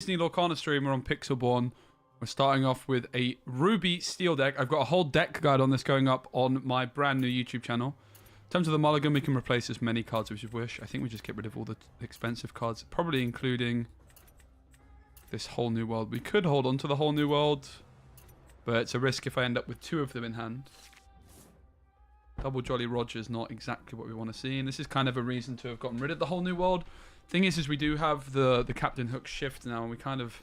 Disney Lorcana streamer on Pixelborn. We're starting off with a Ruby Steel deck. I've got a whole deck guide on this going up on my brand new YouTube channel. In terms of the mulligan, we can replace as many cards as we wish. I think we just get rid of all the expensive cards, probably including this whole new world. We could hold on to the whole new world, but it's a risk if I end up with two of them in hand. Double Jolly Roger's not exactly what we want to see, and this is kind of a reason to have gotten rid of the whole new world. Thing is we do have the Captain Hook shift now, and we kind of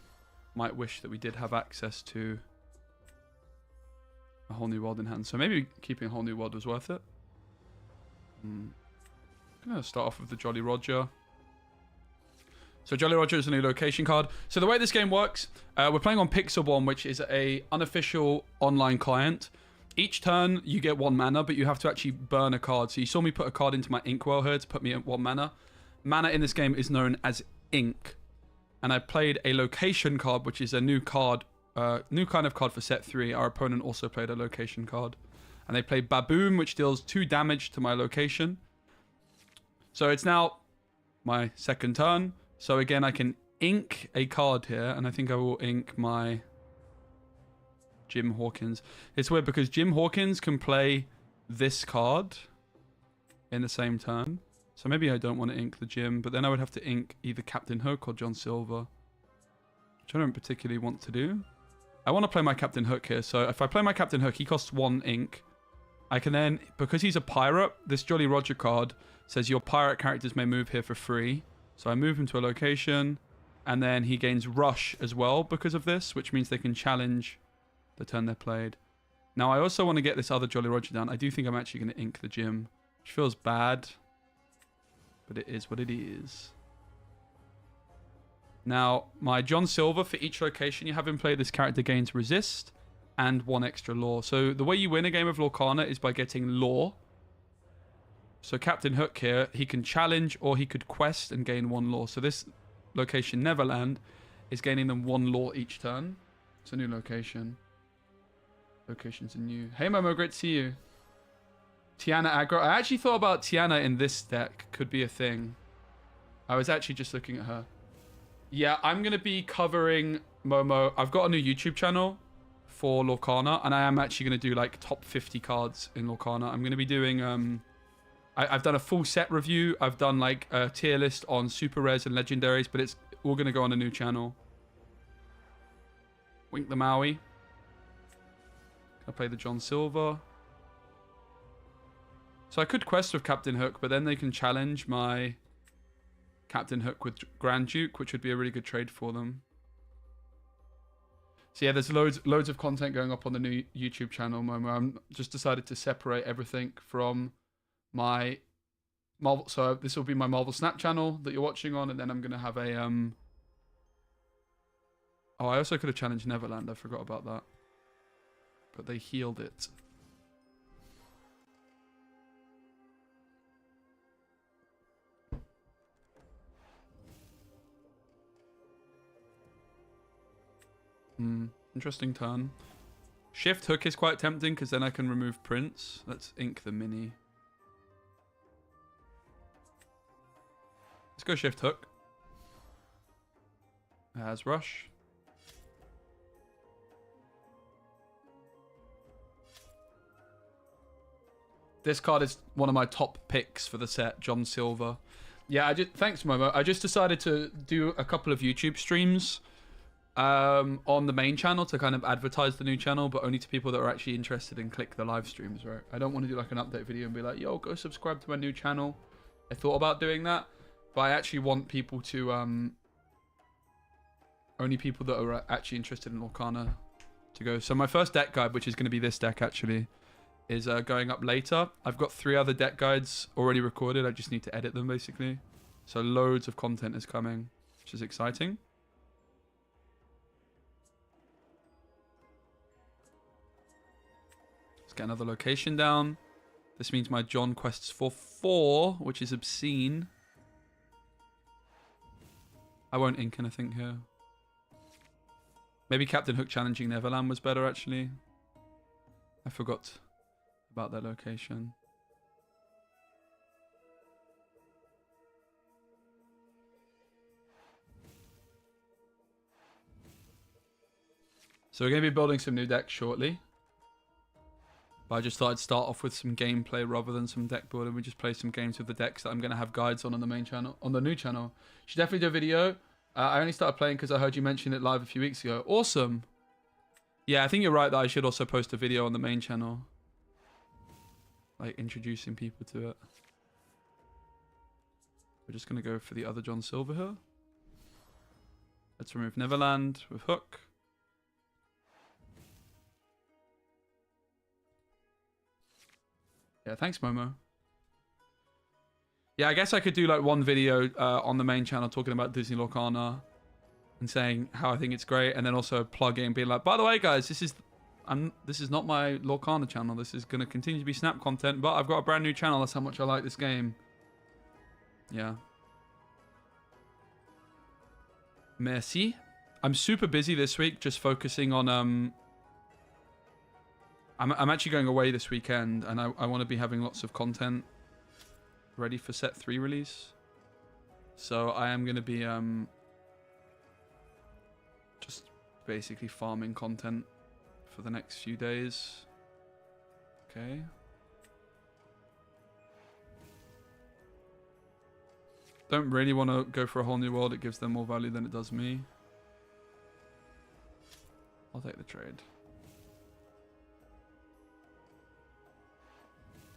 might wish that we did have access to a whole new world in hand. So maybe keeping a whole new world was worth it. I'm going to start off with the Jolly Roger. So Jolly Roger is a new location card. So the way this game works, we're playing on Pixelborn, which is a unofficial online client. Each turn you get 1 mana, but you have to actually burn a card. So you saw me put a card into my Inkwell here to put me at 1 mana. Mana in this game is known as ink. And I played a location card, which is a new card, new kind of card for set 3. Our opponent also played a location card. And they played Baboon, which deals 2 damage to my location. So it's now my second turn. So again, I can ink a card here, and I think I will ink my Jim Hawkins. It's weird because Jim Hawkins can play this card in the same turn. So maybe I don't want to ink the Jim, but then I would have to ink either Captain Hook or John Silver, which I don't particularly want to do. I want to play my Captain Hook here. So if I play my Captain Hook, he costs 1 ink. I can then, because he's a pirate, this Jolly Roger card says your pirate characters may move here for free. So I move him to a location, and then he gains Rush as well because of this, which means they can challenge the turn they played. Now I also want to get this other Jolly Roger down. I do think I'm actually going to ink the Jim, which feels bad, but it is what it is. Now, my John Silver, for each location you have him play, this character gains resist and 1 extra lore. So the way you win a game of Lorcana is by getting lore. So Captain Hook here, he can challenge or he could quest and gain 1 lore. So this location, Neverland, is gaining them 1 lore each turn. It's a new location. Locations are new. Hey Momo, great to see you. Tiana aggro. I actually thought about Tiana in this deck. Could be a thing. I was actually just looking at her. Yeah, I'm going to be covering Momo. I've got a new YouTube channel for Lorcana, and I am actually going to do like top 50 cards in Lorcana. I'm going to be doing... I've done a full set review. I've done like a tier list on super rares and legendaries, but it's all going to go on a new channel. Wink the Maui. I play the John Silver. So I could quest with Captain Hook, but then they can challenge my Captain Hook with Grand Duke, which would be a really good trade for them. So yeah, there's loads of content going up on the new YouTube channel, Momo. I'm just decided to separate everything from my Marvel. So this will be my Marvel Snap channel that you're watching on, and then I'm gonna have a Oh, I also could have challenged Neverland. I forgot about that, but they healed it. Interesting turn. Shift Hook is quite tempting because then I can remove Prince. Let's ink the mini. Let's go Shift Hook. As Rush. This card is one of my top picks for the set, John Silver. Yeah, thanks Momo. I just decided to do a couple of YouTube streams on the main channel to kind of advertise the new channel, but only to people that are actually interested and click the live streams, right? I don't want to do like an update video and be like, yo, go subscribe to my new channel. I thought about doing that, but I actually want people to, only people that are actually interested in Lorcana to go. So my first deck guide, which is going to be this deck actually, is going up later. I've got 3 other deck guides already recorded. I just need to edit them basically. So loads of content is coming, which is exciting. Get another location down. This means my John quests for 4, which is obscene. I won't ink anything here. Maybe Captain Hook challenging Neverland was better, actually. I forgot about that location. So we're going to be building some new decks shortly. But I just thought I'd start off with some gameplay rather than some deck building. We just play some games with the decks that I'm going to have guides on the main channel, on the new channel. Should definitely do a video. I only started playing because I heard you mention it live a few weeks ago. Awesome. Yeah, I think you're right that I should also post a video on the main channel. Like introducing people to it. We're just going to go for the other John Silver here. Let's remove Neverland with Hook. Yeah, thanks, Momo. Yeah, I guess I could do like one video on the main channel talking about Disney Lorcana and saying how I think it's great, and then also plug in, being like, by the way, guys, this is not my Lorcana channel. This is going to continue to be Snap content, but I've got a brand new channel. That's how much I like this game. Yeah. Merci. I'm super busy this week, just focusing on I'm actually going away this weekend, and I want to be having lots of content ready for set 3 release. So I am going to be just basically farming content for the next few days. Okay. Don't really want to go for a whole new world. It gives them more value than it does me. I'll take the trade.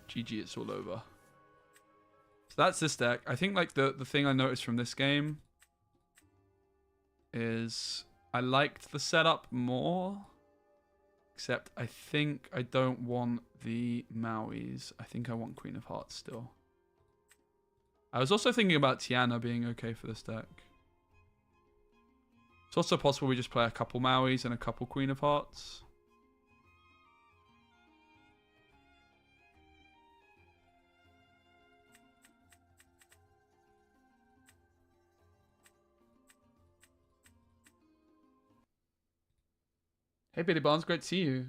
GG, it's all over. So that's this deck. I think like the thing I noticed from this game is I liked the setup more. Except I think I don't want the Mauis. I think I want Queen of Hearts still. I was also thinking about Tiana being okay for this deck. It's also possible we just play a couple Mauis and a couple Queen of Hearts. Hey Billy Barnes, great to see you.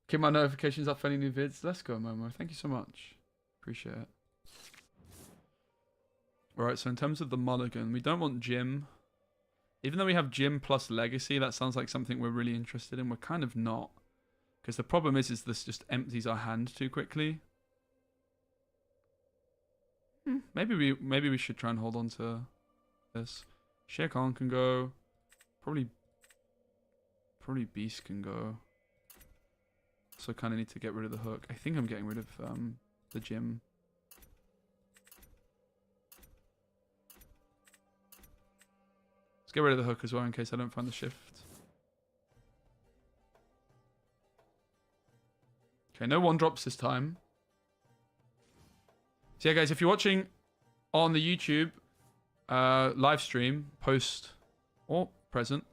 Keep my notifications up for any new vids. Let's go, Momo. Thank you so much. Appreciate it. Alright, so in terms of the mulligan, we don't want Jim. Even though we have Jim plus Legacy, that sounds like something we're really interested in. We're kind of not. Because the problem is this just empties our hand too quickly. Maybe we should try and hold on to this. Shere Khan can go. Probably Beast can go. So kind of need to get rid of the Hook. I think I'm getting rid of the Jim. Let's get rid of the Hook as well in case I don't find the Shift. Okay, no 1-drops this time. So yeah, guys, if you're watching on the YouTube live stream, post or present,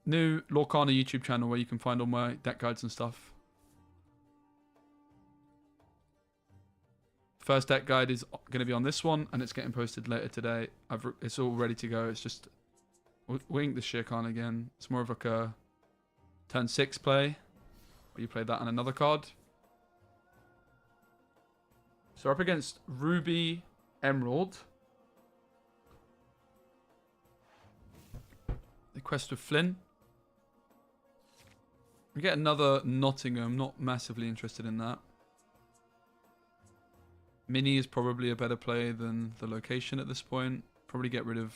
new Lorcana YouTube channel where you can find all my deck guides and stuff. First deck guide is going to be on this one, and it's getting posted later today. It's all ready to go. It's just we ink the Shere Khan again. It's more of like a turn 6 play, where you play that on another card. So we're up against Ruby Emerald. The Quest of Flynn. We get another Nottingham. Not massively interested in that. Mini is probably a better play than the location at this point. Probably get rid of...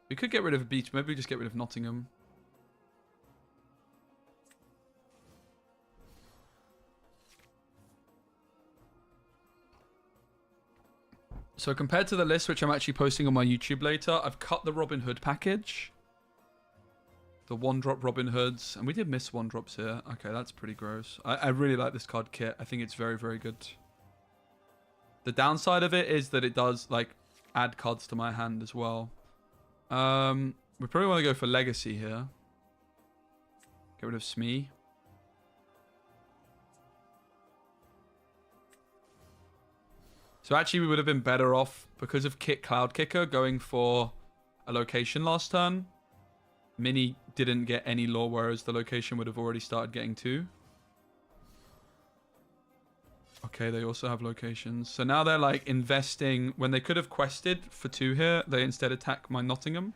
We could get rid of Beach. Maybe we just get rid of Nottingham. So compared to the list, which I'm actually posting on my YouTube later, I've cut the Robin Hood package. The 1-drop Robin Hoods. And we did miss 1-drops here. Okay, that's pretty gross. I really like this card kit. I think it's very, very good. The downside of it is that it does, like, add cards to my hand as well. We probably want to go for Legacy here. Get rid of Smee. So actually we would have been better off, because of Cloud Kicker, going for a location last turn. Mini didn't get any lore, whereas the location would have already started getting 2. Okay, they also have locations. So now they're like investing, when they could have quested for 2 here, they instead attack my Nottingham.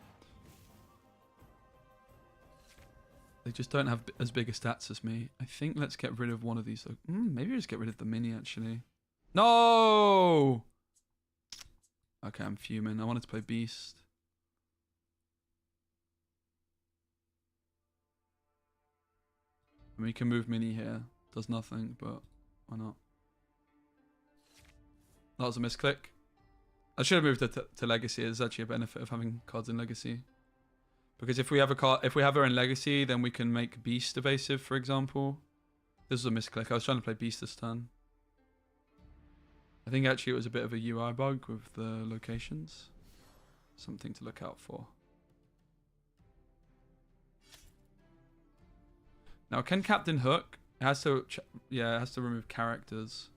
They just don't have as big a stats as me. I think let's get rid of one of these. Maybe just get rid of the mini, actually. No! Okay, I'm fuming. I wanted to play Beast. I mean, we can move mini here. Does nothing, but why not? That was a misclick. I should have moved it to Legacy. There's actually a benefit of having cards in Legacy. Because if we have a card, if we have her in Legacy, then we can make Beast evasive, for example. This was a misclick. I was trying to play Beast this turn. I think actually it was a bit of a UI bug with the locations. Something to look out for. Now, can Captain Hook? It has to, yeah, it has to remove characters.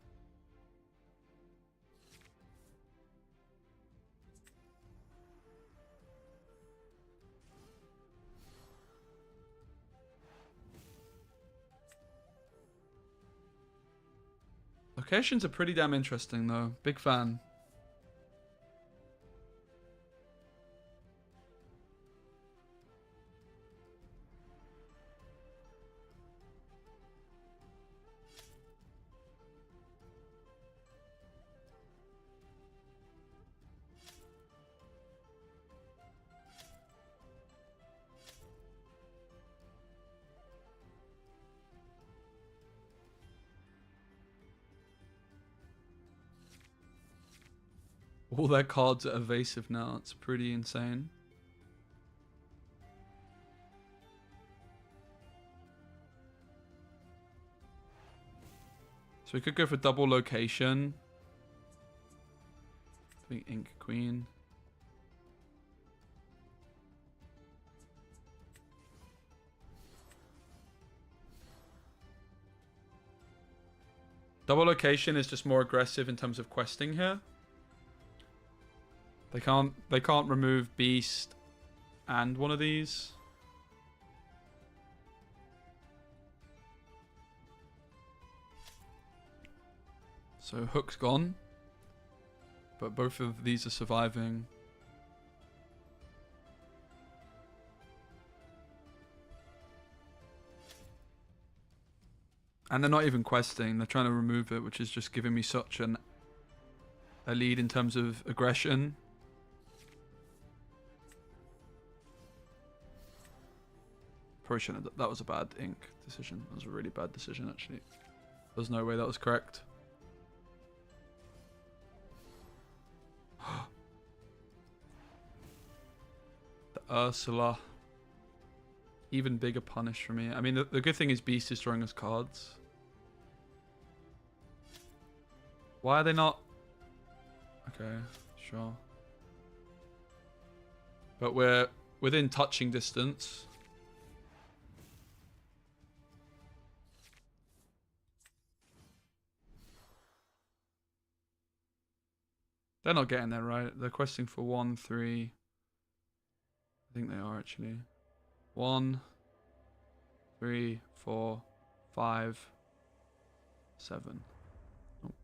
Locations are pretty damn interesting, though. Big fan. All their cards are evasive now. It's pretty insane. So we could go for double location. I think Ink Queen. Double location is just more aggressive in terms of questing here. They can't remove Beast and one of these. So Hook's gone. But both of these are surviving. And they're not even questing, they're trying to remove it, which is just giving me such a lead in terms of aggression. Probably shouldn't have, that was a bad ink decision. That was a really bad decision, actually. There's no way that was correct. The Ursula. Even bigger punish for me. I mean, the good thing is Beast is drawing us cards. Why are they not? Okay, sure. But we're within touching distance. They're not getting there, right? They're questing for 1, 3. I think they are, actually. 1, 3, 4, 5, 7. Nope.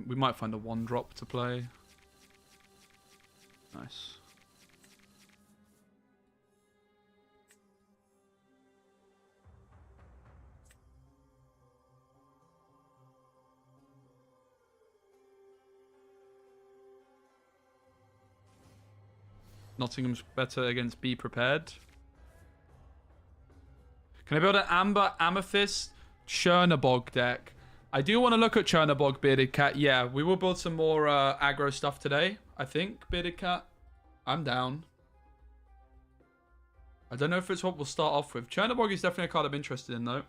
We might find a 1-drop to play. Nice. Nottingham's better against Be Prepared. Can I build an Amber Amethyst Chernabog deck? I do want to look at Chernabog, Bearded Cat. Yeah, we will build some more aggro stuff today, I think, Bearded Cat. I'm down. I don't know if it's what we'll start off with. Chernabog is definitely a card I'm interested in, though.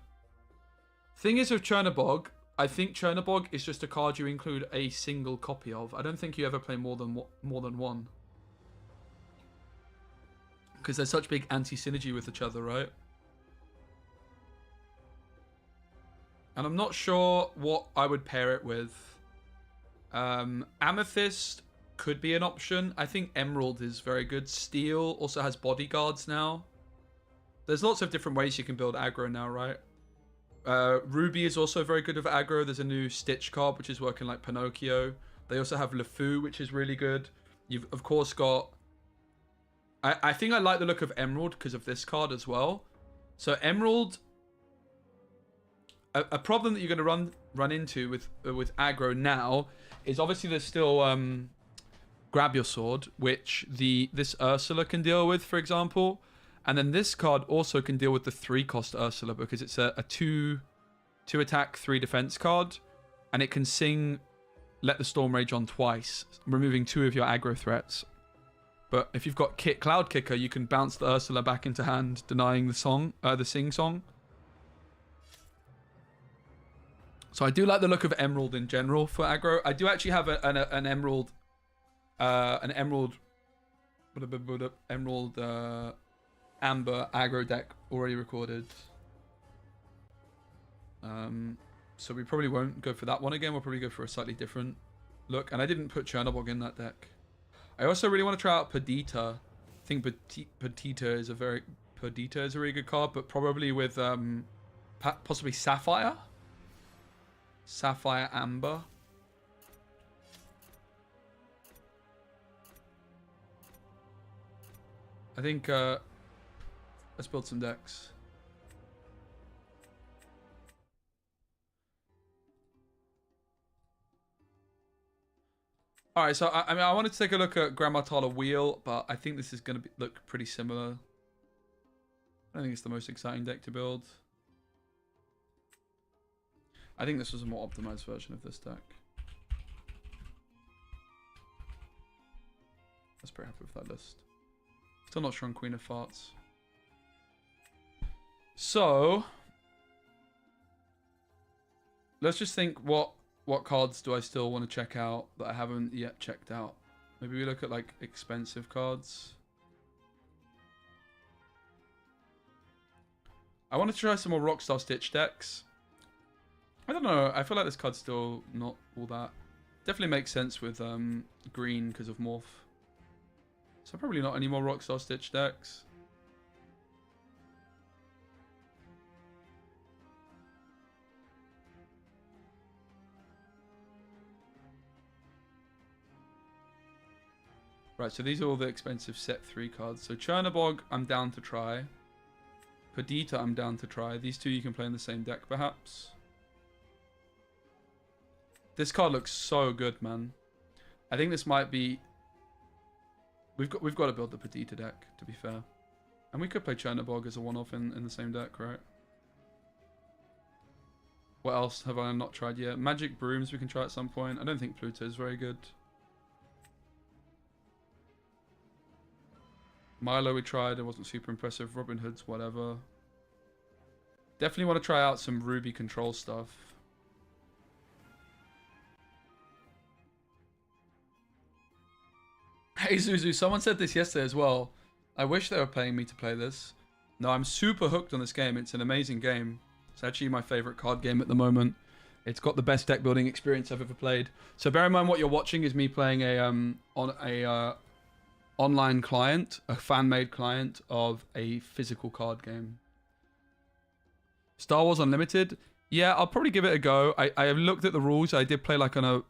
Thing is with Chernabog, I think Chernabog is just a card you include a single copy of. I don't think you ever play more than one. Because there's such big anti-synergy with each other, right? And I'm not sure what I would pair it with. Amethyst could be an option. I think Emerald is very good. Steel also has bodyguards now. There's lots of different ways you can build aggro now, right? Ruby is also very good with aggro. There's a new Stitch card, which is working like Pinocchio. They also have LeFou, which is really good. You've, of course, got... I think I like the look of Emerald because of this card as well. So Emerald... A problem that you're going to run into with aggro now is obviously there's still Grab Your Sword, which this Ursula can deal with, for example. And then this card also can deal with the 3-cost Ursula because it's a 2 attack, 3 defense card. And it can sing Let the Storm Rage on twice, removing 2 of your aggro threats. But if you've got Cloud Kicker, you can bounce the Ursula back into hand, denying the sing song. So I do like the look of Emerald in general for aggro. I do actually have an Emerald, Amber aggro deck already recorded. So we probably won't go for that one again. We'll probably go for a slightly different look. And I didn't put Chernobog in that deck. I also really want to try out Perdita. I think Perdita is a really good card, but probably with possibly Sapphire. Sapphire Amber. I think let's build some decks. All right, so I mean, I wanted to take a look at Grand Martala Wheel, but I think this is going to look pretty similar. I don't think it's the most exciting deck to build. I think this was a more optimized version of this deck. I was pretty happy with that list. Still not sure on Queen of Farts. So let's just think what cards do I still want to check out that I haven't yet checked out. Maybe we look at like expensive cards. I want to try some more Rockstar Stitch decks. I don't know. I feel like this card's still not all that. Definitely makes sense with green because of Morph. So probably not any more Rockstar Stitch decks. Right, so these are all the expensive set 3 cards. So Chernobog, I'm down to try. Perdita, I'm down to try. These 2 you can play in the same deck, perhaps. This card looks so good, man. I think this might be... We've got to build the Perdita deck, to be fair. And we could play Chernobog as a one-off in the same deck, right? What else have I not tried yet? Magic Brooms we can try at some point. I don't think Pluto is very good. Milo we tried. It wasn't super impressive. Robin Hood's whatever. Definitely want to try out some Ruby control stuff. Hey Zuzu, someone said this yesterday as well. I wish they were paying me to play this. No, I'm super hooked on this game. It's an amazing game. It's actually my favorite card game at the moment. It's got the best deck building experience I've ever played. So bear in mind what you're watching is me playing online client, a fan-made client of a physical card game. Star Wars Unlimited. Yeah, I'll probably give it a go. I looked at the rules. I did play like on a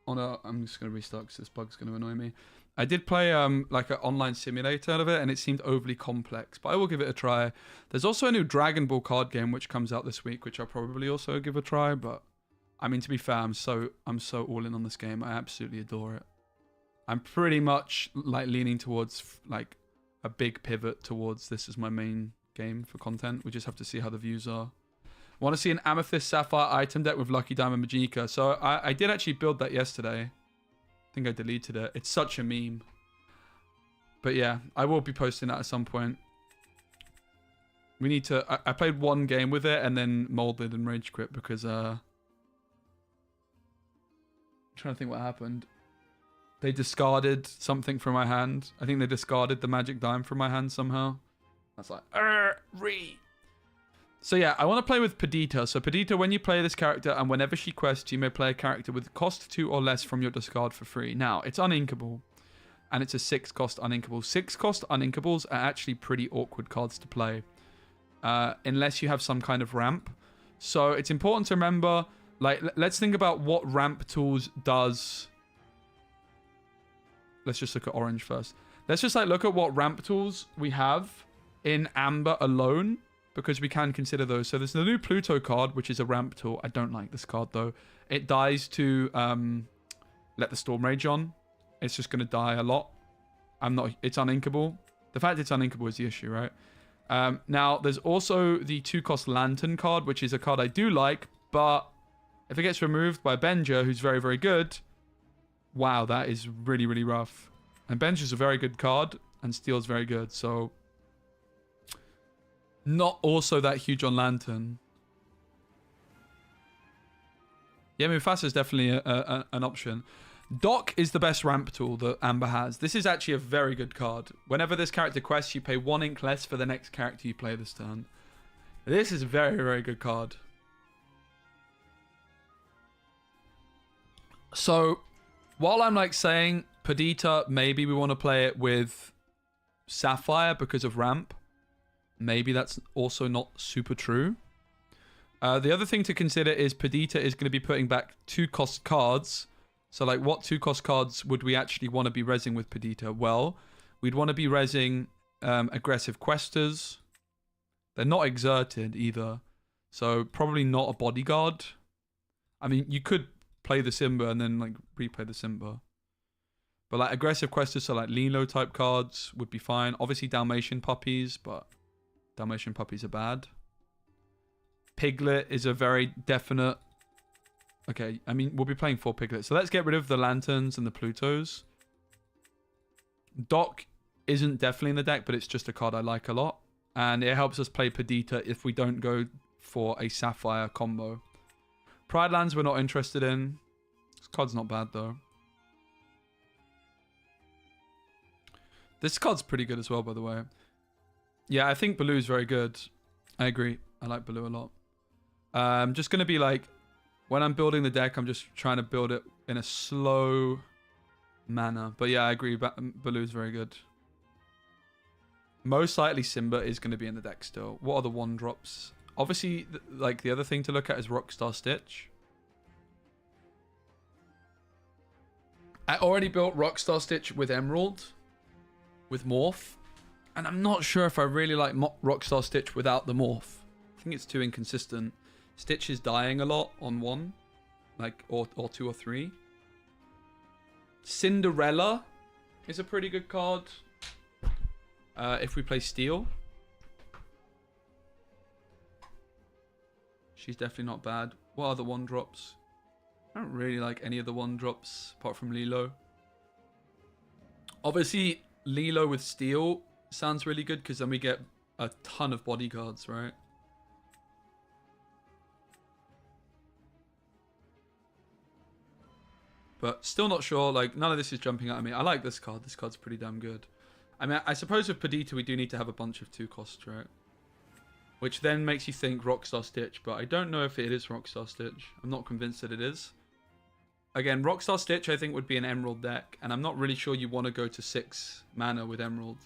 I'm just going to restart because this bug's going to annoy me. I did play like an online simulator of it, and it seemed overly complex, but I will give it a try. There's also a new Dragon Ball card game which comes out this week, which I'll probably also give a try. But I mean, to be fair, I'm so all in on this game. I absolutely adore it. I'm pretty much like leaning towards like a big pivot towards this as my main game for content. We just have to see how the views are. I want to see an Amethyst Sapphire item deck with Lucky Diamond Magicka. So I did actually build that yesterday. I think I deleted it. It's such a meme. But yeah, I will be posting that at some point. We need to... I played one game with it and then molded and rage quit because... I'm trying to think what happened. They discarded something from my hand. I think they discarded the magic dime from my hand somehow. That's like... So yeah, I want to play with Perdita. So Perdita, when you play this character and whenever she quests, you may play a character with cost 2 or less from your discard for free. Now, it's uninkable. And it's a 6-cost uninkable. 6-cost uninkables are actually pretty awkward cards to play. Unless you have some kind of ramp. So it's important to remember, like, let's think about what ramp tools does let's just look at orange first. Let's just like look at what ramp tools we have in amber alone, because we can consider those. So there's the new Pluto card, which is a ramp tool. I don't like this card though. It dies to let the Storm Rage on. It's just going to die a lot. It's uninkable. The fact it's uninkable is the issue, right? Now, there's also the 2-cost Lantern card, which is a card I do like, but if it gets removed by Benja, who's very, very good, wow, that is really, really rough. And Benja's a very good card, and Steel's very good, so not also that huge on Lantern. Yeah, Mufasa is definitely an option. Doc is the best ramp tool that Amber has. This is actually a very good card. Whenever this character quests, you pay 1 ink less for the next character you play this turn. This is a very, very good card. So, while I'm like saying Perdita, maybe we want to play it with Sapphire because of ramp. Maybe that's also not super true. The other thing to consider is Perdita is going to be putting back 2-cost cards. So, like, what 2-cost cards would we actually want to be rezzing with Perdita? Well, we'd want to be rezzing aggressive questers. They're not exerted either. So, probably not a bodyguard. I mean, you could play the Simba and then, like, replay the Simba. But, like, aggressive questers, so, like, Lilo type cards would be fine. Obviously, Dalmatian puppies, but Dalmatian puppies are bad. Piglet is a very definite... Okay, I mean, we'll be playing 4 Piglets. So let's get rid of the Lanterns and the Plutos. Doc isn't definitely in the deck, but it's just a card I like a lot. And it helps us play Perdita if we don't go for a Sapphire combo. Pride Lands we're not interested in. This card's not bad, though. This card's pretty good as well, by the way. Yeah, I think Baloo's very good. I agree. I like Baloo a lot. Just going to be like... When I'm building the deck, I'm just trying to build it in a slow manner. But yeah, I agree. Baloo's very good. Most likely Simba is going to be in the deck still. What are the 1-drops? Obviously, like the other thing to look at is Rockstar Stitch. I already built Rockstar Stitch with Emerald. With Morph. And I'm not sure if I really like Rockstar Stitch without the Morph. I think it's too inconsistent. Stitch is dying a lot on 1, like or 2 or 3. Cinderella is a pretty good card. If we play Steel, she's definitely not bad. What are the 1-drops? I don't really like any of the 1-drops apart from Lilo. Obviously, Lilo with Steel sounds really good because then we get a ton of bodyguards, right? But still not sure. Like, none of this is jumping out at me. I like this card. This card's pretty damn good. I mean, I suppose with Perdita, we do need to have a bunch of 2-costs, right? Which then makes you think Rockstar Stitch. But I don't know if it is Rockstar Stitch. I'm not convinced that it is. Again, Rockstar Stitch, I think, would be an Emerald deck. And I'm not really sure you want to go to 6 mana with Emerald.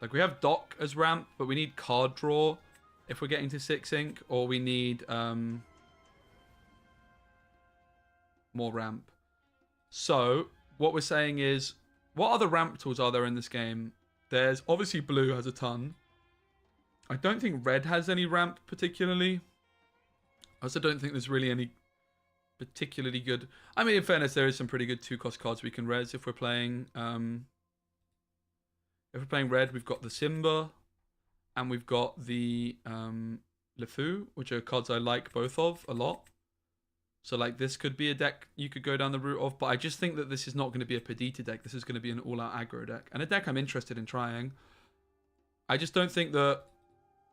Like, we have Doc as ramp, but we need card draw if we're getting to 6 ink. Or we need... more ramp. So what we're saying is, what other ramp tools are there in this game? There's obviously blue has a ton. I don't think red has any ramp particularly. I also don't think there's really any particularly good. I mean, in fairness, there is some pretty good 2-cost cards we can res if we're playing. If we're playing red, we've got the Simba, and we've got the LeFou, which are cards I like both of a lot. So, like, this could be a deck you could go down the route of, but I just think that this is not going to be a Perdita deck. This is going to be an all-out aggro deck, and a deck I'm interested in trying. I just don't think that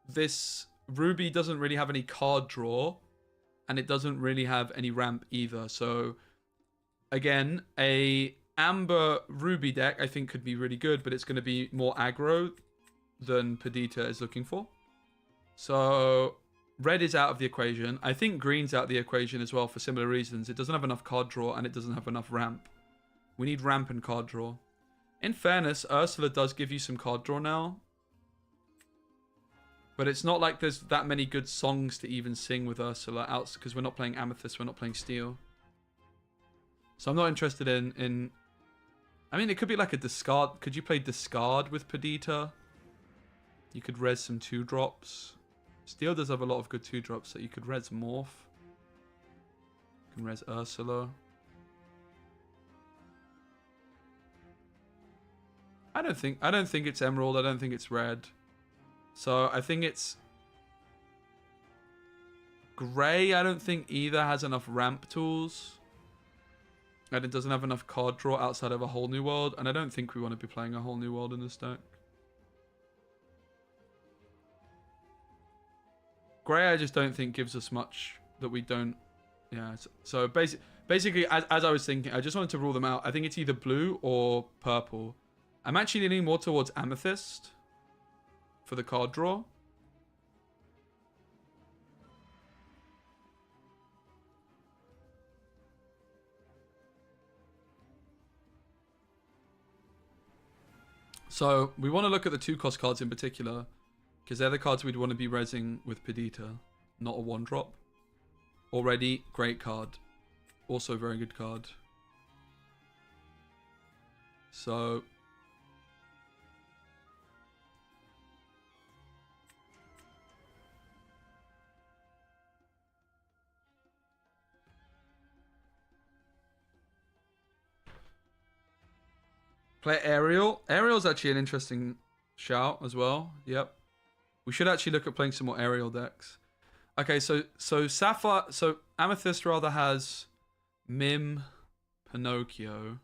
this Ruby doesn't really have any card draw, and it doesn't really have any ramp either. So, again, a Amber Ruby deck I think could be really good, but it's going to be more aggro than Perdita is looking for. So... red is out of the equation. I think green's out of the equation as well for similar reasons. It doesn't have enough card draw and it doesn't have enough ramp. We need ramp and card draw. In fairness, Ursula does give you some card draw now. But it's not like there's that many good songs to even sing with Ursula out because we're not playing Amethyst, we're not playing Steel. So I'm not interested in I mean, it could be like a discard. Could you play discard with Perdita? You could res some 2-drops. Steel does have a lot of good 2-drops, so you could res Morph. You can res Ursula. I don't think it's Emerald. I don't think it's red. So I think it's Grey. I don't think either has enough ramp tools. And it doesn't have enough card draw outside of a whole new world. And I don't think we want to be playing a whole new world in this deck. Grey, I just don't think gives us much that we don't. Yeah. So basically, as I was thinking, I just wanted to rule them out. I think it's either blue or purple. I'm actually leaning more towards Amethyst for the card draw. So we want to look at the 2-cost cards in particular, because they're the cards we'd want to be resing with Perdita, not a 1-drop. Already, great card. Also very good card. So play Aerial. Aerial's actually an interesting shout as well. Yep. We should actually look at playing some more Aerial decks. Okay, so Sapphire, so Amethyst rather has Mim, Pinocchio.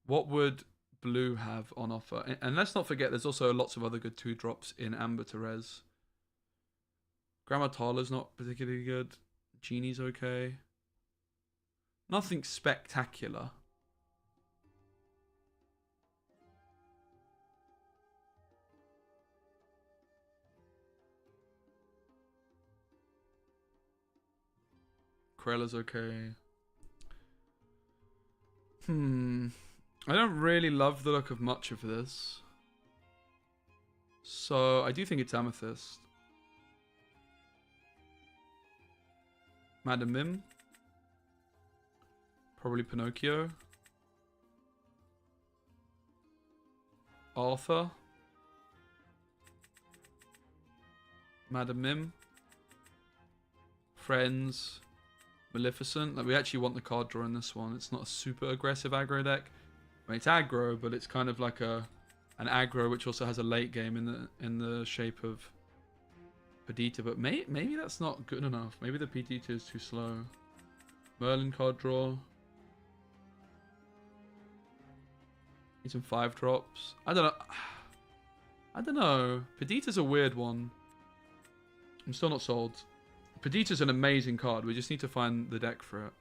What would blue have on offer? And let's not forget, there's also lots of other good 2-drops in Amber to res. Grammatala's not particularly good. Genie's okay. Nothing spectacular. Krella's okay. I don't really love the look of much of this. So I do think it's Amethyst. Madam Mim. Probably Pinocchio. Arthur. Madam Mim. Friends. Maleficent. Like, we actually want the card draw in this one. It's not a super aggressive aggro deck. I mean, it's aggro, but it's kind of like an aggro which also has a late game in the shape of Perdita. But maybe that's not good enough. Maybe the Perdita is too slow. Merlin card draw. Need some 5-drops. I don't know. Perdita's a weird one. I'm still not sold. Perdita's an amazing card. We just need to find the deck for it.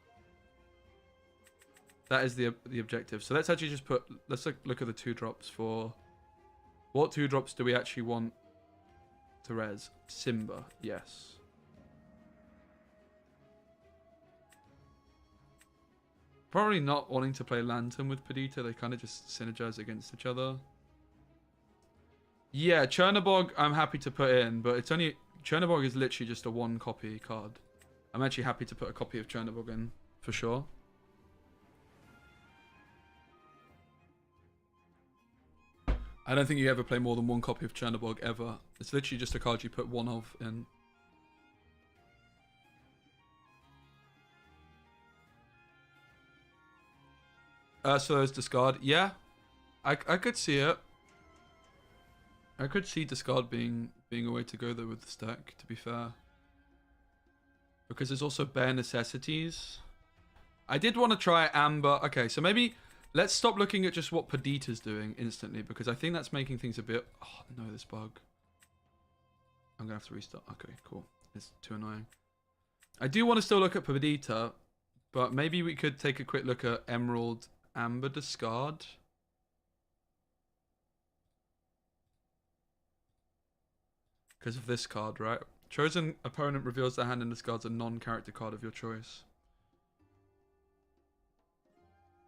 That is the objective. So let's actually just let's look at the 2-drops for what 2-drops do we actually want to res? Simba, yes. Probably not wanting to play Lantern with Perdita. They kind of just synergize against each other. Yeah, Chernobog I'm happy to put in, but it's only... Chernobog is literally just a 1-copy card. I'm actually happy to put a copy of Chernobog in, for sure. I don't think you ever play more than 1 copy of Chernobog, ever. It's literally just a card you put 1 of in. Ursula's discard. Yeah, I could see it. I could see discard being a way to go there with the stack, to be fair. Because there's also bare necessities. I did want to try Amber. Okay, so maybe let's stop looking at just what Perdita's doing instantly, because I think that's making things a bit... Oh, no, this bug. I'm going to have to restart. Okay, cool. It's too annoying. I do want to still look at Perdita, but maybe we could take a quick look at Emerald Amber discard. Because of this card, right? Chosen opponent reveals their hand and discards a non-character card of your choice.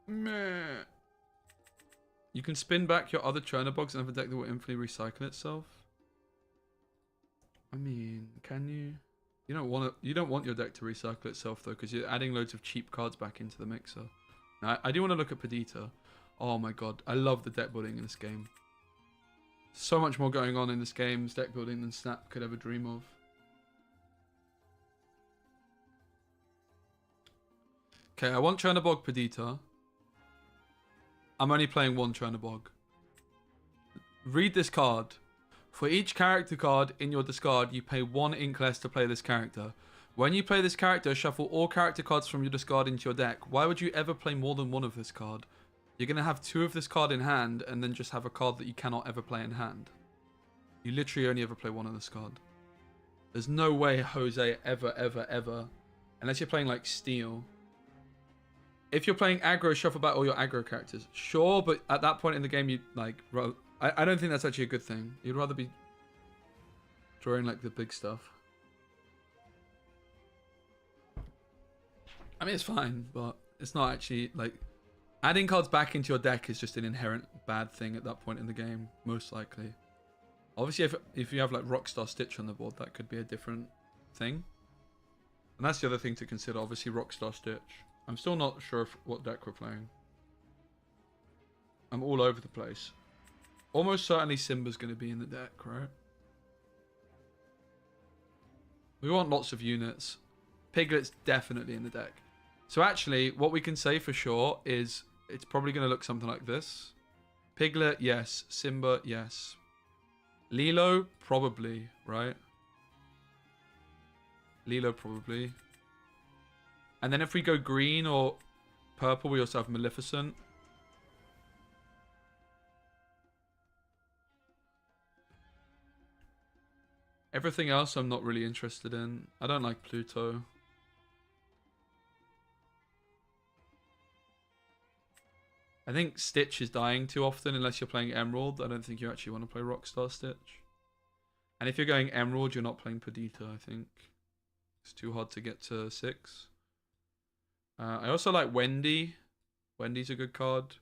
Meh. You can spin back your other Chernobogs and have a deck that will infinitely recycle itself. I mean, can you? You don't want your deck to recycle itself though, because you're adding loads of cheap cards back into the mixer. Now, I do want to look at Perdita. Oh my god, I love the deck building in this game. So much more going on in this game's deck building than Snap could ever dream of. Okay, I want Chernobog Perdita. I'm only playing one Chernobog. Read this card. For each character card in your discard, you pay 1 ink less to play this character. When you play this character, shuffle all character cards from your discard into your deck. Why would you ever play more than one of this card? You're going to have 2 of this card in hand and then just have a card that you cannot ever play in hand. You literally only ever play 1 of this card. There's no way Jose ever, unless you're playing like Steel. If you're playing aggro, shuffle back all your aggro characters. Sure, but at that point in the game, you like... I don't think that's actually a good thing. You'd rather be drawing like the big stuff. I mean, it's fine, but it's not actually like... Adding cards back into your deck is just an inherent bad thing at that point in the game, most likely. Obviously, if you have like Rockstar Stitch on the board, that could be a different thing. And that's the other thing to consider, obviously Rockstar Stitch. I'm still not sure what deck we're playing. I'm all over the place. Almost certainly Simba's going to be in the deck, right? We want lots of units. Piglet's definitely in the deck. So actually, what we can say for sure is it's probably going to look something like this. Piglet, yes. Simba, yes. Lilo, probably, right? Lilo, probably. And then if we go green or purple, we also have Maleficent. Everything else I'm not really interested in. I don't like Pluto. I think Stitch is dying too often unless you're playing Emerald. I don't think you actually want to play Rockstar Stitch. And if you're going Emerald, you're not playing Perdita, I think. It's too hard to get to 6. I also like Wendy. Wendy's a good card.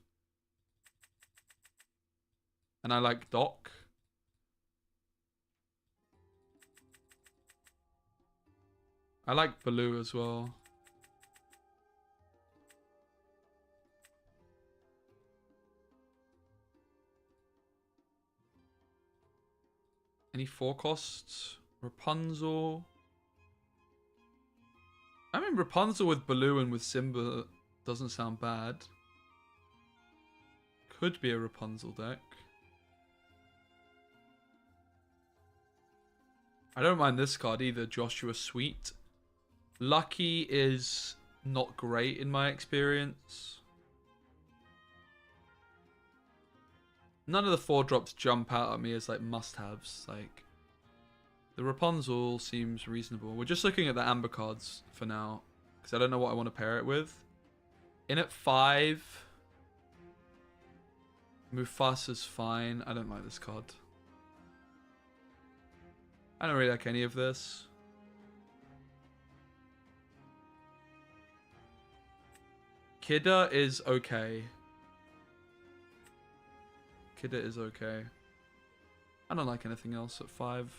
And I like Doc. I like Baloo as well. Any 4 costs? Rapunzel. I mean, Rapunzel with Baloo and with Simba doesn't sound bad. Could be a Rapunzel deck. I don't mind this card either, Joshua Sweet. Lucky is not great in my experience. None of the 4-drops jump out at me as like must-haves. Like, the Rapunzel seems reasonable. We're just looking at the Amber cards for now, because I don't know what I want to pair it with. In at 5, Mufasa's fine. I don't like this card. I don't really like any of this. Kidda is okay. Kidda is okay. I don't like anything else at 5.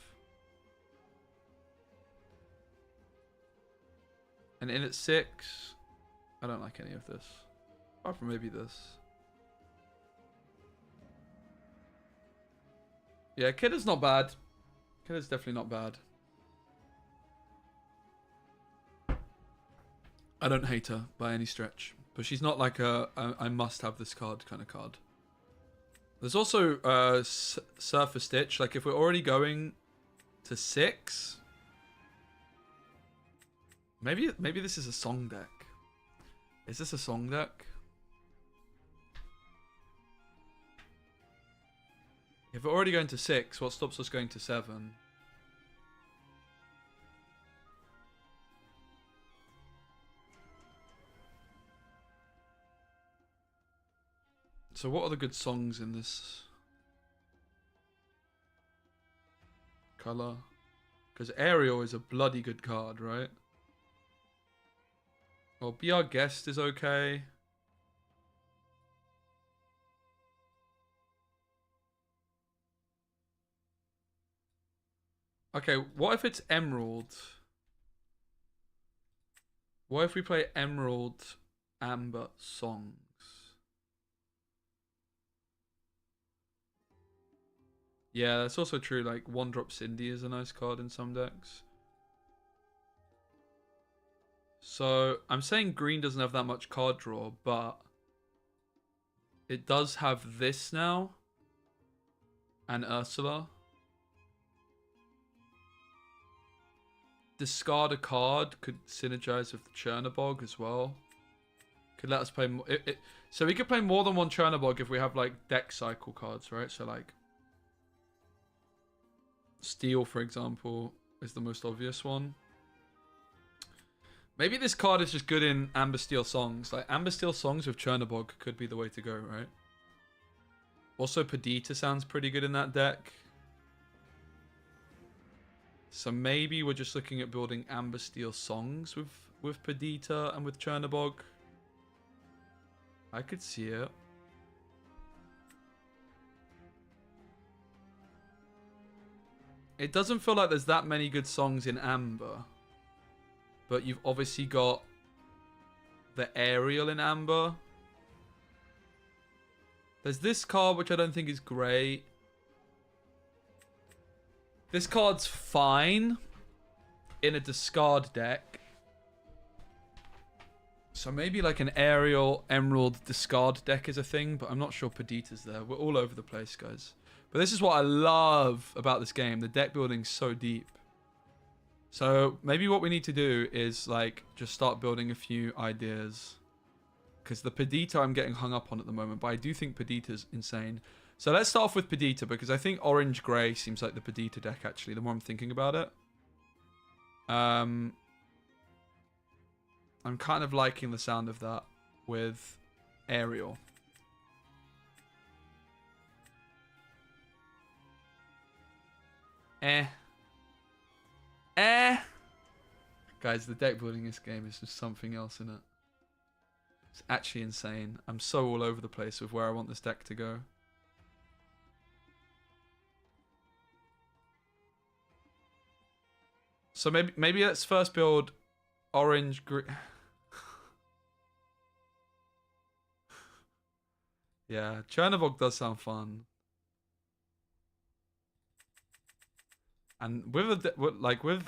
And in at 6, I don't like any of this. Apart from maybe this. Yeah, Kidda's not bad. Kidda's definitely not bad. I don't hate her by any stretch. But she's not like a I must have this card kind of card. There's also Surfer Stitch. Like if we're already going to 6, maybe this is a song deck. Is this a song deck? If we're already going to 6, what stops us going to 7? So what are the good songs in this color? Because Ariel is a bloody good card, right? Well, Be Our Guest is okay. Okay, what if it's Emerald? What if we play Emerald Amber songs? Yeah, that's also true. Like, one drop Cindy is a nice card in some decks. So, I'm saying green doesn't have that much card draw, but it does have this now. And Ursula. Discard a card could synergize with the Chernobog as well. Could let us play more. So we could play more than one Chernobog if we have like deck cycle cards, right? So like Steel, for example, is the most obvious one. Maybe this card is just good in Amber Steel Songs. Like Amber Steel Songs with Chernobog could be the way to go, right? Also, Perdita sounds pretty good in that deck. So maybe we're just looking at building Amber Steel Songs with Perdita and with Chernobog. I could see it. It doesn't feel like there's that many good songs in Amber. But you've obviously got the Aerial in Amber. There's this card, which I don't think is great. This card's fine in a discard deck. So maybe like an Aerial Emerald discard deck is a thing, but I'm not sure Perdita's there. We're all over the place, guys. But this is what I love about this game. The deck building's so deep. So maybe what we need to do is like just start building a few ideas. Because the Perdita I'm getting hung up on at the moment, but I do think Perdita's insane. So let's start off with Perdita, because I think orange-grey seems like the Perdita deck, actually, the more I'm thinking about it. I'm kind of liking the sound of that with Aerial. Guys, the deck building in this game is just something else, isn't it? It's actually insane. I'm so all over the place with where I want this deck to go. So maybe let's first build orange green. Yeah, Chernobog does sound fun. And with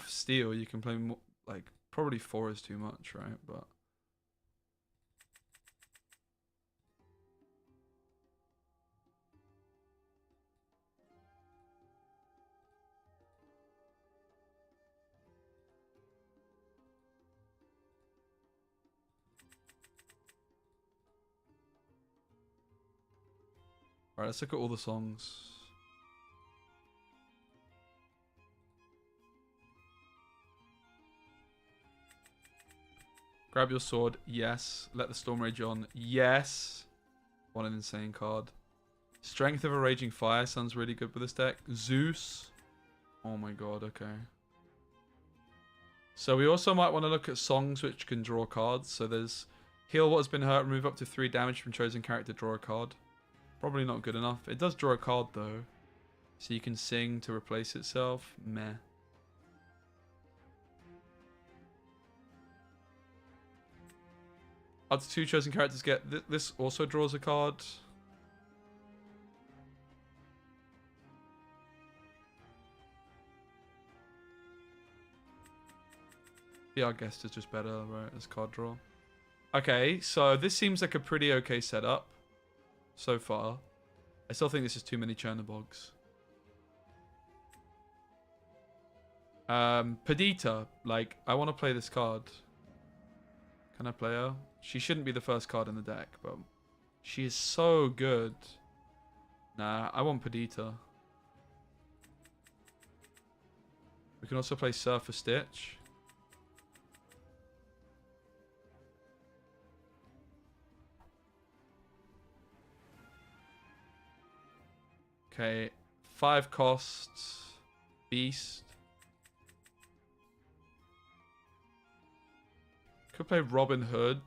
Steel, you can play more, like probably 4 is too much, right? But alright, let's look at all the songs. Grab your sword, yes. Let the storm rage on, yes. What an insane card. Strength of a Raging Fire sounds really good with this deck. Zeus. Oh my god, okay. So we also might want to look at songs which can draw cards. So there's heal what has been hurt, remove up to 3 damage from chosen character, draw a card. Probably not good enough. It does draw a card though. So you can sing to replace itself. Meh. Up to 2 chosen characters get... This also draws a card. Yeah, I guess it's just better, right, as card draw. Okay, so this seems like a pretty okay setup so far. I still think this is too many Chernobogs. Perdita, like, I want to play this card. Can I play her? She shouldn't be the first card in the deck, but she is so good. Nah, I want Perdita. We can also play Surfer Stitch. Okay, 5 costs. Beast. Could play Robin Hood.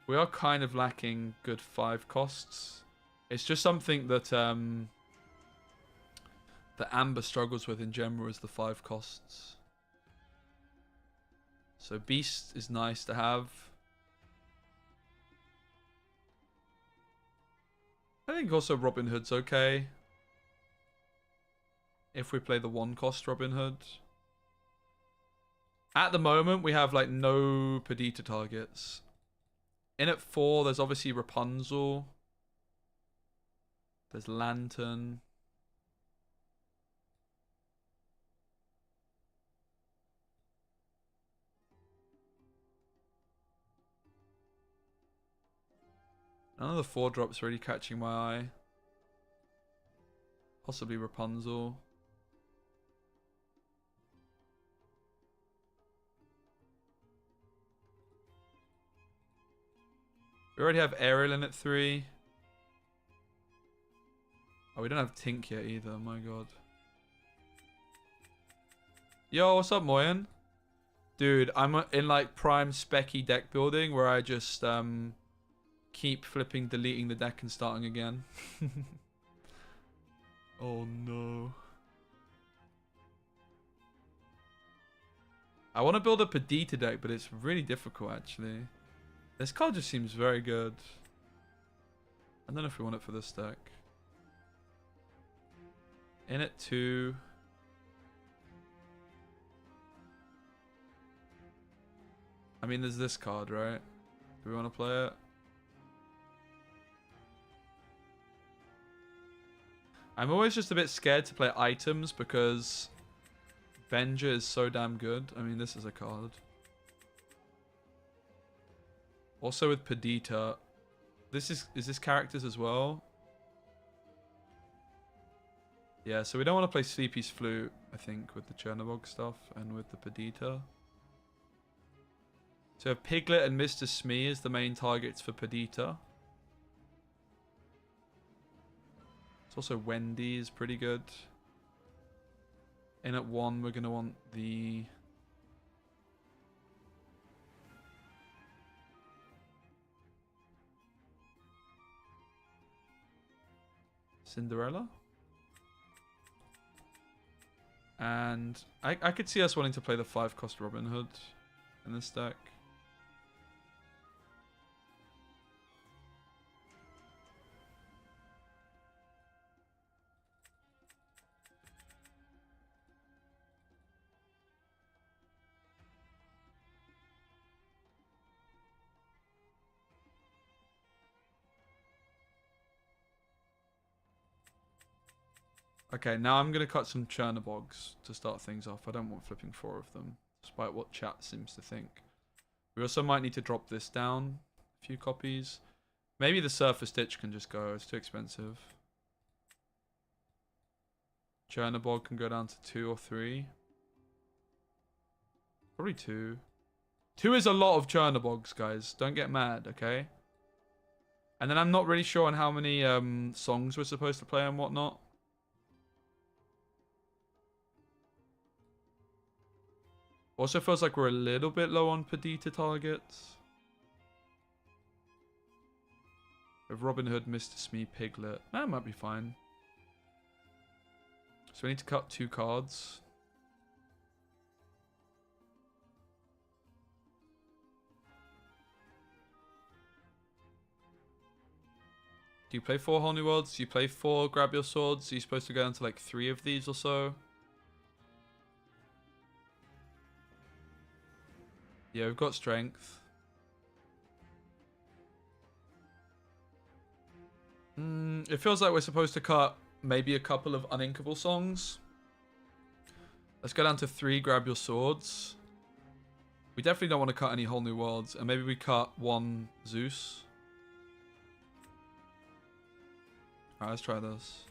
We are kind of lacking good 5 costs. It's just something that that Amber struggles with in general is the 5 costs. So Beast is nice to have. I think also Robin Hood's okay. If we play the 1-cost Robin Hood. At the moment, we have like no Perdita targets. In at 4, there's obviously Rapunzel. There's Lantern. None of the 4 drops really catching my eye. Possibly Rapunzel. We already have Ariel in at 3. Oh, we don't have Tink yet either. My god. Yo, what's up, Moyen? Dude, I'm in like prime specky deck building where I just keep flipping, deleting the deck and starting again. Oh no. I want to build a Perdita deck, but it's really difficult actually. This card just seems very good. I don't know if we want it for this deck. In at 2. I mean, there's this card, right? Do we want to play it? I'm always just a bit scared to play items because Venger is so damn good. I mean, this is a card. Also with Perdita, is this characters as well? Yeah, so we don't want to play Sleepy's Flute, I think, with the Chernobog stuff and with the Perdita. So Piglet and Mr. Smee is the main targets for Perdita. It's also Wendy is pretty good. In at 1, we're going to want the... Cinderella? And I could see us wanting to play the 5-cost Robin Hood in this deck. Okay, now I'm going to cut some Chernobogs to start things off. I don't want flipping 4 of them, despite what chat seems to think. We also might need to drop this down a few copies. Maybe the Surface Stitch can just go. It's too expensive. Chernobog can go down to 2 or 3. Probably 2. 2 is a lot of Chernobogs, guys. Don't get mad, okay? And then I'm not really sure on how many songs we're supposed to play and whatnot. Also feels like we're a little bit low on Perdita targets. With Robin Hood, Mr. Smee, Piglet. That might be fine. So we need to cut 2 cards. Do you play 4 Whole New Worlds? Do you play 4 Grab Your Swords? Are you supposed to go down to like 3 of these or so? Yeah, we've got strength. It feels like we're supposed to cut maybe a couple of uninkable songs. Let's go down to 3 Grab Your Swords. We definitely don't want to cut any Whole New Worlds. And maybe we cut 1 Zeus. Alright, let's try this.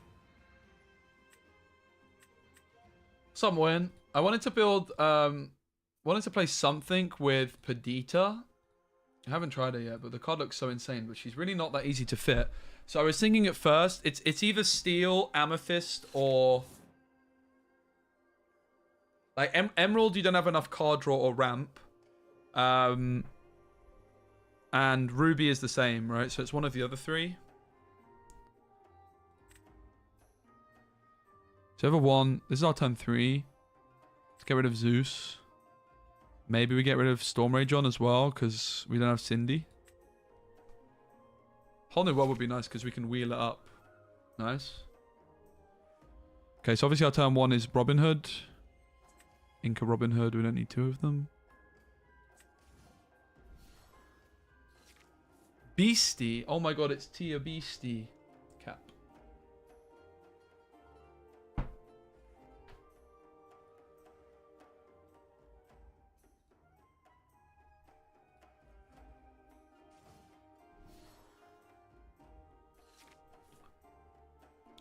Somewhere. I wanted to build... wanted to play something with Perdita. I haven't tried it yet, but the card looks so insane, but she's really not that easy to fit. So I was thinking at first, it's either Steel, Amethyst, or... Like, Emerald, you don't have enough card draw or ramp. And Ruby is the same, right? So it's one of the other 3. So over 1, this is our turn 3. Let's get rid of Zeus. Maybe we get rid of Storm Rage on as well, because we don't have Cindy. Whole new world would be nice because we can wheel it up. Nice. Okay, so obviously our turn 1 is Robin Hood. Inca Robin Hood, we don't need 2 of them. Beastie. Oh my god, it's Tia Beastie. Cap.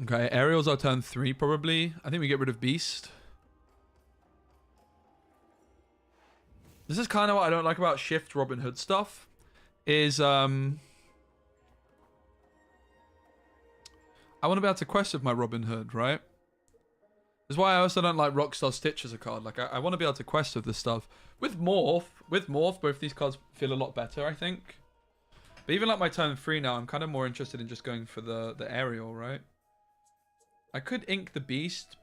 Okay, Aerial's our turn 3 probably. I think we get rid of Beast. This is kind of what I don't like about Shift Robin Hood stuff. Is, I want to be able to quest with my Robin Hood, right? That's why I also don't like Rockstar Stitch as a card. Like, I want to be able to quest with this stuff. With Morph, both these cards feel a lot better, I think. But even like my turn 3 now, I'm kind of more interested in just going for the Aerial, right? I could ink the Beast.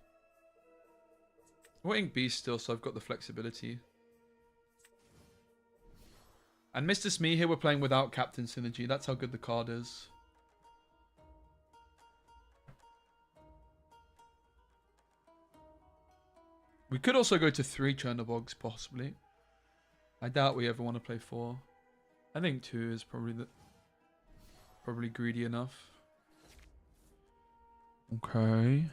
I'll ink Beast still, so I've got the flexibility. And Mr. Smee here, we're playing without Captain Synergy. That's how good the card is. We could also go to 3 Chernobyls, possibly. I doubt we ever want to play 4. I think 2 is probably greedy enough. Okay.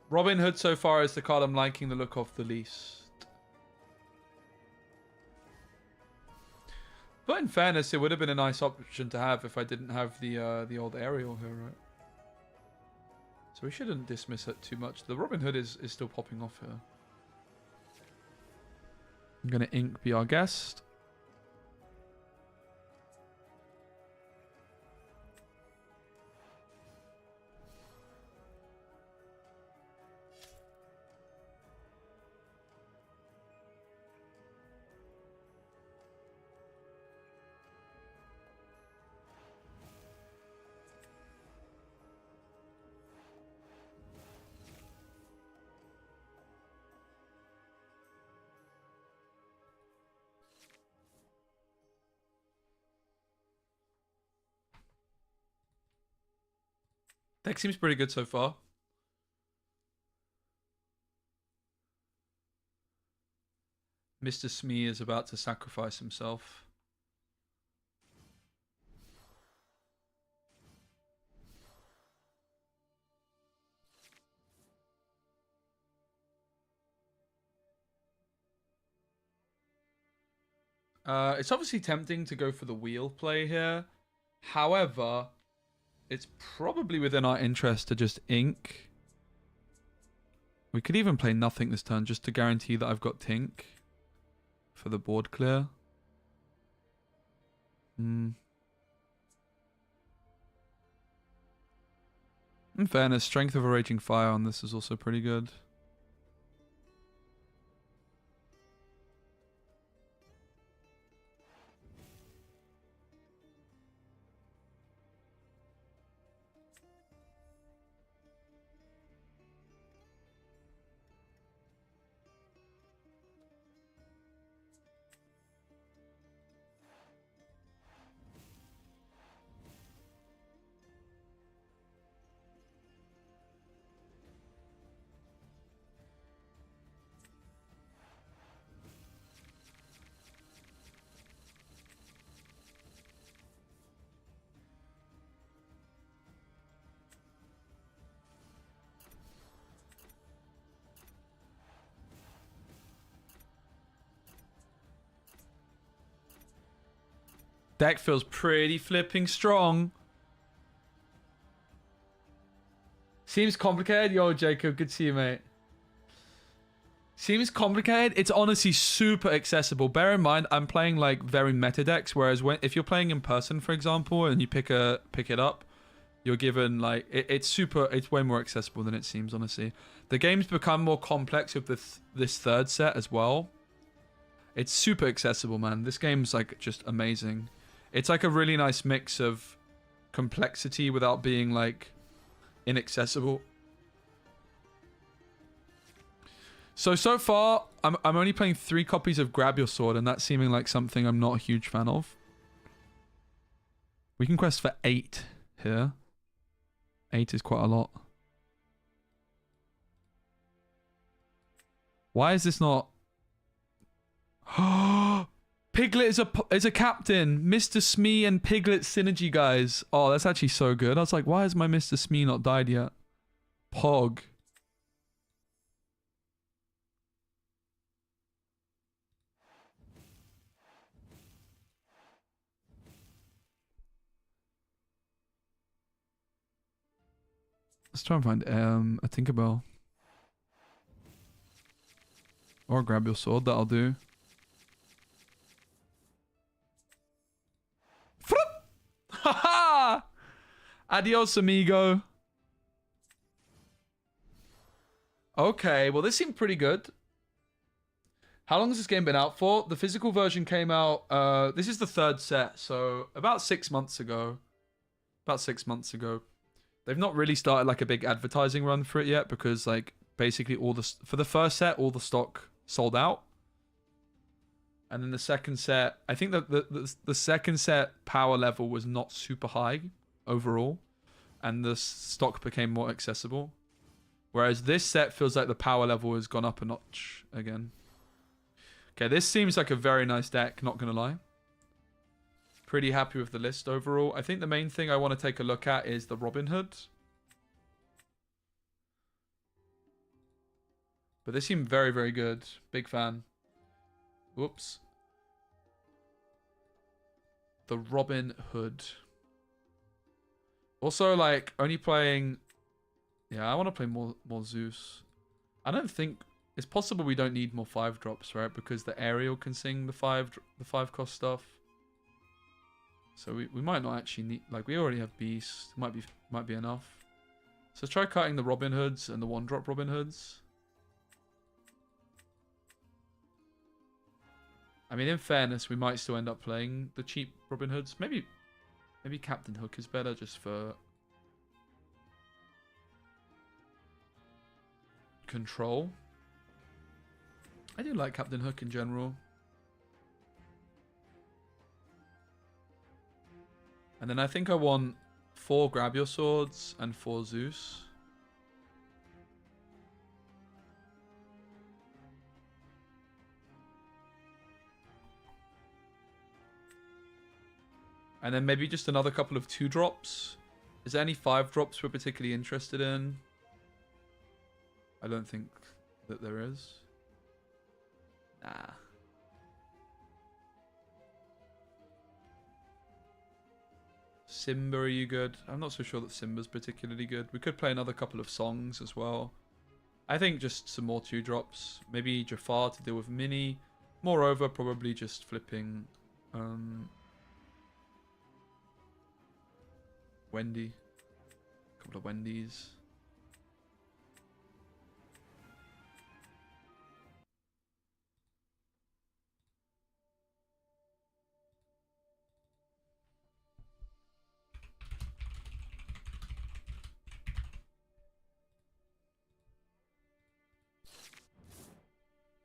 Robin Hood so far is the card I'm liking the look of the least. But in fairness, it would have been a nice option to have if I didn't have the old Aerial here, right? So we shouldn't dismiss it too much. The Robin Hood is still popping off here. I'm going to ink be our guest. Deck seems pretty good so far. Mr. Smee is about to sacrifice himself. It's obviously tempting to go for the wheel play here. However, it's probably within our interest to just ink. We could even play nothing this turn just to guarantee that I've got Tink for the board clear. In fairness, Strength of a Raging Fire on this is also pretty good. Deck feels pretty flipping strong. Seems complicated. Yo, Jacob, good to see you, mate. Seems complicated. It's honestly super accessible. Bear in mind, I'm playing like very meta decks, whereas if you're playing in person, for example, and you pick it up, you're given like it's way more accessible than it seems, honestly. The game's become more complex with this third set as well. It's super accessible, man. This game's like just amazing. It's like a really nice mix of complexity without being like inaccessible. So far, I'm only playing 3 copies of Grab Your Sword, and that's seeming like something I'm not a huge fan of. We can quest for 8 here. 8 is quite a lot. Why is this not... Piglet is a captain. Mr. Smee and Piglet synergy, guys. Oh, that's actually so good. I was like, why has my Mr. Smee not died yet? Pog. Let's try and find a Tinkerbell. Or Grab Your Sword, that'll do. Haha! Adios, amigo. Okay, well this seemed pretty good. How long has this game been out for? The physical version came out, this is the 3rd set, so about 6 months ago. About 6 months ago. They've not really started like a big advertising run for it yet because like basically for the first set, all the stock sold out. And then the second set, I think that the second set power level was not super high overall. And the stock became more accessible. Whereas this set feels like the power level has gone up a notch again. Okay, this seems like a very nice deck, not going to lie. Pretty happy with the list overall. I think the main thing I want to take a look at is the Robin Hood. But they seem very, very good. Big fan. Whoops. The Robin Hood. Also, like, only playing... Yeah, I want to play more Zeus. I don't think... It's possible we don't need more 5-drops, right? Because the Ariel can sing the 5 cost stuff. So we might not actually need... Like, we already have Beast. Might be enough. So try cutting the Robin Hoods and the 1-drop Robin Hoods. I mean, in fairness, we might still end up playing the cheap Robin Hoods. Maybe Captain Hook is better just for control. I do like Captain Hook in general. And then I think I want 4 Grab Your Swords and 4 Zeus. And then maybe just another couple of 2-drops. Is there any 5-drops we're particularly interested in? I don't think that there is. Nah. Simba, are you good? I'm not so sure that Simba's particularly good. We could play another couple of songs as well. I think just some more 2-drops. Maybe Jafar to deal with Mini. Moreover, probably just flipping... Wendy. A couple of Wendy's.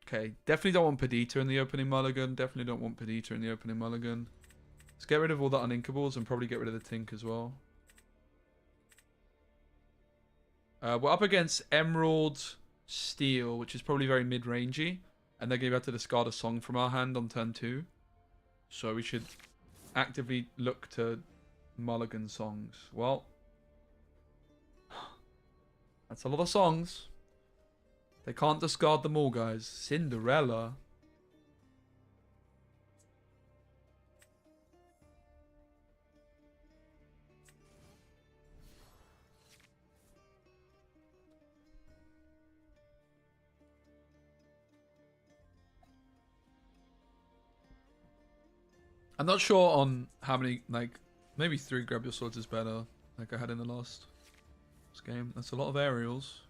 Okay, definitely don't want Perdita in the opening mulligan. Definitely don't want Perdita in the opening mulligan. Let's get rid of all the uninkables and probably get rid of the Tink as well. We're up against Emerald Steel, which is probably very mid-rangey. And they're going to have to discard a song from our hand on turn 2. So we should actively look to mulligan songs. Well, that's a lot of songs. They can't discard them all, guys. Cinderella. I'm not sure on how many, like, maybe 3 Grab Your Swords is better. like I had in the last game. That's a lot of aerials.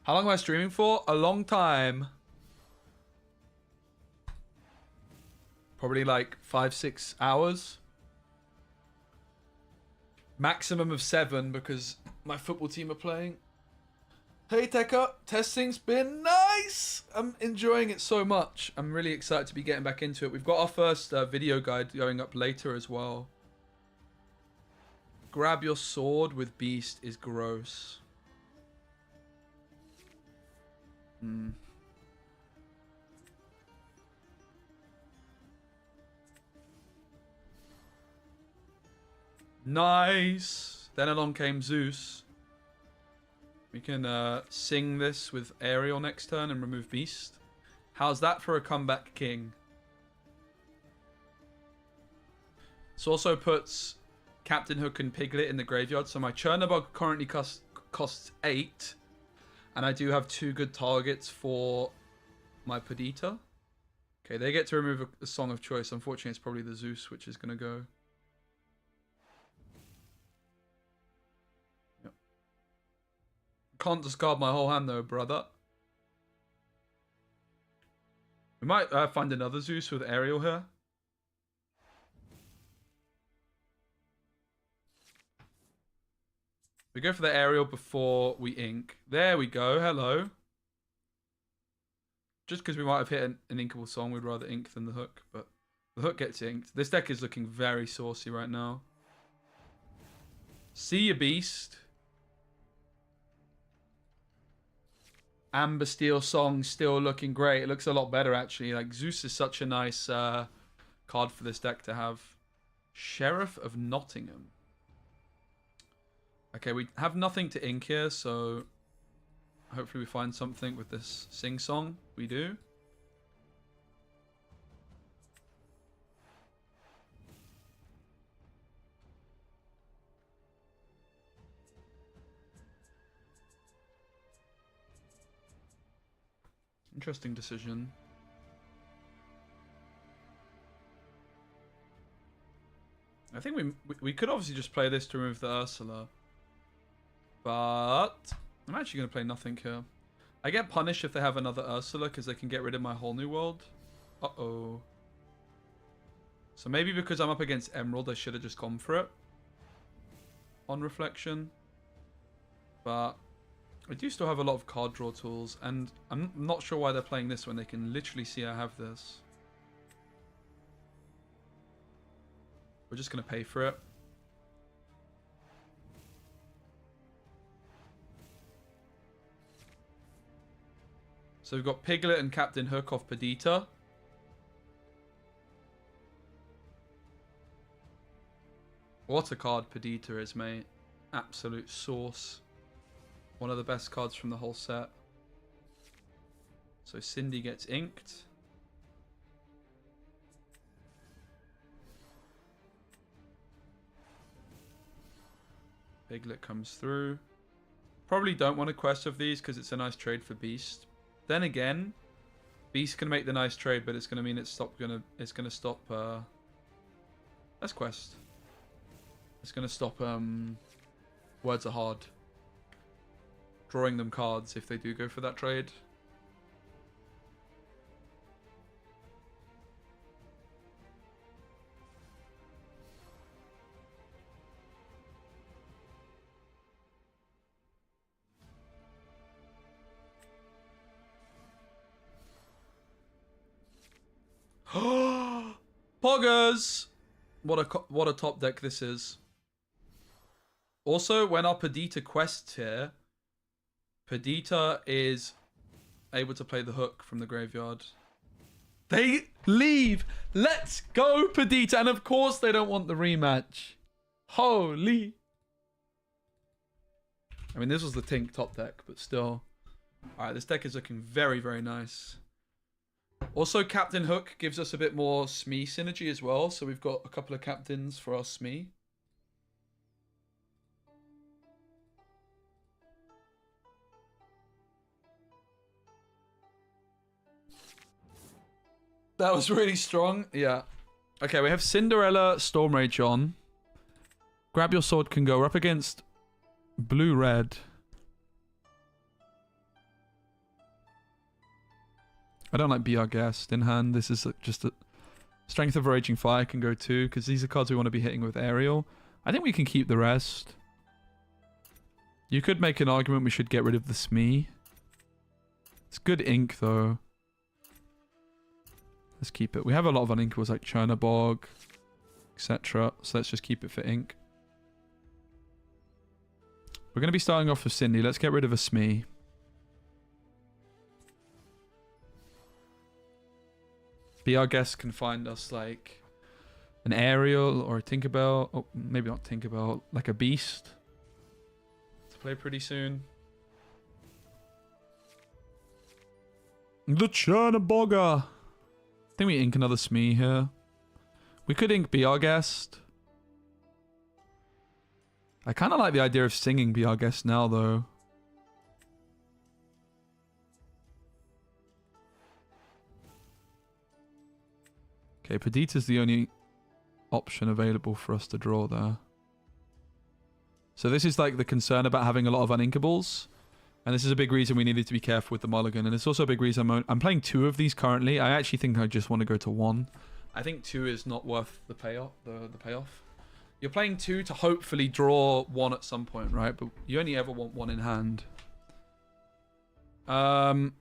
How long am I streaming for? A long time. Probably like 5-6 hours. Maximum of 7 because my football team are playing. Hey Tekka, testing's been nice. I'm enjoying it so much. I'm really excited to be getting back into it. We've got our first video guide going up later as well. Grab your sword with beast is gross. Nice. Then along came Zeus. We can sing this with Aerial next turn and remove Beast. How's that for a comeback king? This also puts Captain Hook and Piglet in the graveyard. So my Chernobog currently costs 8. And I do have 2 good targets for my Perdita. Okay, they get to remove a song of choice. Unfortunately, it's probably the Zeus which is going to go. Yep. Can't discard my whole hand though, brother. We might find another Zeus with Aerial here. We go for the Aerial before we ink. There we go. Hello. Just because we might have hit an inkable song, we'd rather ink than the hook. But the hook gets inked. This deck is looking very saucy right now. See your beast. Amber Steel song still looking great. It looks a lot better actually. Like Zeus is such a nice card for this deck to have. Sheriff of Nottingham. Okay, we have nothing to ink here, so hopefully we find something with this sing song. We do. Interesting decision. I think we could obviously just play this to remove the Ursula. But I'm actually going to play nothing here. I get punished if they have another Ursula because they can get rid of my whole new world. Uh-oh. So maybe because I'm up against Emerald, I should have just gone for it. On reflection. But I do still have a lot of card draw tools. And I'm not sure why they're playing this when they can literally see I have this. We're just going to pay for it. So we've got Piglet and Captain Hook off Perdita. What a card Perdita is, mate. Absolute sauce. One of the best cards from the whole set. So Cindy gets inked. Piglet comes through. Probably don't want a quest of these because it's a nice trade for Beast. Then again, Beast can make the nice trade, but it's going to mean it's going to stop. Let's quest. It's going to stop. Words are hard. Drawing them cards if they do go for that trade. Poggers! What a top deck this is. Also, when our Perdita quests here, Perdita is able to play the hook from the graveyard. They leave! Let's go, Perdita! And of course they don't want the rematch. Holy! I mean, this was the Tink top deck, but still. Alright, this deck is looking very, very nice. Also, Captain Hook gives us a bit more Smee synergy as well. So we've got a couple of captains for our Smee. That was really strong. Yeah. Okay, we have Cinderella, Storm Rage on. Grab your sword can go. We're up against blue-red. I don't like Be Our Guest in hand. This is just a... Strength of Raging Fire can go too, because these are cards we want to be hitting with aerial. I think we can keep the rest. You could make an argument we should get rid of the Smee. It's good ink, though. Let's keep it. We have a lot of uninkables like Chernabog, etc. So let's just keep it for ink. We're going to be starting off with Cindy. Let's get rid of a Smee. Be Our Guest can find us like an Aerial or a Tinkerbell. Oh, maybe not Tinkerbell. Like a Beast. To play pretty soon. The Chernabogger. I think we ink another Smee here. We could ink Be Our Guest. I kind of like the idea of singing Be Our Guest now, though. Okay, Perdita's the only option available for us to draw there. So this is like the concern about having a lot of uninkables. And this is a big reason we needed to be careful with the mulligan. And it's also a big reason I'm playing 2 of these currently. I actually think I just want to go to 1. I think 2 is not worth the payoff. The payoff. You're playing 2 to hopefully draw 1 at some point, right? But you only ever want 1 in hand. I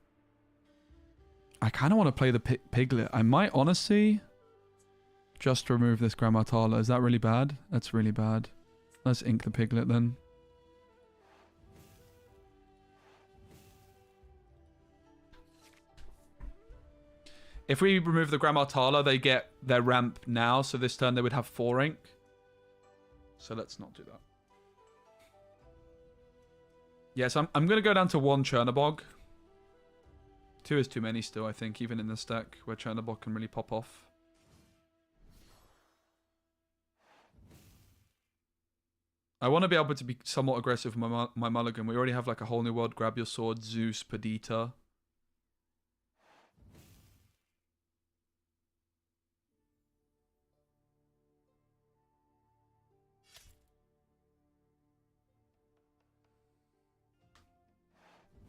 kind of want to play the Piglet. I might honestly just remove this Grammatala. Is that really bad? That's really bad. Let's ink the Piglet then. If we remove the Grammatala, they get their ramp now. So this turn they would have 4 ink. So let's not do that. Yes, I'm going to go down to 1 Chernabog. 2 is too many still, I think, even in the stack where Chernabog can really pop off. I want to be able to be somewhat aggressive with my mulligan. We already have like a Whole New World, Grab Your Sword, Zeus, Perdita.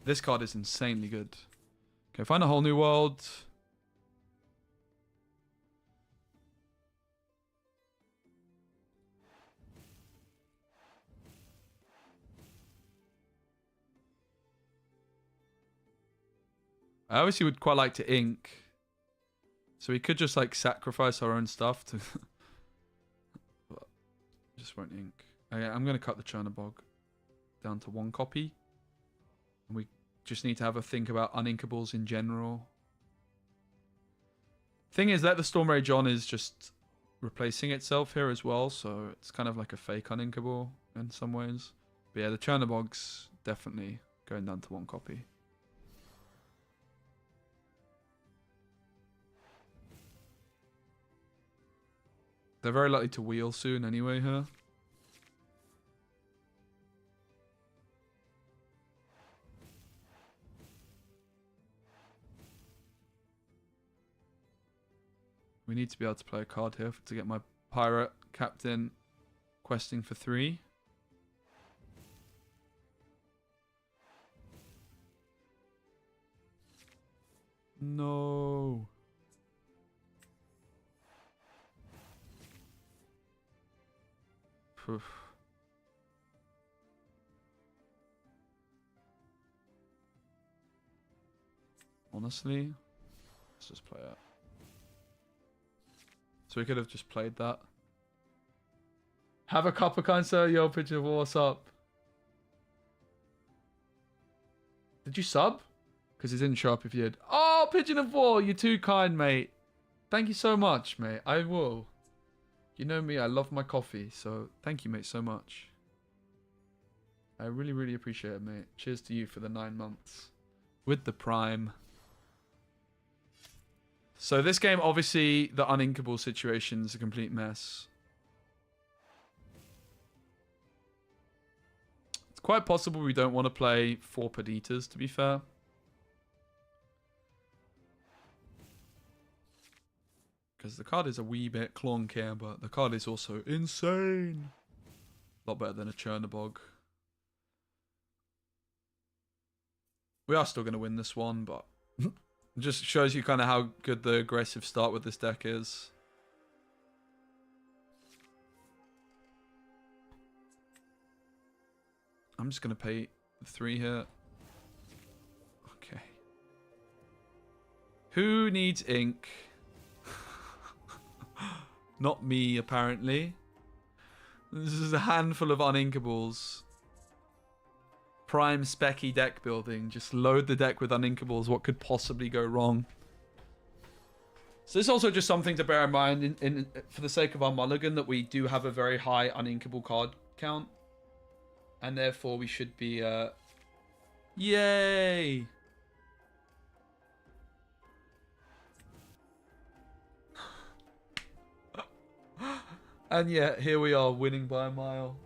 This card is insanely good. Okay, find a Whole New World. I obviously would quite like to ink. So we could just like sacrifice our own stuff to... But just won't ink. Okay, I'm going to cut the Chernabog down to 1 copy. And we just need to have a think about uninkables in general. Thing is that the Storm Rage on is just replacing itself here as well. So it's kind of like a fake uninkable in some ways. But yeah, the Chernabog's definitely going down to 1 copy. They're very likely to wheel soon anyway here. We need to be able to play a card here to get my Pirate Captain questing for 3. No. Oof. Honestly, let's just play it. So we could have just played that. Have a cup of kind, sir. Yo, Pigeon of War, what's up? Did you sub? Because it didn't show up if you did. Oh, Pigeon of War, you're too kind, mate. Thank you so much, mate. I will. You know me, I love my coffee, so thank you, mate, so much. I really, really appreciate it, mate. Cheers to you for the 9 months. With the Prime. So this game, obviously, the uninkable situation is a complete mess. It's quite possible we don't want to play 4 Perditas, to be fair. Because the card is a wee bit clunky, but the card is also insane. A lot better than a Chernobog. We are still going to win this one, but it just shows you kind of how good the aggressive start with this deck is. I'm just going to pay 3 here. Okay. Who needs ink? Not me, apparently. This is a handful of uninkables. Prime specky deck building. Just load the deck with uninkables. What could possibly go wrong? So this is also just something to bear in mind for the sake of our mulligan, that we do have a very high uninkable card count. And therefore we should be... Yay! And yet, here we are, winning by a mile.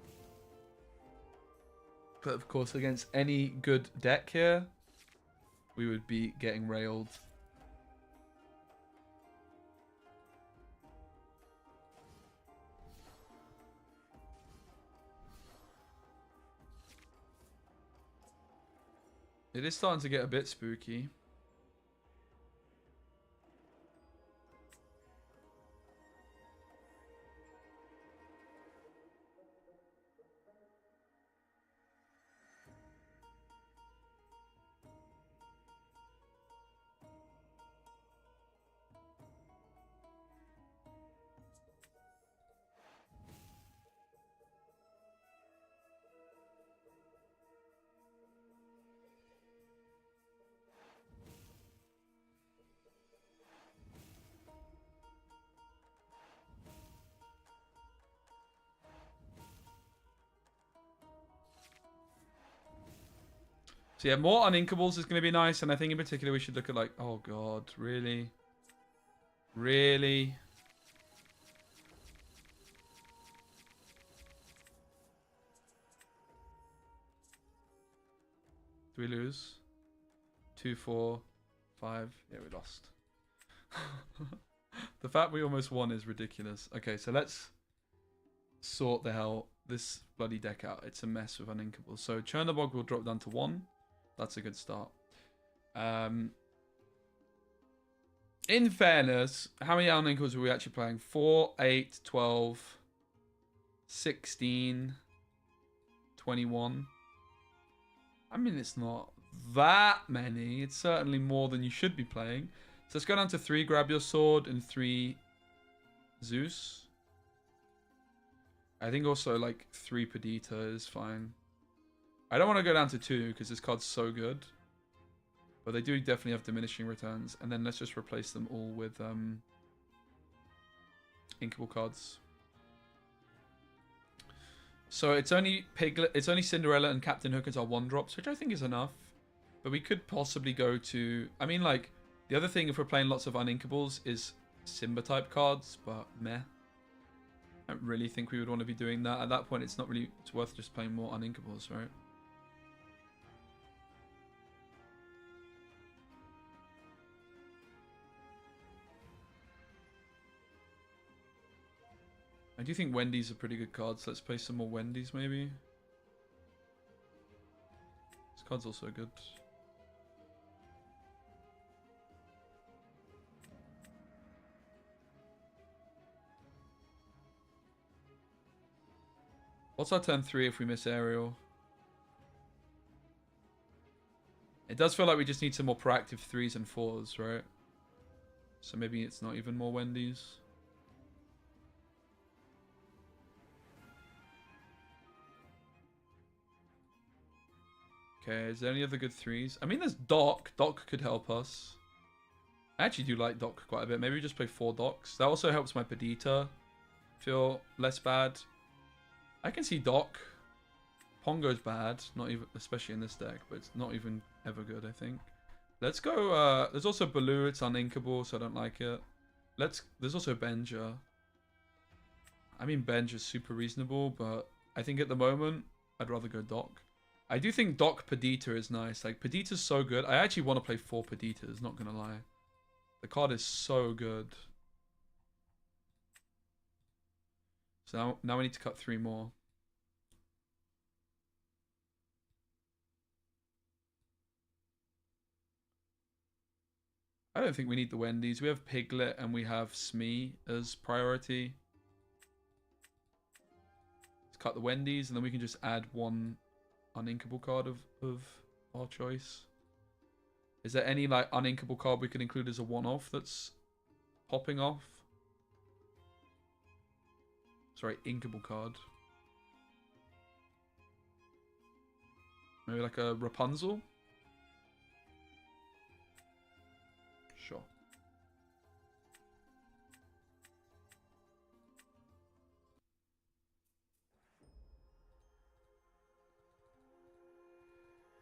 But of course, against any good deck here, we would be getting railed. It is starting to get a bit spooky. So yeah, more uninkables is going to be nice, and I think in particular we should look at like, oh god, really? Really? Do we lose? 2, 4, 5. Yeah, we lost. The fact we almost won is ridiculous. Okay, so let's sort the hell this bloody deck out. It's a mess with uninkables. So Chernobog will drop down to 1. That's a good start. In fairness, how many uninkables were we actually playing? 4, 8, 12, 16, 21. I mean, it's not that many. It's certainly more than you should be playing. So let's go down to 3 Grab Your Sword and 3 Zeus. I think also like 3 Perdita is fine. I don't want to go down to 2 because this card's so good. But they do definitely have diminishing returns. And then let's just replace them all with inkable cards. So it's only Piglet, it's only Cinderella and Captain Hook as our 1-drops, which I think is enough. But we could possibly go to... I mean, like, the other thing if we're playing lots of uninkables is Simba-type cards, but meh. I don't really think we would want to be doing that. At that point, it's not really... It's worth just playing more uninkables, right? I do think Wendy's a pretty good card, so let's play some more Wendy's, maybe. This card's also good. What's our turn 3 if we miss Aerial? It does feel like we just need some more proactive 3s and 4s, right? So maybe it's not even more Wendy's. Okay, is there any other good 3s? I mean, there's Doc. Doc could help us. I actually do like Doc quite a bit. Maybe we just play 4 Docs. That also helps my Perdita feel less bad. I can see Doc. Pongo's bad, not even, especially in this deck, but it's not even ever good, I think. Let's go, there's also Baloo, it's uninkable, so I don't like it. There's also Benja. I mean, Benja's super reasonable, but I think at the moment, I'd rather go Doc. I do think Doc Perdita is nice. Like, Perdita's so good. I actually want to play 4 Perditas, not gonna lie. The card is so good. So now we need to cut 3 more. I don't think we need the Wendy's. We have Piglet and we have Smee as priority. Let's cut the Wendy's and then we can just add one uninkable card of our choice. Is there any like uninkable card we can include as a one-off that's popping off? Sorry, inkable card. Maybe like a Rapunzel? Sure.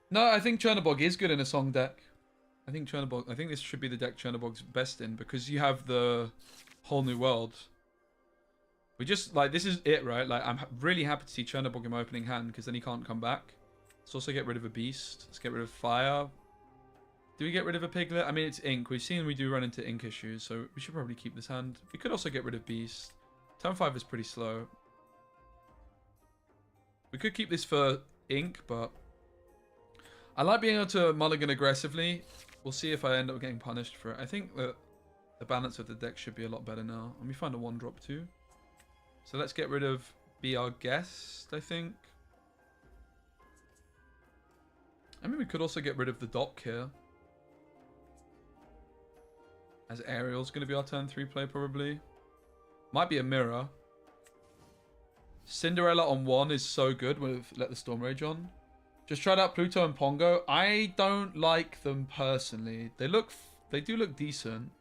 No, I think Chernobog is good in a song deck. I think this should be the deck Chernobog's best in because you have the whole new world. We just, like, this is it, right? Like, I'm really happy to see Chernobog in my opening hand because then he can't come back. Let's also get rid of a beast. Let's get rid of fire. Do we get rid of a piglet? I mean, it's ink. We've seen we do run into ink issues, so we should probably keep this hand. We could also get rid of beast. Turn 5 is pretty slow. We could keep this for ink, but I like being able to mulligan aggressively. We'll see if I end up getting punished for it. I think that the balance of the deck should be a lot better now. Let me find a 1-drop too. So let's get rid of Be Our Guest, I think. I mean, we could also get rid of the dock here. As Ariel's going to be our turn 3 play, probably. Might be a mirror. Cinderella on 1 is so good with Let the Storm Rage on. Just tried out Pluto and Pongo. I don't like them personally. They do look decent.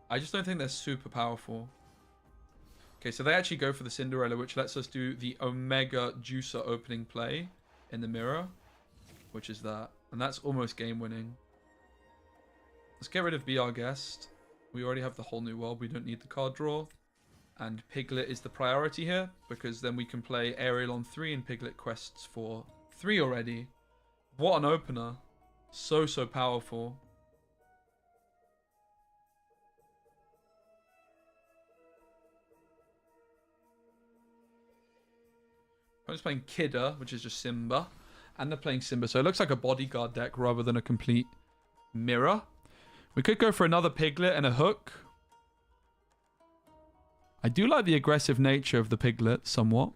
I just don't think they're super powerful. Okay, so they actually go for the Cinderella, which lets us do the Omega Juicer opening play in the mirror, which is that. And that's almost game winning. Let's get rid of Be Our Guest. We already have the whole new world. We don't need the card draw. And Piglet is the priority here, because then we can play Ariel on 3 and Piglet quests for 3 already. What an opener. So powerful. I'm just playing Kidda, which is just Simba. And they're playing Simba, so it looks like a bodyguard deck rather than a complete mirror. We could go for another Piglet and a hook. I do like the aggressive nature of the Piglet somewhat.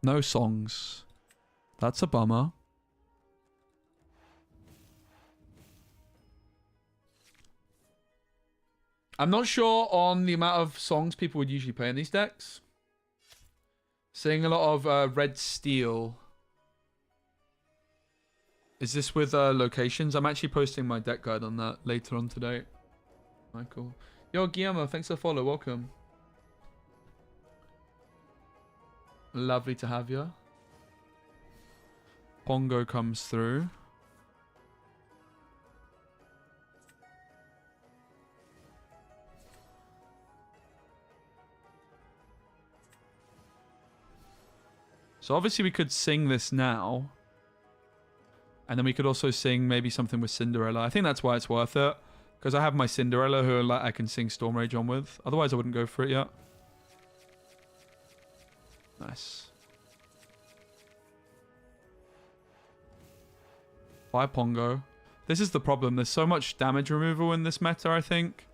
No songs. That's a bummer. I'm not sure on the amount of songs people would usually play in these decks. Seeing a lot of Red Steel. Is this with locations? I'm actually posting my deck guide on that later on today. Michael. Yo, Guillermo, thanks for the follow. Welcome. Lovely to have you. Pongo comes through. So obviously we could sing this now. And then we could also sing maybe something with Cinderella. I think that's why it's worth it. Because I have my Cinderella who like I can sing Storm Rage on with. Otherwise I wouldn't go for it yet. Nice. 5 Pongo. This is the problem. There's so much damage removal in this meta, I think.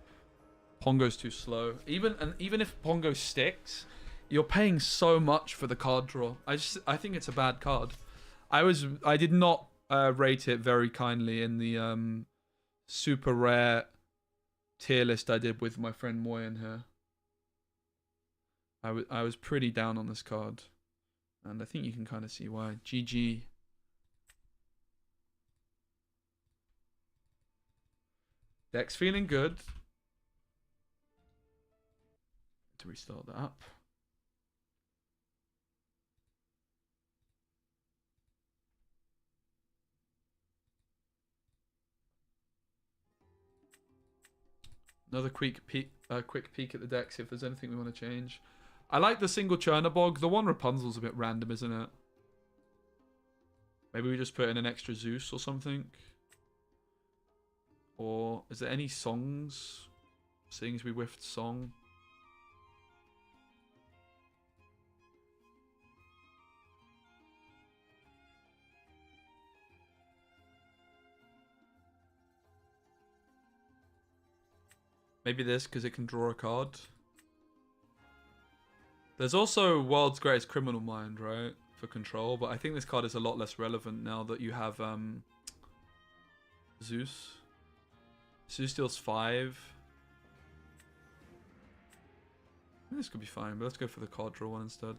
Pongo's too slow. Even if Pongo sticks, you're paying so much for the card draw. I think it's a bad card. I did not rate it very kindly in the super rare tier list I did with my friend Moyen here. I was pretty down on this card. And I think you can kind of see why. GG. Deck's feeling good. To restart that up. Another quick peek at the deck, see if there's anything we want to change. I like the single Chernobog. The one Rapunzel's a bit random, isn't it? Maybe we just put in an extra Zeus or something. Or is there any songs? Seeing as we whiffed song. Maybe this, because it can draw a card. There's also World's Greatest Criminal Mind, right? For control, but I think this card is a lot less relevant now that you have Zeus. Zeus deals 5. I think this could be fine, but let's go for the card draw one instead.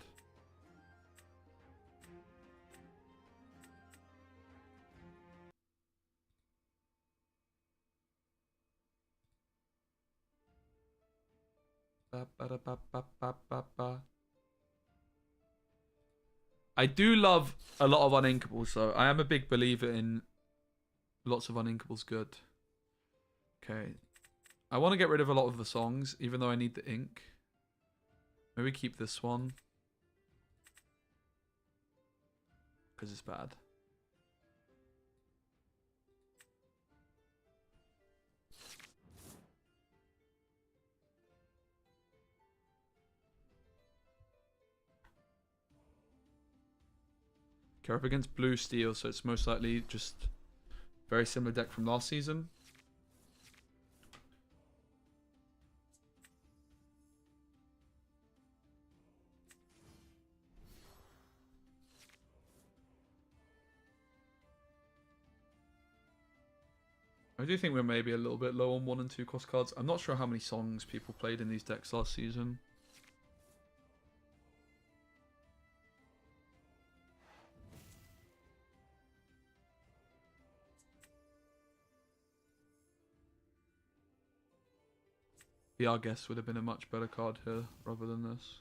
I do love a lot of uninkables, so I am a big believer in lots of uninkables good. Okay. I want to get rid of a lot of the songs, even though I need the ink. Maybe keep this one. Because it's bad. Okay, we're up against blue steel, so it's most likely just very similar deck from last season. I do think we're maybe a little bit low on 1 and 2 cost cards. I'm not sure how many songs people played in these decks last season. The Our Guess would have been a much better card here rather than this.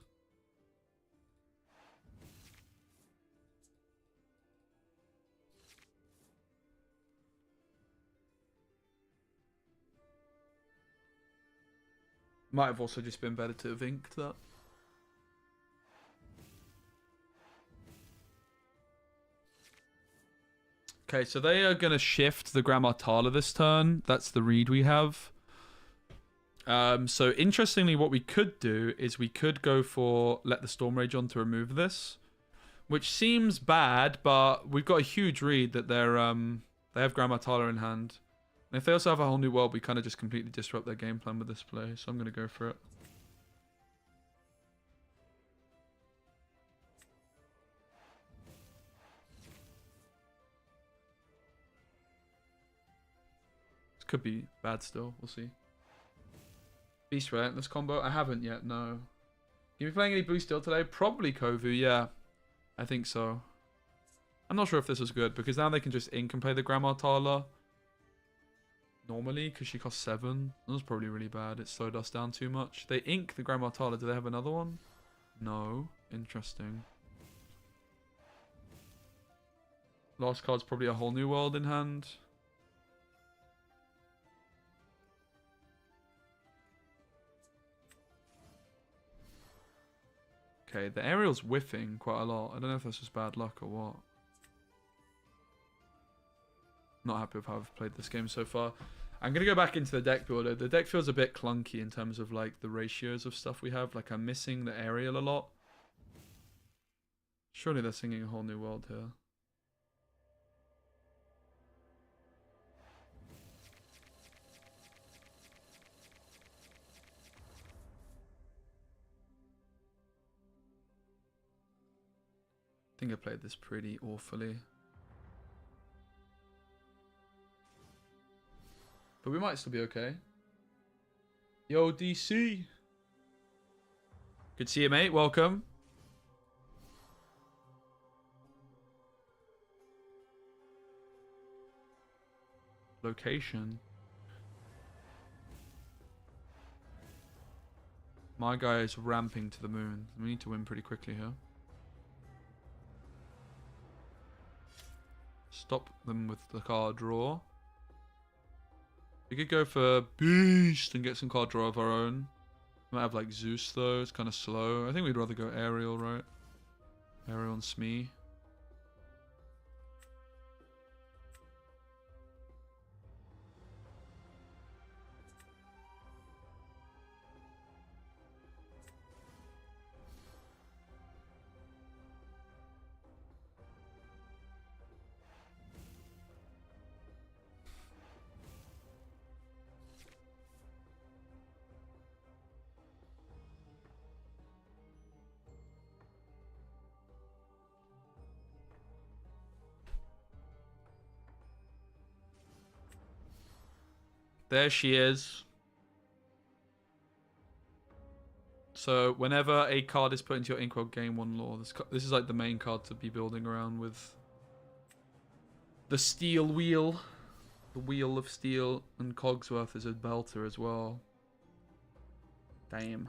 Might have also just been better to have inked that. Okay, so they are going to shift the Grammar Tala this turn. That's the read we have. So interestingly, what we could do is we could go for Let the Storm Rage on to remove this, which seems bad, but we've got a huge read that they have Grammar Tala in hand. And if they also have a whole new world, we kind of just completely disrupt their game plan with this play. So I'm going to go for it. This could be bad still. We'll see. Beast Relentless combo? I haven't yet, no. You be playing any blue steel today? Probably Kovu, yeah. I think so. I'm not sure if this was good, because now they can just ink and play the Grammar Tala. Normally, because she costs 7. That was probably really bad. It slowed us down too much. They ink the Grammar Tala. Do they have another one? No. Interesting. Last card's probably a whole new world in hand. Okay, the aerial's whiffing quite a lot. I don't know if that's just bad luck or what. Not happy with how I've played this game so far. I'm going to go back into the deck builder. The deck feels a bit clunky in terms of like the ratios of stuff we have. Like I'm missing the aerial a lot. Surely they're singing a whole new world here. I think I played this pretty awfully. But we might still be okay. Yo, DC. Good to see you, mate. Welcome. Location. My guy is ramping to the moon. We need to win pretty quickly here. Stop them with the card draw. We could go for Beast and get some card draw of our own. Might have like Zeus though, it's kind of slow. I think we'd rather go Aerial, right? Aerial and Smee. There she is. So whenever a card is put into your Inkwell, gain 1 lore. This is like the main card to be building around with. The steel wheel. The wheel of steel. And Cogsworth is a belter as well. Damn.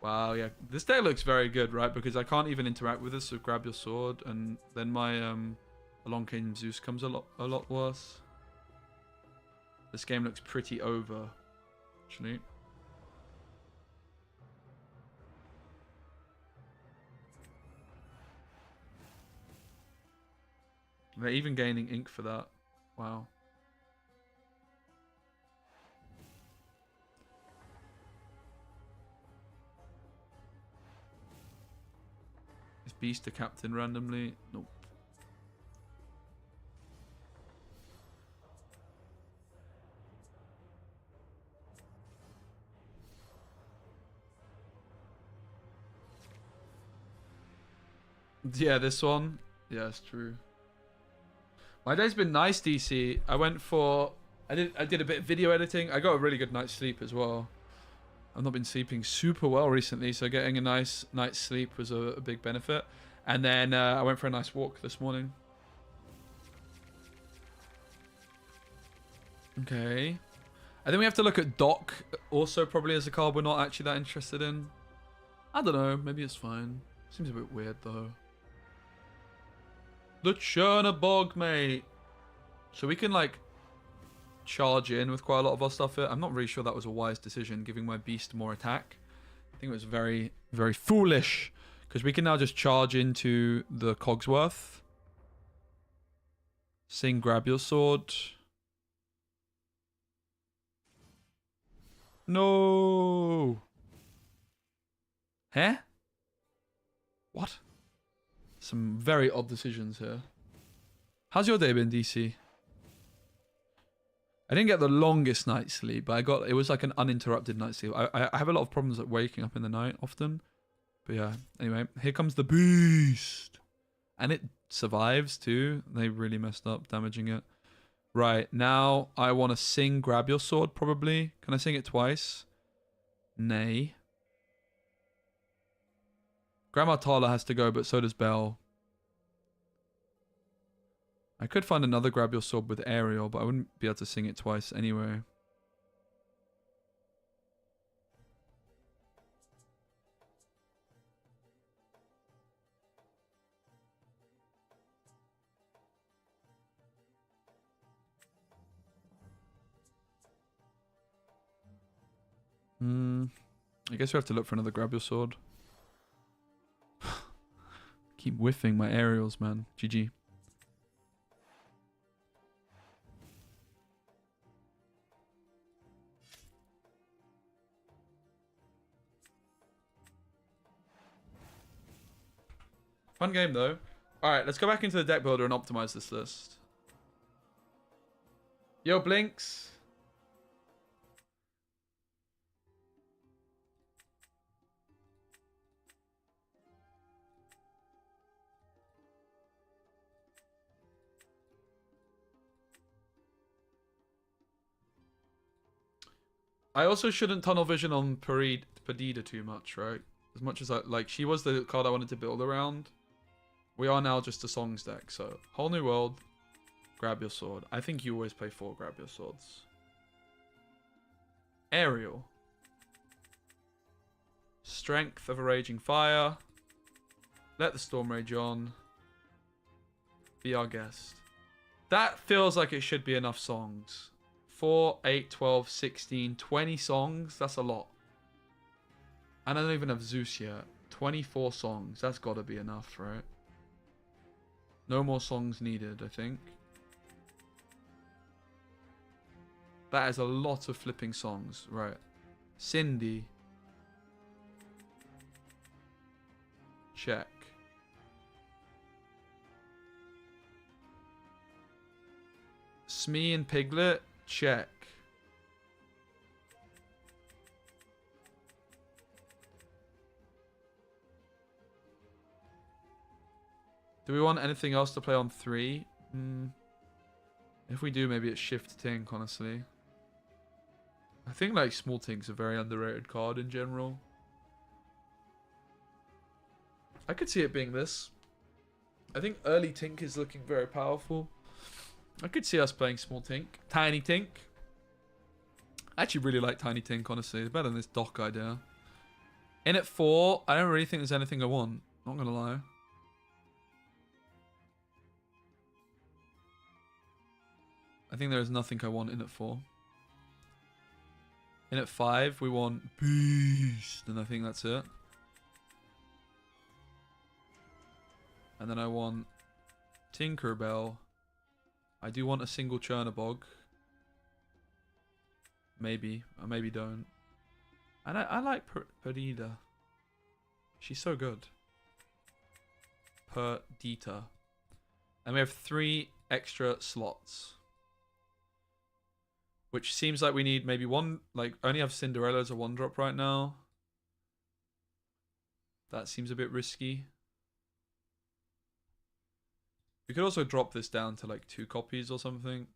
Wow, yeah. This deck looks very good, right? Because I can't even interact with this, so grab your sword. And then my Along Came Zeus comes a lot worse. This game looks pretty over, actually. They're even gaining ink for that. Wow. Is Beast a captain randomly? Nope. Yeah, this one. Yeah, it's true. My day's been nice, DC. I did a bit of video editing. I got a really good night's sleep as well. I've not been sleeping super well recently, so getting a nice night's sleep was a big benefit. And then I went for a nice walk this morning. Okay. I think we have to look at Doc also probably as a card we're not actually that interested in. I don't know. Maybe it's fine. Seems a bit weird though. The Chernabog, mate. So we can like charge in with quite a lot of our stuff here. I'm not really sure that was a wise decision, giving my beast more attack. I think it was very, very foolish. Because we can now just charge into the Cogsworth. Sing, grab your sword. No. Huh? What? Some very odd decisions here. How's your day been, DC? I didn't get the longest night's sleep, but it was like an uninterrupted night's sleep. I have a lot of problems at waking up in the night often. But yeah, anyway, here comes the beast. And it survives too. They really messed up damaging it. Right, now I want to sing grab your sword probably. Can I sing it twice? Nay. Grandma Tala has to go, but so does Belle. I could find another grab your sword with Ariel, but I wouldn't be able to sing it twice anyway. I guess we have to look for another grab your sword. Keep whiffing my aerials, man. GG. Fun game, though. Alright, let's go back into the deck builder and optimize this list. Yo, Blinks. I also shouldn't tunnel vision on Perdita too much, right? As much as she was the card I wanted to build around. We are now just a songs deck, so whole new world. Grab your sword. I think you always play 4 grab your swords. Ariel. Strength of a raging fire. Let the storm rage on. Be our guest. That feels like it should be enough songs. 4, 8, 12, 16, 20 songs. That's a lot. And I don't even have Zeus yet. 24 songs. That's got to be enough, right? No more songs needed, I think. That is a lot of flipping songs. Right. Cindy. Check. Smee and Piglet. Check. Do we want anything else to play on 3? If we do, maybe it's Shift Tink, honestly. I think like Small Tink's a very underrated card in general. I could see it being this. I think early Tink is looking very powerful. I could see us playing Small Tink. Tiny Tink. I actually really like Tiny Tink, honestly. It's better than this Dock idea. In at 4, I don't really think there's anything I want. Not gonna lie. I think there is nothing I want in at 4. In at 5, we want Beast. And I think that's it. And then I want Tinkerbell. I do want a single Chernabog. Maybe. Or maybe don't. And I like Perdita. She's so good. Perdita. And we have 3 extra slots. Which seems like we need maybe one, like, only have Cinderella as a 1-drop right now. That seems a bit risky. We could also drop this down to like 2 copies or something.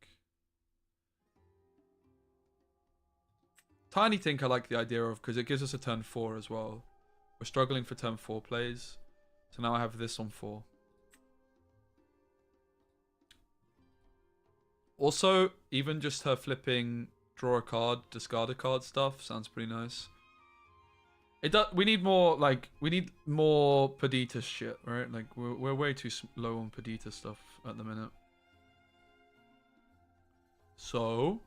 Tiny Tink I like the idea of because it gives us a turn 4 as well. We're struggling for turn 4 plays. So now I have this on 4. Also, even just her flipping draw a card, discard a card stuff sounds pretty nice. It does. We need more, like, we need more Perdita shit, right? Like, we're way too low on Perdita stuff at the minute. So,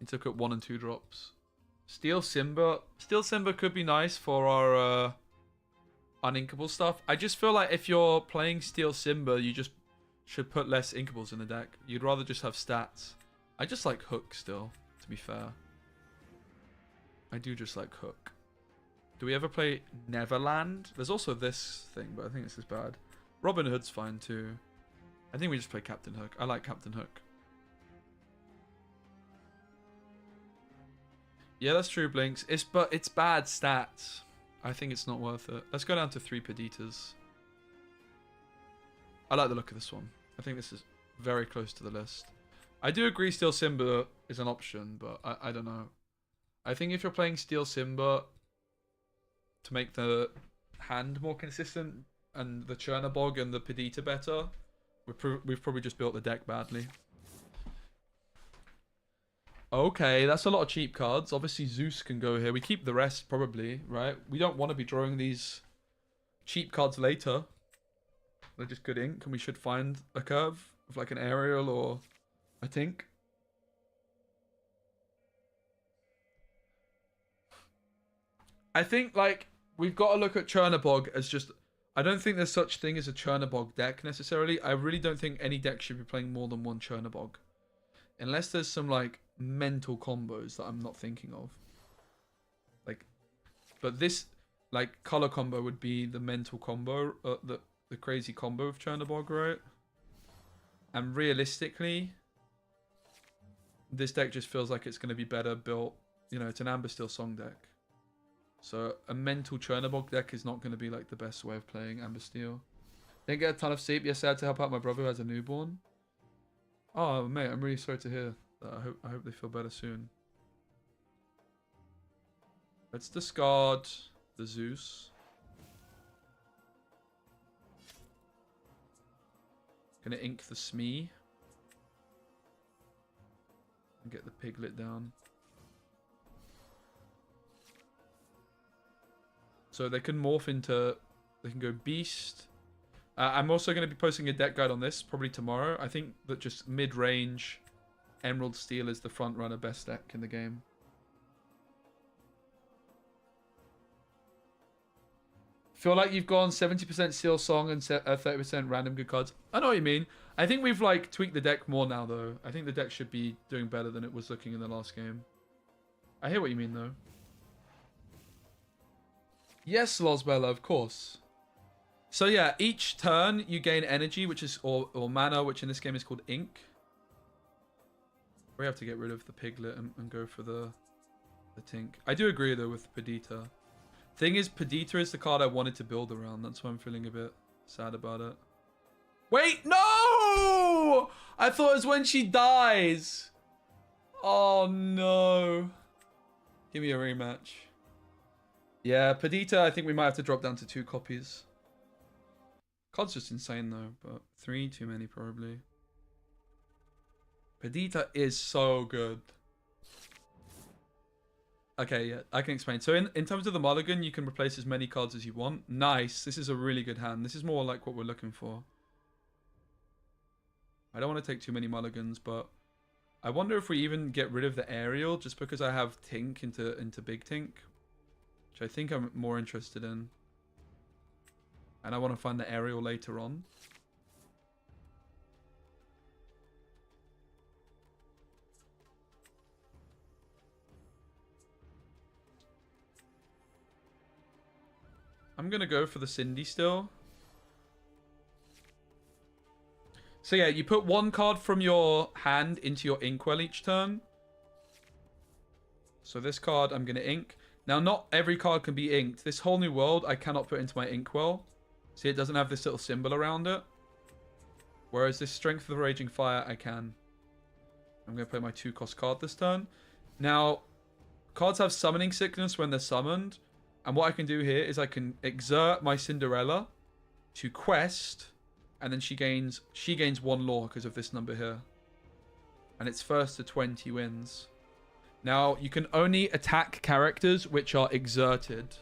let's look at 1 and 2 drops. Steel Simba. Steel Simba could be nice for our uninkable stuff. I just feel like if you're playing Steel Simba, you just should put less inkables in the deck. You'd rather just have stats. I just like Hook still, to be fair. I do just like Hook. Do we ever play Neverland? There's also this thing, but I think this is bad. Robin Hood's fine too. I think we just play Captain Hook. I like Captain Hook. Yeah, that's true, Blinks. But it's bad stats. I think it's not worth it. Let's go down to 3 Perditas. I like the look of this one. I think this is very close to the list. I do agree Steel Simba is an option, but I don't know. I think if you're playing Steel Simba to make the hand more consistent and the Chernabog and the Perdita better, we've probably just built the deck badly. Okay, that's a lot of cheap cards. Obviously Zeus can go here. We keep the rest probably, right? We don't want to be drawing these cheap cards later. They're just good ink, and we should find a curve of like an Aerial or a Tink. I think like we've got to look at Chernabog as just. I don't think there's such thing as a Chernabog deck necessarily. I really don't think any deck should be playing more than 1 Chernabog, unless there's some like mental combos that I'm not thinking of. Like, but this like color combo would be the mental combo, the crazy combo of Chernabog, right? And realistically, this deck just feels like it's going to be better built. You know, it's an Amber Steel Song deck. So a mental Chernabog deck is not going to be like the best way of playing Amber Steel. Didn't get a ton of sleep yesterday. I had to help out my brother who has a newborn. Oh, mate, I'm really sorry to hear that. I hope they feel better soon. Let's discard the Zeus. Gonna ink the Smee. And get the Piglet down. So they can morph into... They can go Beast. I'm also going to be posting a deck guide on this, probably tomorrow. I think that just mid-range Emerald Steel is the front-runner best deck in the game. Feel like you've gone 70% Steel Song and 30% random good cards. I know what you mean. I think we've like tweaked the deck more now though. I think the deck should be doing better than it was looking in the last game. I hear what you mean though. Yes, Losbella, of course. So yeah, each turn you gain energy, which is or mana, which in this game is called ink. We have to get rid of the Piglet and go for the Tink. I do agree though with Perdita. Thing is, Perdita is the card I wanted to build around. That's why I'm feeling a bit sad about it. Wait, no! I thought it was when she dies. Oh no. Give me a rematch. Yeah, Perdita, I think we might have to drop down to 2 copies. Card's just insane though, but 3 too many probably. Perdita is so good. Okay, yeah, I can explain. So in terms of the mulligan, you can replace as many cards as you want. Nice. This is a really good hand. This is more like what we're looking for. I don't want to take too many mulligans, but I wonder if we even get rid of the aerial just because I have Tink into Big Tink, which I think I'm more interested in. And I want to find the aerial later on. I'm going to go for the Cindy still. So yeah, you put 1 card from your hand into your inkwell each turn. So this card I'm going to ink. Now not every card can be inked. This whole new world I cannot put into my inkwell. See, it doesn't have this little symbol around it. Whereas this Strength of the Raging Fire I can. I'm going to play my 2-cost card this turn. Now, cards have Summoning Sickness when they're summoned. And what I can do here is I can exert my Cinderella to quest, and then she gains 1 lore because of this number here. And it's first to 20 wins. Now, you can only attack characters which are exerted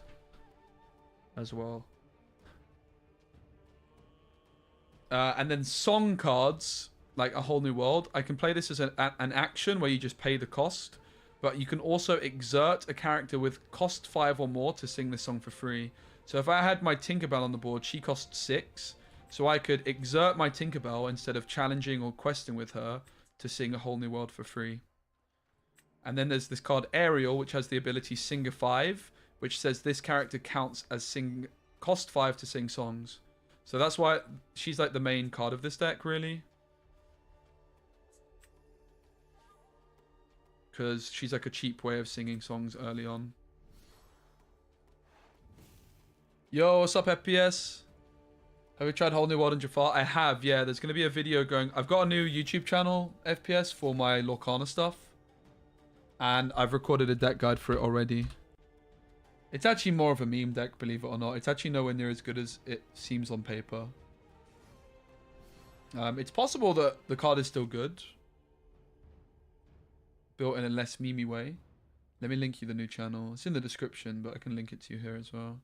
as well. And then song cards, like A Whole New World, I can play this as an action where you just pay the cost. But you can also exert a character with cost 5 or more to sing the song for free. So if I had my Tinkerbell on the board, she costs 6. So I could exert my Tinkerbell instead of challenging or questing with her to sing A Whole New World for free. And then there's this card Ariel, which has the ability Singer 5, which says this character counts as cost 5 to sing songs. So that's why she's like the main card of this deck, really. Because she's like a cheap way of singing songs early on. Yo, what's up, FPS? Have you tried Whole New World in Jafar? I have, yeah. There's going to be a video going... I've got a new YouTube channel, FPS, for my Lorcana stuff. And I've recorded a deck guide for it already. It's actually more of a meme deck, believe it or not. It's actually nowhere near as good as it seems on paper. It's possible that the card is still good. Built in a less memey way. Let me link you the new channel. It's in the description, but I can link it to you here as well.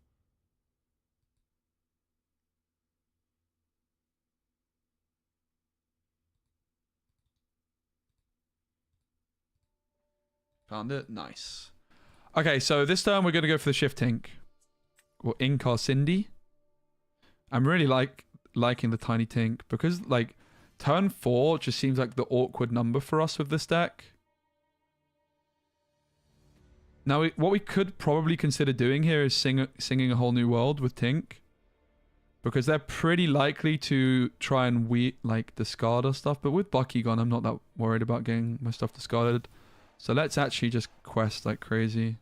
Found it? Nice. Okay, so this turn we're going to go for the Shift Ink. Or Ink our Cindy. I'm really liking the Tiny Tink because, like, turn 4 just seems like the awkward number for us with this deck. Now, what we could probably consider doing here is singing A Whole New World with Tink. Because they're pretty likely to try and discard our stuff. But with Bucky gone, I'm not that worried about getting my stuff discarded. So let's actually just quest like crazy.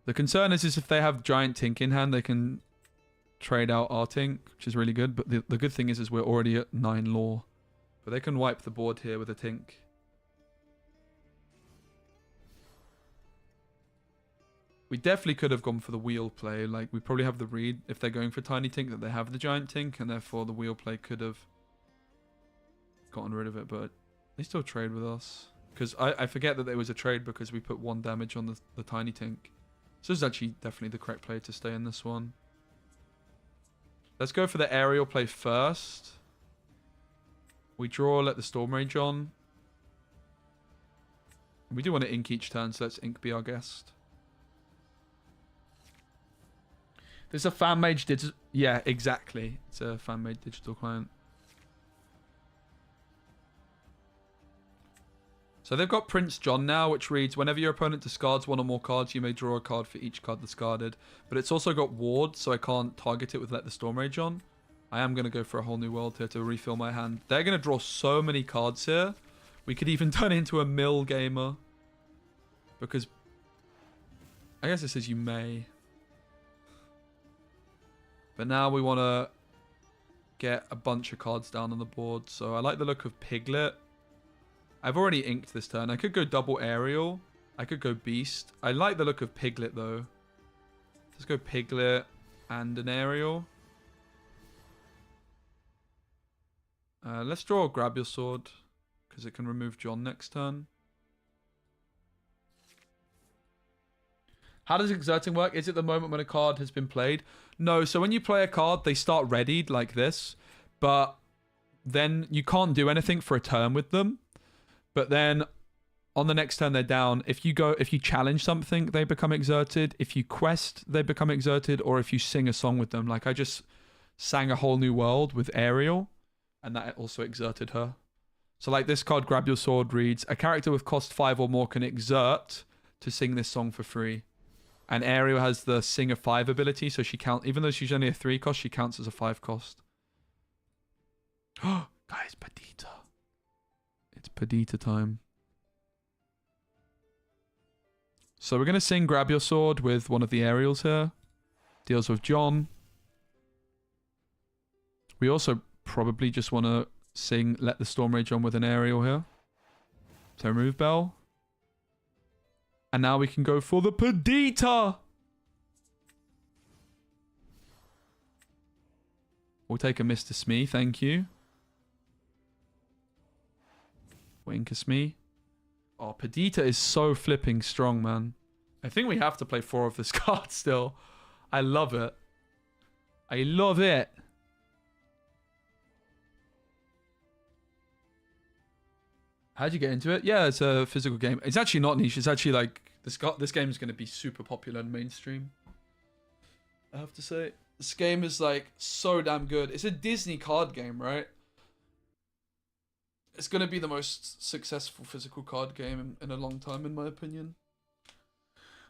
The concern is if they have Giant Tink in hand, they can trade out our Tink, which is really good. But the good thing is we're already at 9 lore. But they can wipe the board here with a Tink. We definitely could have gone for the wheel play. Like, we probably have the read, if they're going for Tiny Tink, that they have the Giant Tink, and therefore the wheel play could have gotten rid of it, but they still trade with us. Because I forget that there was a trade because we put 1 damage on the Tiny Tink. So this is actually definitely the correct play to stay in this one. Let's go for the aerial play first. We draw, let the Storm Rage on. We do want to ink each turn, so let's ink be our guest. This is a fan-made digital... Yeah, exactly. It's a fan-made digital client. So they've got Prince John now, which reads, whenever your opponent discards 1 or more cards, you may draw a card for each card discarded. But it's also got Ward, so I can't target it with Let the Storm Rage on. I am going to go for A Whole New World here to refill my hand. They're going to draw so many cards here. We could even turn it into a mill gamer. Because... I guess it says you may. But now we want to get a bunch of cards down on the board. So I like the look of Piglet. I've already inked this turn. I could go double Aerial. I could go Beast. I like the look of Piglet, though. Let's go Piglet and an Aerial. Let's draw a Grab Your Sword, because it can remove John next turn. How does exerting work? Is it the moment when a card has been played? No, so when you play a card, they start readied like this, but then you can't do anything for a turn with them. But then on the next turn they're down. If you challenge something, they become exerted. If you quest, they become exerted, or if you sing a song with them. Like I just sang A Whole New World with Ariel, and that also exerted her. So like this card, Grab Your Sword, reads, a character with cost 5 or more can exert to sing this song for free. And Ariel has the Sing a 5 ability, so she counts, even though she's only a 3 cost, she counts as a 5 cost. Oh, guys, Perdita. It's Perdita time. So we're going to sing Grab Your Sword with one of the Ariels here. Deals with John. We also probably just want to sing Let the Storm Rage On with an Ariel here. So remove Bell. And now we can go for the Perdita. We'll take a Mr. Smee, thank you. Winker Smee. Oh, Perdita is so flipping strong, man. I think we have to play 4 of this card still. I love it. I love it. How'd you get into it? Yeah, it's a physical game. It's actually not niche. It's actually like this game is going to be super popular and mainstream. I have to say, this game is like so damn good. It's a Disney card game, right? It's going to be the most successful physical card game in a long time, in my opinion.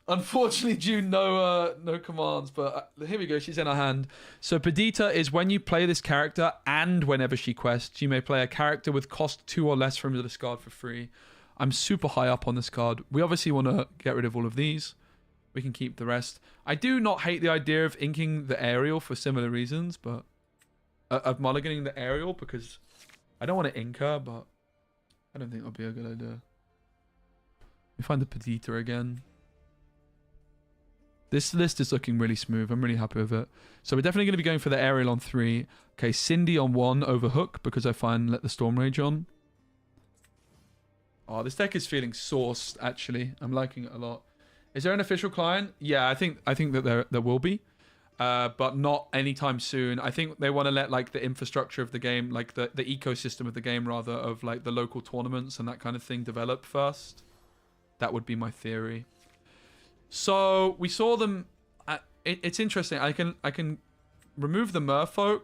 Unfortunately, due no commands, but here we go. She's in our hand. So Perdita is when you play this character and whenever she quests, you may play a character with cost 2 or less from the discard for free. I'm super high up on this card. We obviously want to get rid of all of these. We can keep the rest. I do not hate the idea of inking the Ariel for similar reasons, but of mulliganing the Ariel because I don't want to ink her, but I don't think that'll be a good idea. We find the Perdita again. This list is looking really smooth. I'm really happy with it. So we're definitely going to be going for the Ariel on 3. Okay, Cindy on 1 over Hook because I find Let the Storm Rage on. Oh, this deck is feeling sourced, actually. I'm liking it a lot. Is there an official client? Yeah, I think that there will be. But not anytime soon. I think they want to let like the infrastructure of the game, like the ecosystem of the game rather, of like the local tournaments and that kind of thing develop first. That would be my theory. So we saw them. It's interesting. I can remove the Merfolk.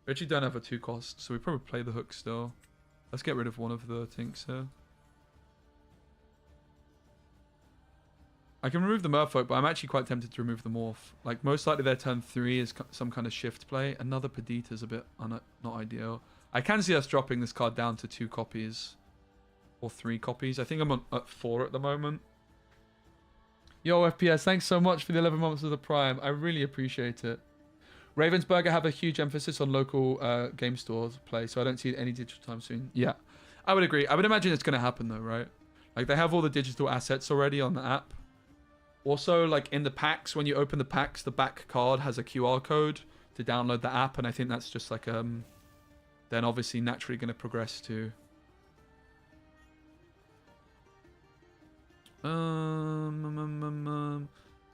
We actually don't have a 2 cost, so we probably play the Hook still. Let's get rid of one of the Tinks here. I can remove the Merfolk, but I'm actually quite tempted to remove the Morph. Like, most likely their turn 3 is some kind of shift play. Another Perdita is a bit not ideal. I can see us dropping this card down to 2 copies. Or 3 copies. I think I'm at 4 at the moment. Yo, FPS, thanks so much for the 11 months of the Prime. I really appreciate it. Ravensburger have a huge emphasis on local game stores play, so I don't see any digital time soon. Yeah, I would agree. I would imagine it's going to happen though, right? Like, they have all the digital assets already on the app. Also, like, in the packs, when you open the packs, the back card has a QR code to download the app, and I think that's just like, then obviously naturally going to progress to...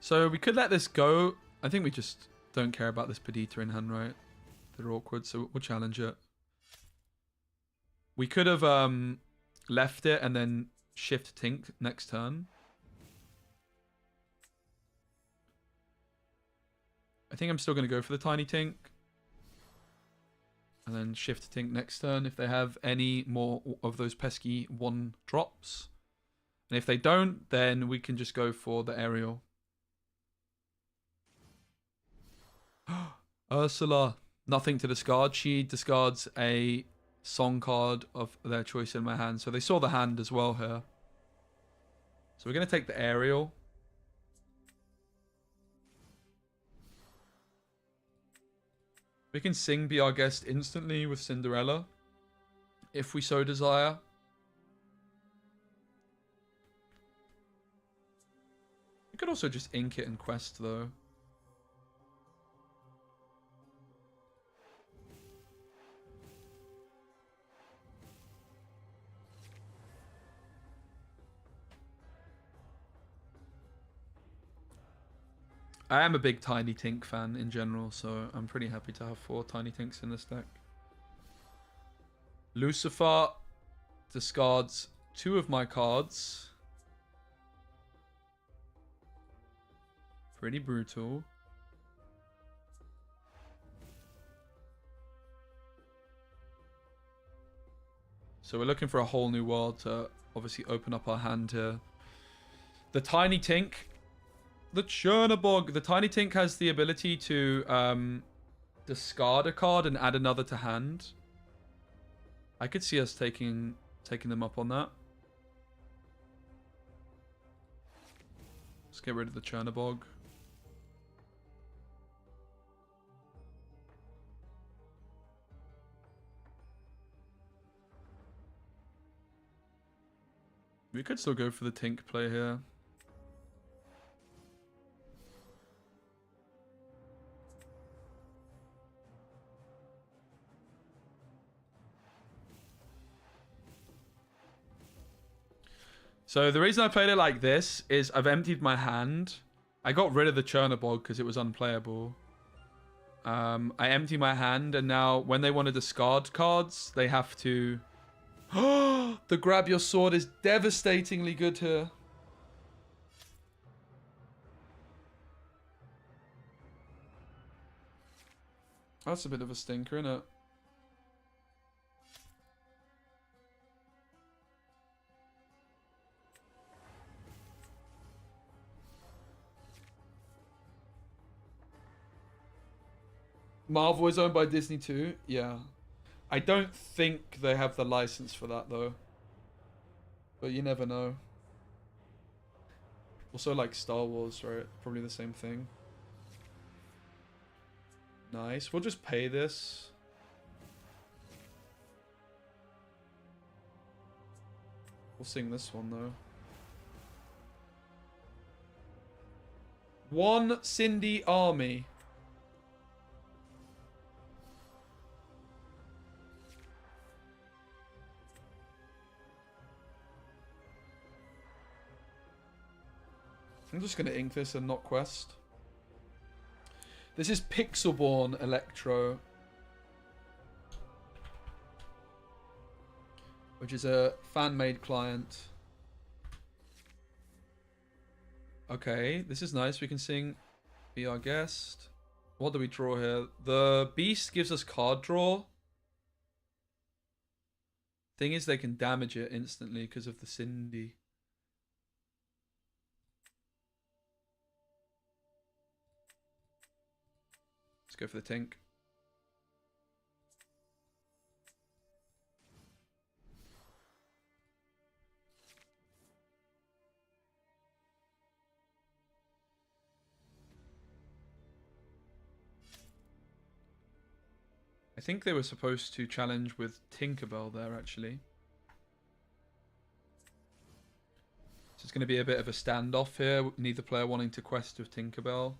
So we could let this go. I think we just don't care about this Perdita in hand, right? They're awkward, so we'll challenge it. We could have left it and then shift Tink next turn. I think I'm still going to go for the Tiny Tink. And then shift Tink next turn if they have any more of those pesky 1 drops. And if they don't, then we can just go for the Ariel. Ursula. Nothing to discard. She discards a song card of their choice in my hand. So they saw the hand as well here. So we're going to take the Ariel. We can sing Be Our Guest instantly with Cinderella, if we so desire. We could also just ink it and quest, though. I am a big Tiny Tink fan in general, so I'm pretty happy to have 4 Tiny Tinks in this deck. Lucifer discards 2 of my cards. Pretty brutal. So we're looking for a whole new world to obviously open up our hand here. The Tiny Tink... The Chernobog. The Tiny Tink has the ability to discard a card and add another to hand. I could see us taking them up on that. Let's get rid of the Chernobog. We could still go for the Tink play here. So the reason I played it like this is I've emptied my hand. I got rid of the Chernobog because it was unplayable. I empty my hand, and now when they want to discard cards, they have to... The Grab Your Sword is devastatingly good here. That's a bit of a stinker, isn't it? Marvel is owned by Disney too? Yeah. I don't think they have the license for that though. But you never know. Also like Star Wars, right? Probably the same thing. Nice. We'll just pay this. We'll sing this one though. 1 Cindy army. I'm just going to ink this and not quest. This is Pixelborn Electro, which is a fan-made client. Okay, this is nice. We can sing Be Our Guest. What do we draw here? The Beast gives us card draw. Thing is, they can damage it instantly because of the Cindy. Let's go for the Tink. I think they were supposed to challenge with Tinkerbell there, actually. So it's going to be a bit of a standoff here. Neither player wanting to quest with Tinkerbell.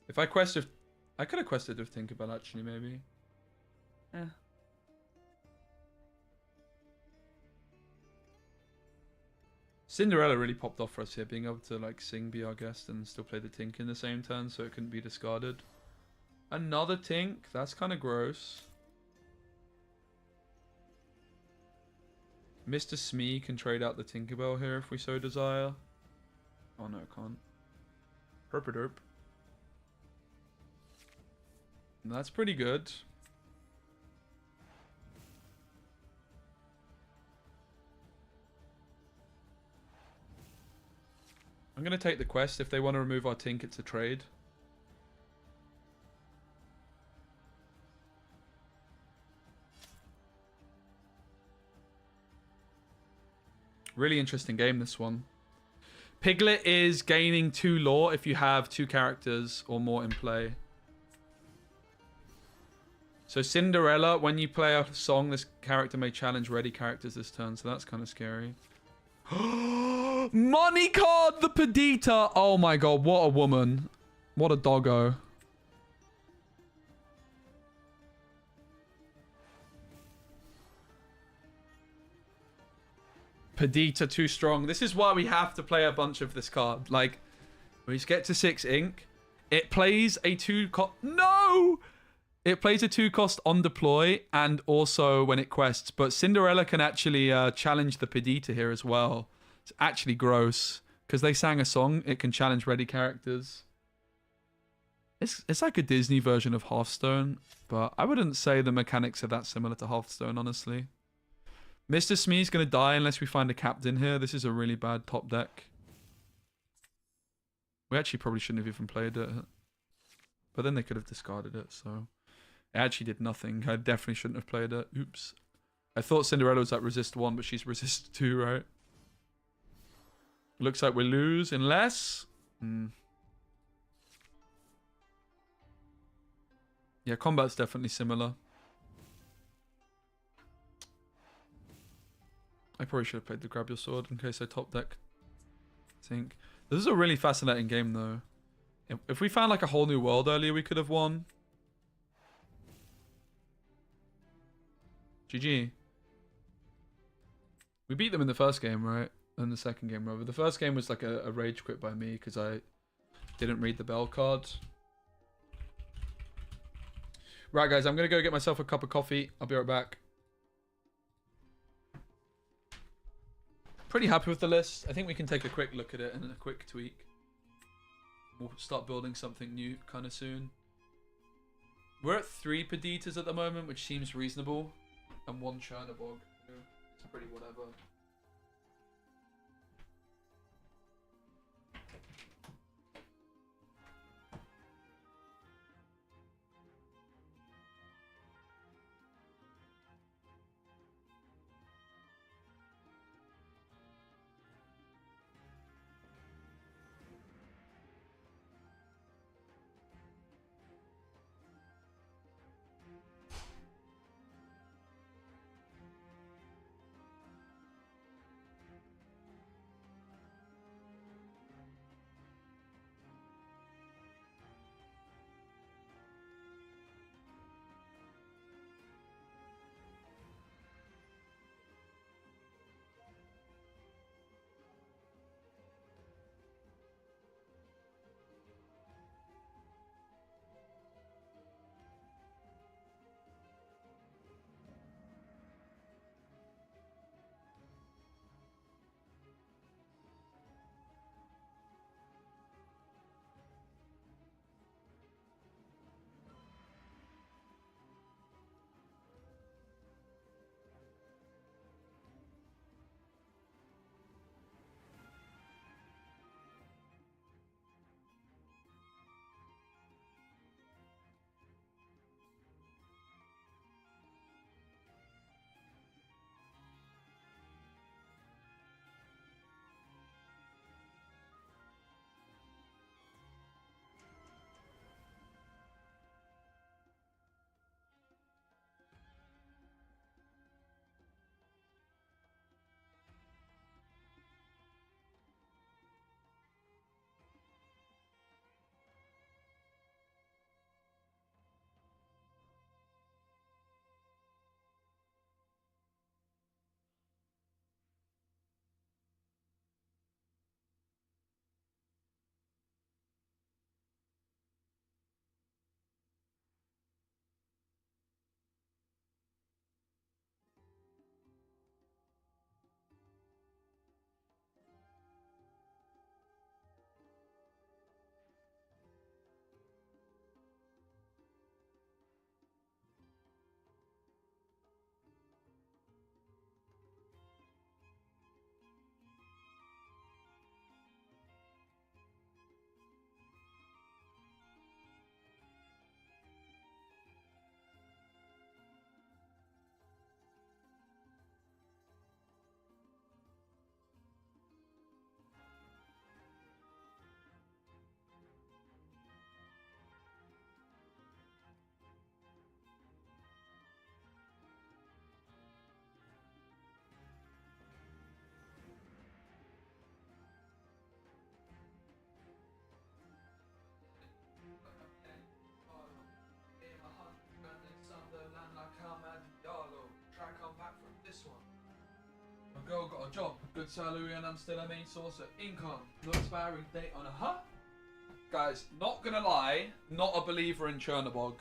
If I quest with... I could have quested with Tinkerbell, actually, maybe. Eh. Cinderella really popped off for us here, being able to like sing Be Our Guest and still play the Tink in the same turn, so it couldn't be discarded. Another Tink? That's kind of gross. Mr. Smee can trade out the Tinkerbell here if we so desire. Oh no, can't. Herpaderp. That's pretty good. I'm going to take the quest. If they want to remove our Tink, it's a trade. Really interesting game, this one. Piglet is gaining 2 lore if you have 2 characters or more in play. So Cinderella, when you play a song, this character may challenge ready characters this turn, so that's kind of scary. Money card, the Perdita. Oh my god, what a woman. What a doggo. Perdita too strong. This is why we have to play a bunch of this card. Like, when you get to 6 ink, it plays a 2 cost. No! It plays a 2 cost on deploy and also when it quests. But Cinderella can actually challenge the Perdita here as well. It's actually gross. Because they sang a song, it can challenge ready characters. It's like a Disney version of Hearthstone. But I wouldn't say the mechanics are that similar to Hearthstone, honestly. Mr. Smee's going to die unless we find a captain here. This is a really bad top deck. We actually probably shouldn't have even played it. But then they could have discarded it, so... It actually did nothing. I definitely shouldn't have played it. Oops. I thought Cinderella was at resist 1, but she's resist 2, right? Looks like we lose unless... Yeah, combat's definitely similar. I probably should have played the grab your sword in case I top deck. I think. This is a really fascinating game, though. If we found like a whole new world earlier, we could have won. GG. We beat them in the first game, right? And the second game, rather. The first game was like a rage quit by me because I didn't read the bell card. Right, guys, I'm going to go get myself a cup of coffee. I'll be right back. Pretty happy with the list. I think we can take a quick look at it and a quick tweak. We'll start building something new kind of soon. We're at 3 Perditas at the moment, which seems reasonable. And 1 Chernobog. It's pretty whatever. girl got a job, good salary, and I'm still a main source of income. No expiring date on a Guys, not gonna lie, not a believer in Chernobog.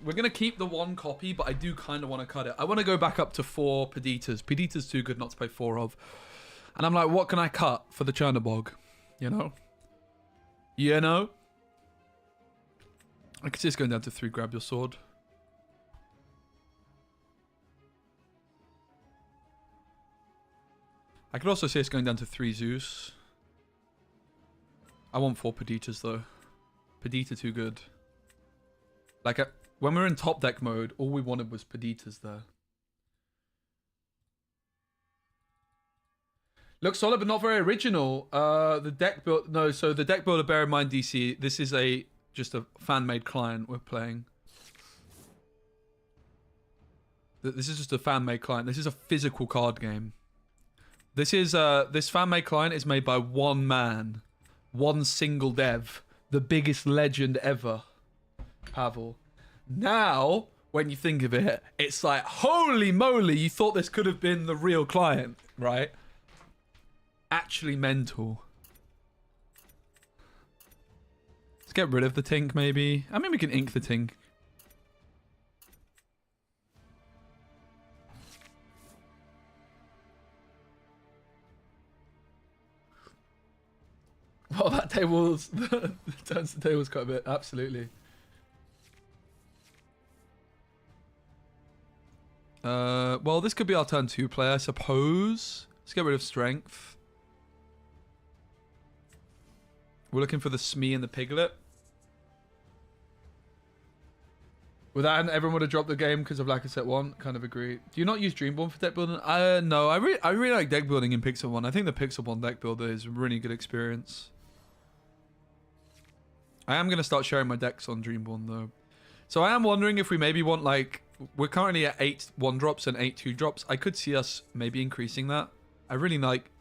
We're gonna keep the one copy, but I do kind of want to cut it. I want to go back up to 4 Peditas. Peditas too good not to play 4 of. And I'm like, what can I cut for the Chernobog? You know? You know? I can see it's going down to 3 grab your sword. I could also see it's going down to 3 Zeus. I want 4 Peditas though. Pedita too good. Like, when we were in top deck mode, all we wanted was Peditas there. Looks solid, but not very original. The deck build... No, so the deck builder, bear in mind, DC, this is just a fan-made client we're playing. This is just a fan-made client. This is a physical card game. This fan-made client is made by one man. One single dev. The biggest legend ever. Pavel. Now, when you think of it, it's like, holy moly, you thought this could have been the real client, right? Actually mental. Let's get rid of the Tink, maybe. I mean, we can ink the Tink. Well, that table's... turns the tables quite a bit. Absolutely. Well, this could be our turn 2 play, I suppose. Let's get rid of strength. We're looking for the Smee and the Piglet. With that, everyone would have dropped the game because of lack of set 1. Kind of agree. Do you not use Dreamborn for deck building? No, I really like deck building in Pixel 1. I think the Pixel 1 deck builder is a really good experience. I am going to start sharing my decks on Dreamborn though. So I am wondering if we maybe want like... We're currently at 8 1-drops and 8 2-drops. I could see us maybe increasing that. I really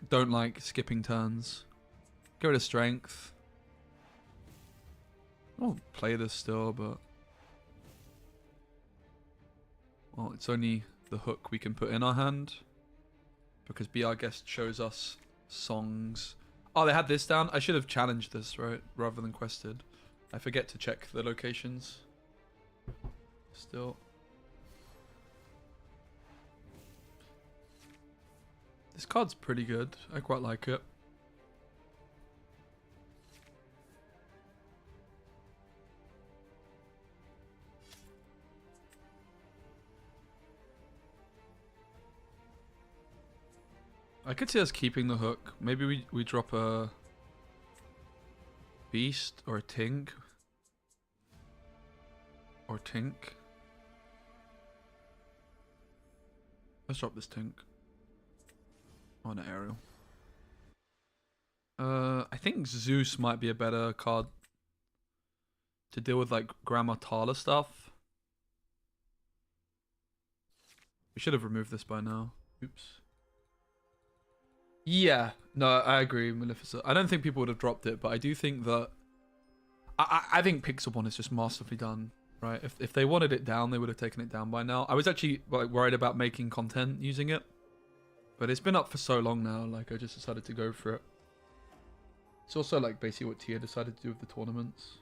don't like skipping turns. Get rid of strength. I'll play this still, but... Well, it's only the hook we can put in our hand. Because Be Our Guest shows us songs. Oh, they had this down? I should have challenged this, right? Rather than quested. I forget to check the locations. Still. This card's pretty good. I quite like it. I could see us keeping the hook. Maybe we drop a Beast or a Tink. Or Tink. Let's drop this Tink. On an Aerial. I think Zeus might be a better card to deal with like Grandma Tala stuff. We should have removed this by now. Oops. Yeah, no, I agree, Maleficent. I don't think people would have dropped it, but I do think that... I think Pixel 1 is just masterfully done, right? If they wanted it down, they would have taken it down by now. I was actually like worried about making content using it. But it's been up for so long now, like I just decided to go for it. It's also like basically what Tia decided to do with the tournaments.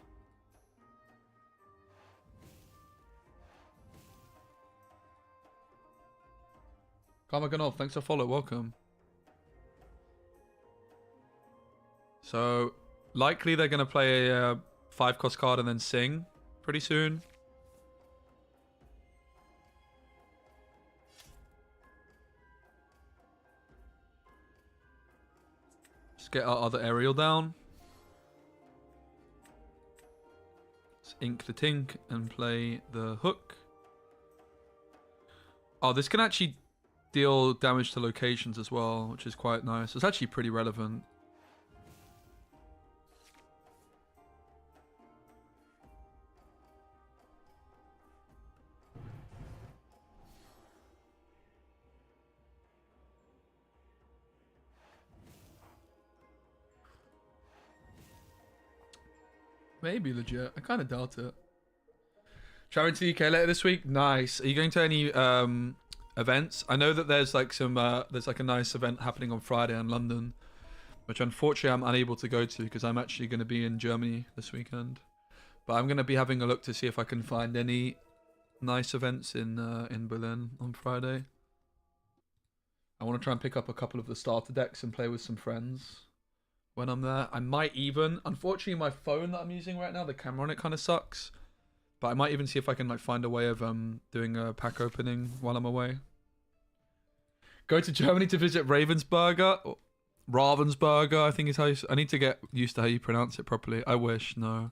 Karmaganov, thanks for follow, welcome. So, likely they're going to play a 5-cost card and then sing pretty soon. Just get our other aerial down. Let's ink the Tink and play the hook. Oh, this can actually deal damage to locations as well, which is quite nice. It's actually pretty relevant. Maybe legit. I kind of doubt it. Traveling to the UK later this week? Nice. Are you going to any events. I know that there's like there's like a nice event happening on Friday in London, which unfortunately I'm unable to go to because I'm actually going to be in Germany this weekend. But I'm going to be having a look to see if I can find any nice events in Berlin on Friday. I want to try and pick up a couple of the starter decks and play with some friends when I'm there. I might even, unfortunately my phone that I'm using right now, the camera on it kind of sucks. But I might even see if I can like find a way of doing a pack opening while I'm away. Go to Germany to visit Ravensburger. Ravensburger, I think is how you... I need to get used to how you pronounce it properly. I wish, no.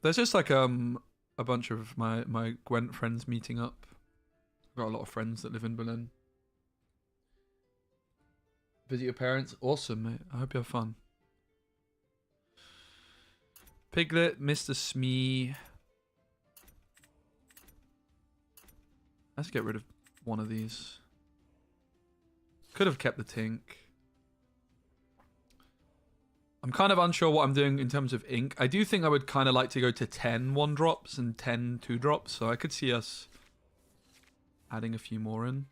There's just like a bunch of my Gwent friends meeting up. I've got a lot of friends that live in Berlin. Visit your parents? Awesome, mate. I hope you have fun. Piglet, Mr. Smee. Let's get rid of one of these. Could have kept the Tink. I'm kind of unsure what I'm doing in terms of ink. I do think I would kind of like to go to 10 1-drops and 10 2-drops. So I could see us adding a few more in.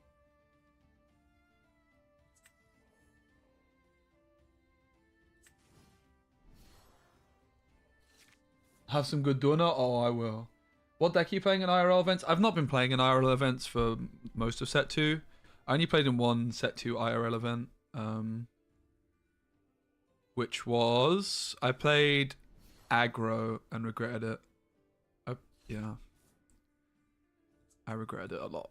Have some good donut? Oh, I will. What deck are you playing in IRL events? I've not been playing in IRL events for most of set 2. I only played in one set 2 IRL event. Which was... I played aggro and regretted it. Yeah. I regretted it a lot.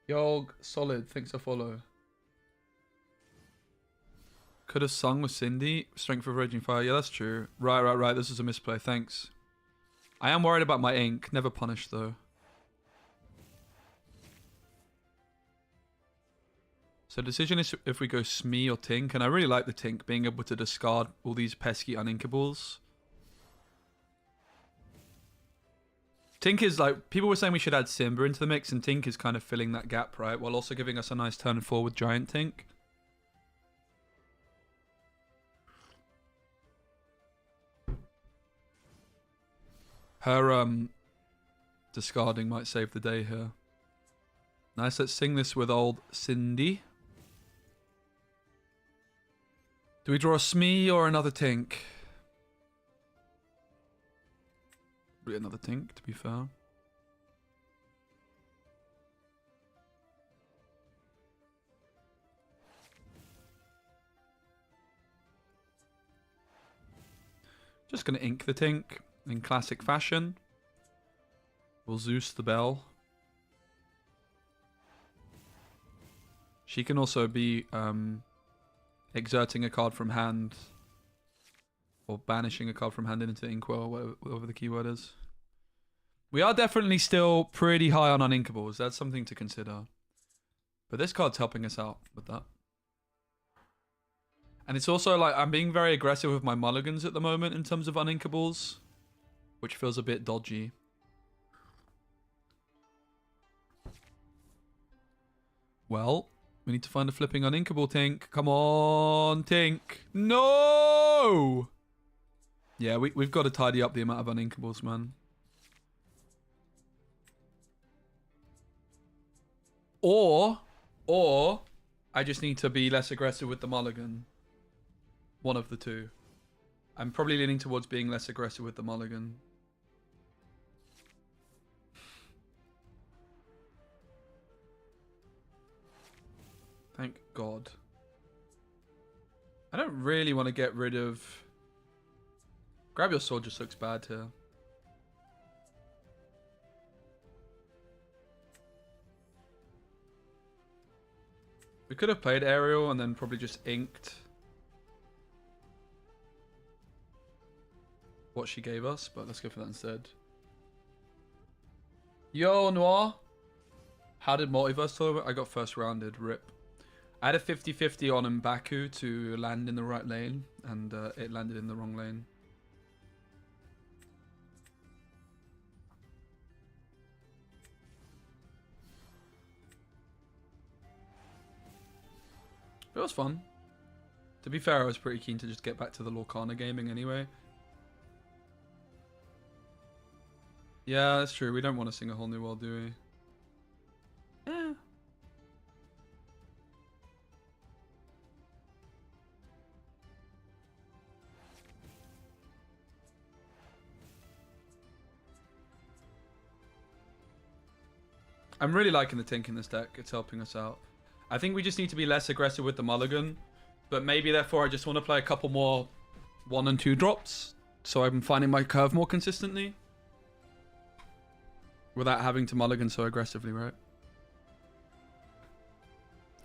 Yog, solid, thanks for follow. Could have sung with Cindy. Strength of Raging Fire. Yeah, that's true. Right. This is a misplay. Thanks. I am worried about my ink. Never punished, though. So decision is if we go Smee or Tink. And I really like the Tink, being able to discard all these pesky uninkables. Tink is like... People were saying we should add Simba into the mix. And Tink is kind of filling that gap, right? While also giving us a nice turn 4 with Giant Tink. Her discarding might save the day here. Nice, let's sing this with old Cindy. Do we draw a Smee or another Tink? Probably another Tink, to be fair. Just gonna ink the Tink. In classic fashion. We'll Zeus the Bell. She can also be exerting a card from hand. Or banishing a card from hand into Inkwell, whatever the keyword is. We are definitely still pretty high on uninkables. That's something to consider. But this card's helping us out with that. And it's also like, I'm being very aggressive with my mulligans at the moment in terms of uninkables. Which feels a bit dodgy. Well, we need to find a flipping uninkable Tink. Come on, Tink. No! Yeah, we've got to tidy up the amount of uninkables, man. Or I just need to be less aggressive with the mulligan. One of the two. I'm probably leaning towards being less aggressive with the mulligan. Thank God. I don't really want to get rid of... Grab Your Sword just looks bad here. We could have played Ariel and then probably just inked what she gave us, but let's go for that instead. Yo, Noir. How did Multiverse tournament? I got first rounded, rip. I had a 50-50 on M'Baku to land in the right lane, and it landed in the wrong lane. It was fun. To be fair, I was pretty keen to just get back to the Lorcana gaming anyway. Yeah, that's true. We don't want to sing a whole new world, do we? Eh. I'm really liking the Tink in this deck. It's helping us out. I think we just need to be less aggressive with the mulligan. But maybe, therefore, I just want to play a couple more 1 and 2 drops. So I'm finding my curve more consistently. Without having to mulligan so aggressively, right?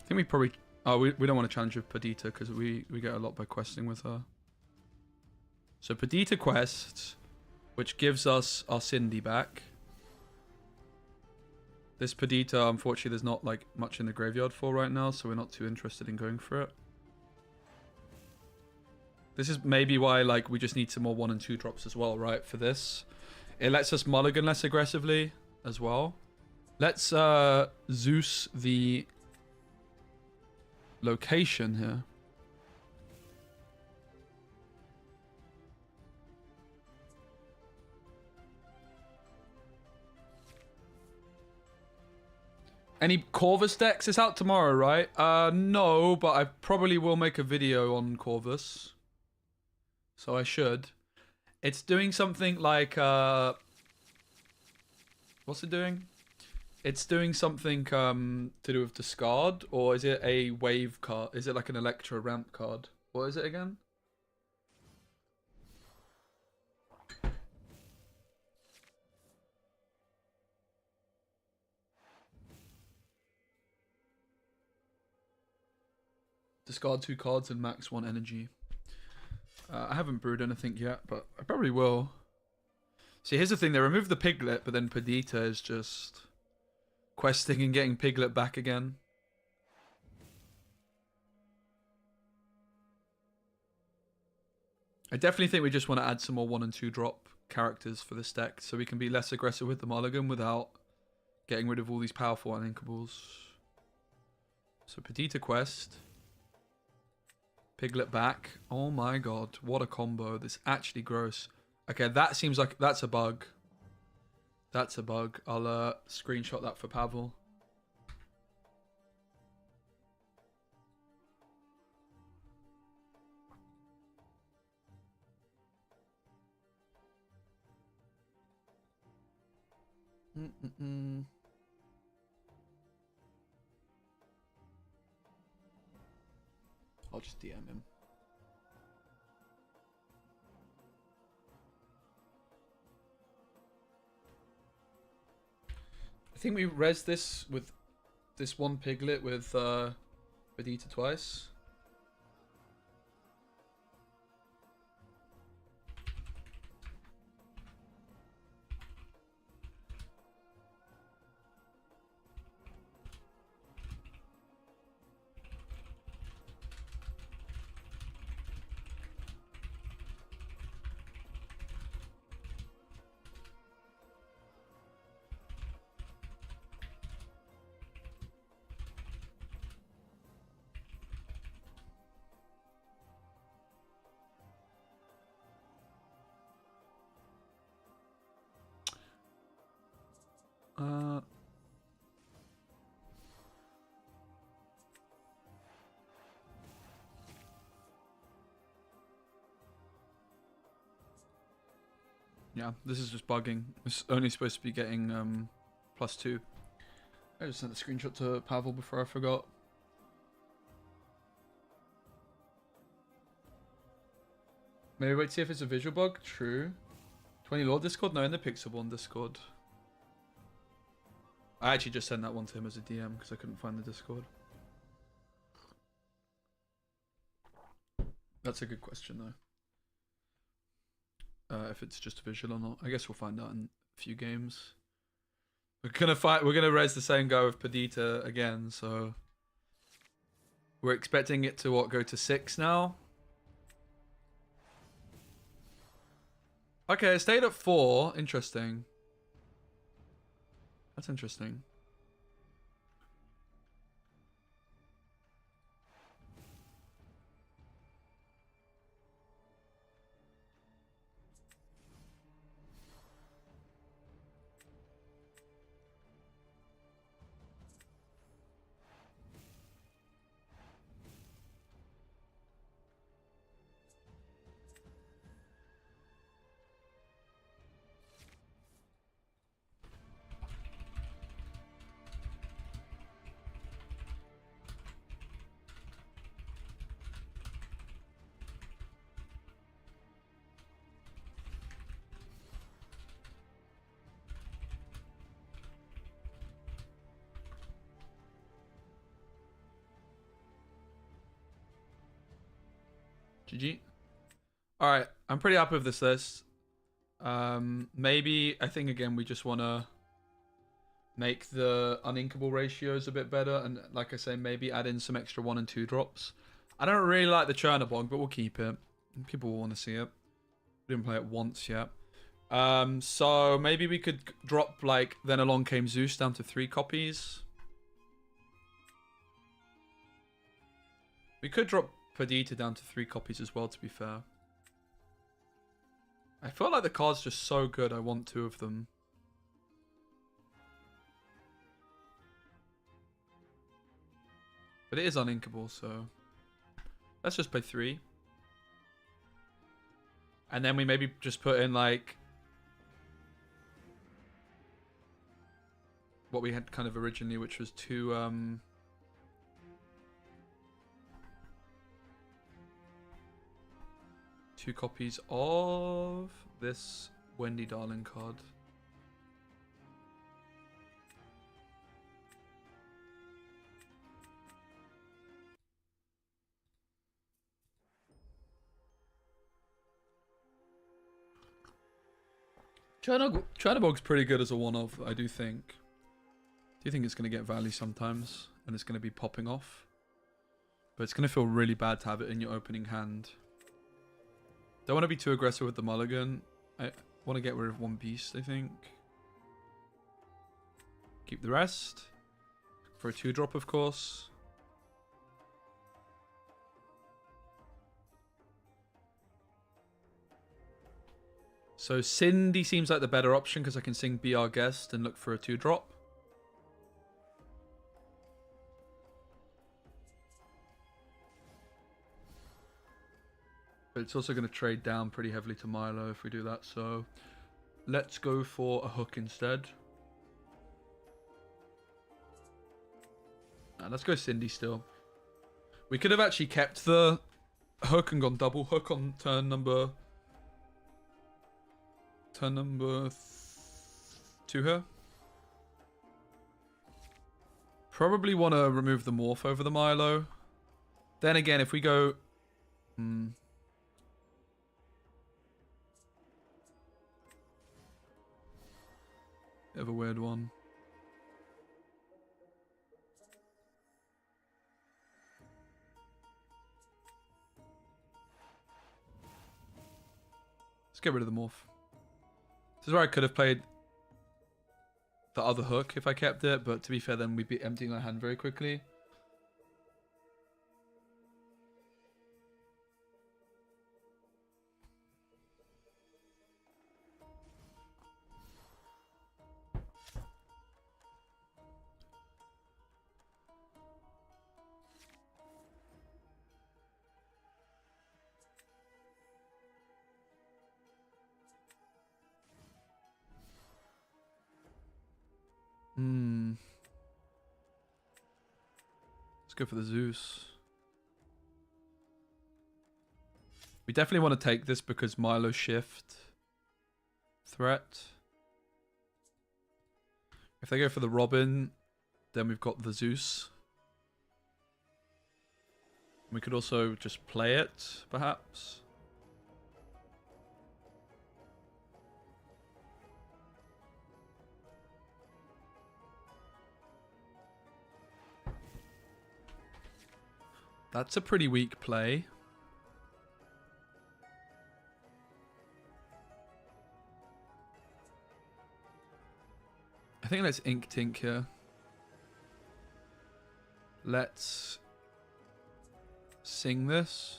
I think we probably... Oh, we don't want to challenge with Perdita because we get a lot by questing with her. So Perdita quests, which gives us our Cindy back. This Perdita, unfortunately, there's not like much in the graveyard for right now, so we're not too interested in going for it. This is maybe why like we just need some more 1 and 2 drops as well, right? For this, it lets us mulligan less aggressively as well. Let's Zeus the location here. Any Corvus decks? It's out tomorrow, right? No, but I probably will make a video on Corvus. So I should. It's doing something like... What's it doing? It's doing something to do with discard, or is it a wave card? Is it like an Electro ramp card? What is it again? Discard 2 cards and max 1 energy. I haven't brewed anything yet, but I probably will. See, here's the thing. They removed the Piglet, but then Perdita is just questing and getting Piglet back again. I definitely think we just want to add some more 1 and 2 drop characters for this deck so we can be less aggressive with the mulligan without getting rid of all these powerful uninkables. So Perdita quest. Piglet back. Oh my god, what a combo. This actually gross. Okay, that seems like that's a bug. That's a bug. I'll screenshot that for Pavel. I'll just DM him. I think we res this with this one Piglet with Perdita twice. Yeah, this is just bugging. It's only supposed to be getting +2. I just sent a screenshot to Pavel before I forgot. Maybe wait to see if it's a visual bug. True. 20 Lord Discord? No, in the Pixelborn Discord. I actually just sent that one to him as a DM because I couldn't find the Discord. That's a good question though. If it's just a visual or not. I guess we'll find out in a few games. We're gonna raise the same guy with Perdita again, so we're expecting it to what, go to 6 now? Okay, it stayed at 4. Interesting. That's interesting. GG. Alright, I'm pretty happy with this list. Maybe, I think again, we just want to make the uninkable ratios a bit better. And like I say, maybe add in some extra 1 and 2 drops. I don't really like the Chernobog, but we'll keep it. People will want to see it. We didn't play it once yet. So maybe we could drop, like, Then Along Came Zeus down to 3 copies. We could drop Perdita down to 3 copies as well, to be fair. I feel like the card's just so good, I want 2 of them. But it is uninkable, so... Let's just play 3. And then we maybe just put in, like... what we had kind of originally, which was 2... 2 copies of this Wendy Darling card. Chernobog's pretty good as a one-off, I do think. Do you think it's going to get value sometimes, and it's going to be popping off? But it's going to feel really bad to have it in your opening hand. Don't want to be too aggressive with the mulligan. I want to get rid of 1 beast, I think. Keep the rest. For a 2-drop, of course. So Cindy seems like the better option because I can sing Be Our Guest and look for a 2-drop. But it's also going to trade down pretty heavily to Milo if we do that. So let's go for a hook instead. Let's go Cindy still. We could have actually kept the hook and gone double hook on turn number 2 here. Probably want to remove the morph over the Milo. Then again, if we go... Bit of a weird one. Let's get rid of the morph. This is where I could have played the other hook if I kept it, but to be fair, then we'd be emptying our hand very quickly. Let's go for the Zeus. We definitely want to take this because Milo shift threat. If they go for the Robin, then we've got the Zeus. We could also just play it, perhaps. That's a pretty weak play. I think let's Ink Tink here. Let's sing this.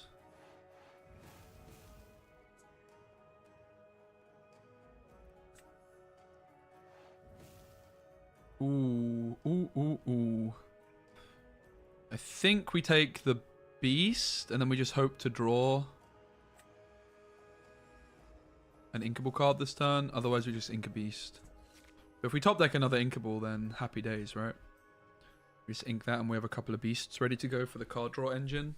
Ooh, ooh, ooh, ooh. I think we take the Beast, and then we just hope to draw an Inkable card this turn. Otherwise, we just ink a Beast. But if we top deck another Inkable, then happy days, right? We just ink that, and we have a couple of Beasts ready to go for the card draw engine.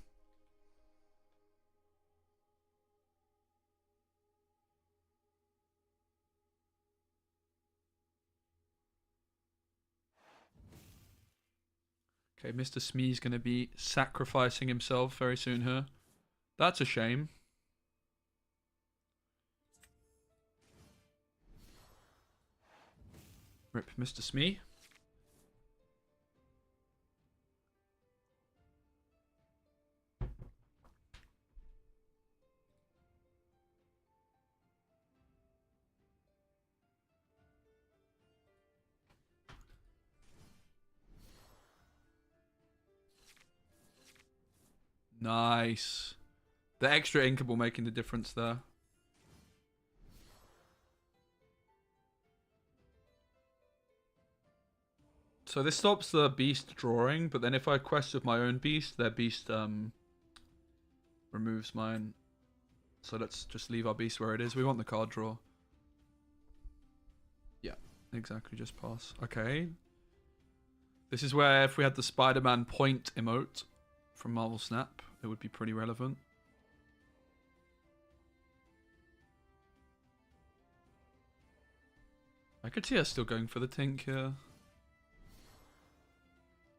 Okay, Mr. Smee's going to be sacrificing himself very soon here. That's a shame. Rip Mr. Smee. Nice. The extra inkable making the difference there. So this stops the beast drawing, but then if I quest with my own beast, their beast removes mine. So let's just leave our beast where it is. We want the card draw. Yeah, exactly, just pass. Okay. This is where if we had the Spider-Man point emote from Marvel Snap, it would be pretty relevant. I could see us still going for the Tink here.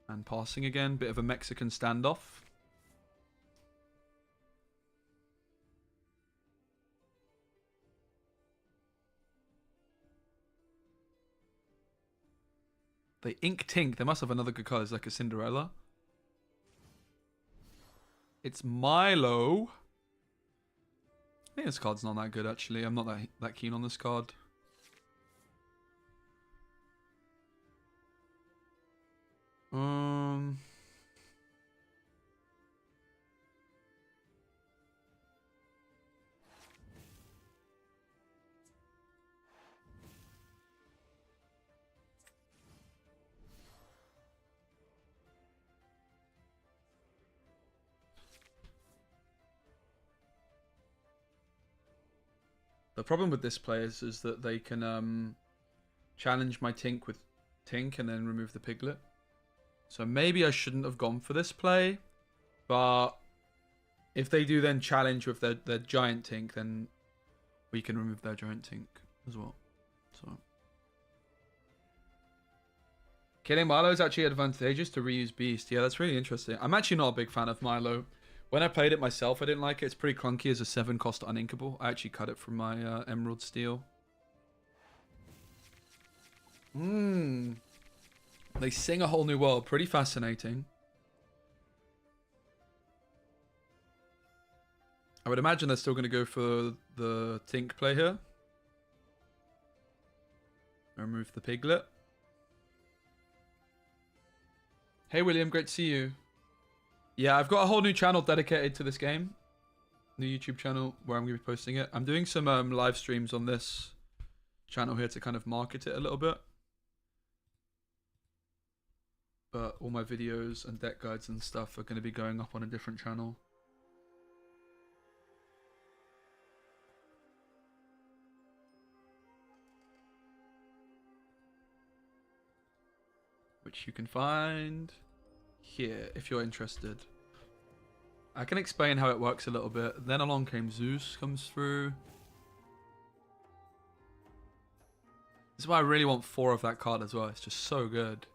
And passing again, bit of a Mexican standoff. They ink Tink. They must have another good card. It's like a Cinderella. It's Milo. I think this card's not that good, actually. I'm not that keen on this card. The problem with this play is that they can challenge my Tink with Tink and then remove the Piglet. So maybe I shouldn't have gone for this play. But if they do then challenge with their giant Tink, then we can remove their giant Tink as well. So killing Milo is actually advantageous to reuse Beast. Yeah, that's really interesting. I'm actually not a big fan of Milo. When I played it myself, I didn't like it. It's pretty clunky as a 7-cost uninkable. I actually cut it from my Emerald Steel. They sing a whole new world. Pretty fascinating. I would imagine they're still going to go for the Tink play here. Remove the Piglet. Hey William, great to see you. Yeah, I've got a whole new channel dedicated to this game. New YouTube channel where I'm going to be posting it. I'm doing some live streams on this channel here to kind of market it a little bit. But all my videos and deck guides and stuff are going to be going up on a different channel. Which you can find here if you're interested. I can explain how it works a little bit. Then along came Zeus, comes through. This is why I really want 4 of that card as well. It's just so good.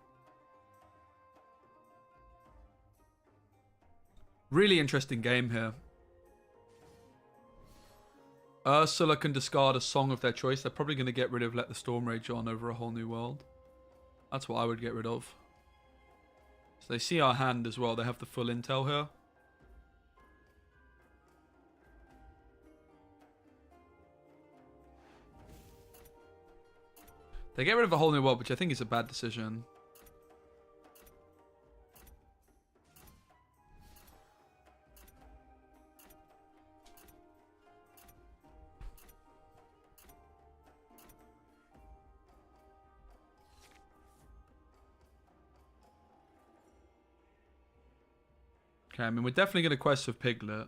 Really interesting game here. Ursula can discard a song of their choice. They're probably going to get rid of Let the Storm Rage On over a whole new world. That's what I would get rid of. So they see our hand as well. They have the full intel here. They get rid of a whole new world, which I think is a bad decision. Okay, I mean, we're definitely going to quest with Piglet.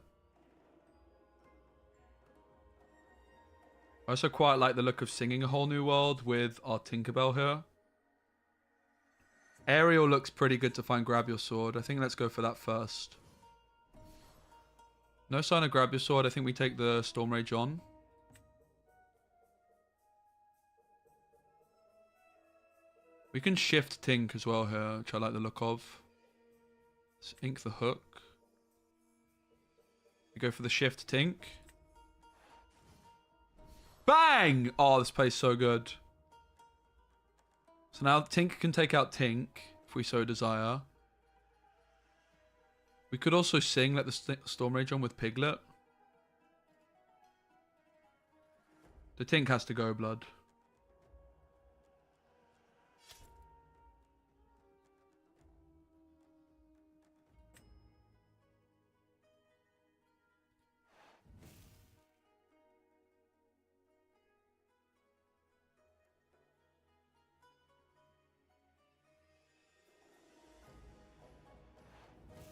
I also quite like the look of singing a whole new world with our Tinkerbell here. Ariel looks pretty good to find Grab Your Sword. I think let's go for that first. No sign of Grab Your Sword. I think we take the Storm Rage on. We can shift Tink as well here, which I like the look of. Let's ink the hook. We go for the shift Tink. Bang! Oh, this plays so good. So now Tink can take out Tink, if we so desire. We could also sing, let the Storm Rage on with Piglet. The Tink has to go, blood.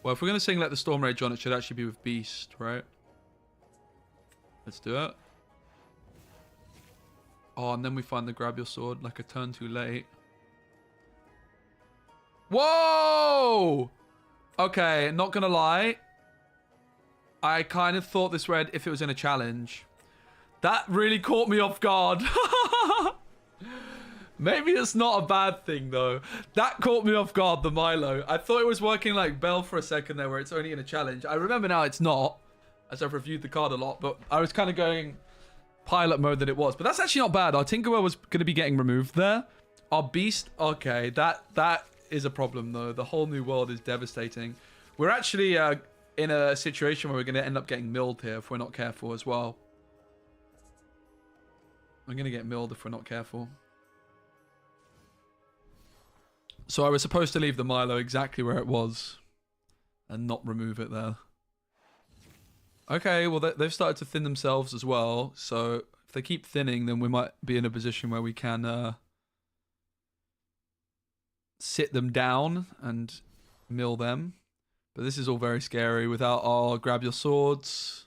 Well, if we're going to sing Let the Storm Rage on, it should actually be with Beast, right? Let's do it. Oh, and then we find the Grab Your Sword like a turn too late. Whoa! Okay, not going to lie. I kind of thought this read if it was in a challenge. That really caught me off guard. Maybe it's not a bad thing, though. That caught me off guard, the Milo. I thought it was working like Bell for a second there, where it's only in a challenge. I remember now it's not, as I've reviewed the card a lot, but I was kind of going pilot mode that it was. But that's actually not bad. Our Tinkerbell was going to be getting removed there. Our Beast, okay, that is a problem, though. The whole new world is devastating. We're actually in a situation where we're going to end up getting milled here if we're not careful as well. I'm going to get milled if we're not careful. So I was supposed to leave the Milo exactly where it was and not remove it there. Okay, well, they've started to thin themselves as well. So if they keep thinning, then we might be in a position where we can sit them down and mill them. But this is all very scary without our Grab Your Swords.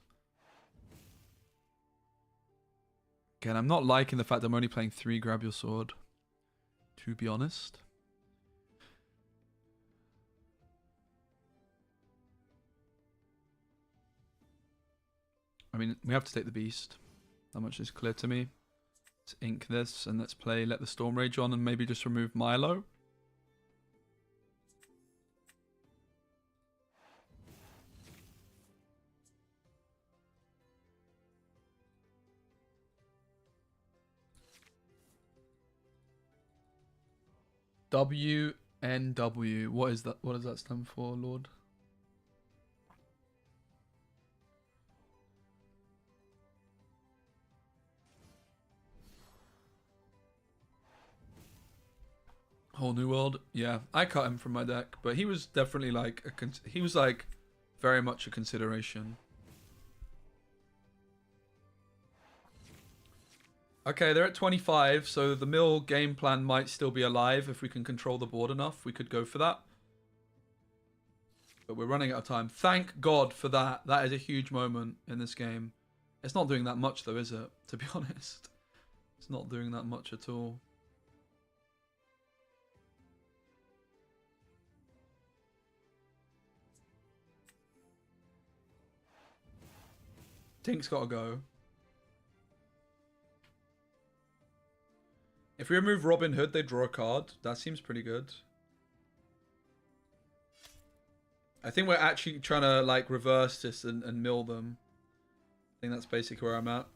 Again, I'm not liking the fact that I'm only playing 3 Grab Your Sword, to be honest. I mean, we have to take the Beast. That much is clear to me. Let's ink this and let's play Let the Storm Rage on and maybe just remove Milo. WNW. What is that? What does that stand for, Lord? Whole new world. Yeah, I cut him from my deck, but he was definitely like he was like very much a consideration. Okay, they're at 25, so the mill game plan might still be alive if we can control the board enough. We could go for that. But we're running out of time. Thank God for that. That is a huge moment in this game. It's not doing that much though, is it? To be honest. It's not doing that much at all. Tink's got to go. If we remove Robin Hood, they draw a card. That seems pretty good. I think we're actually trying to like reverse this and mill them. I think that's basically where I'm at.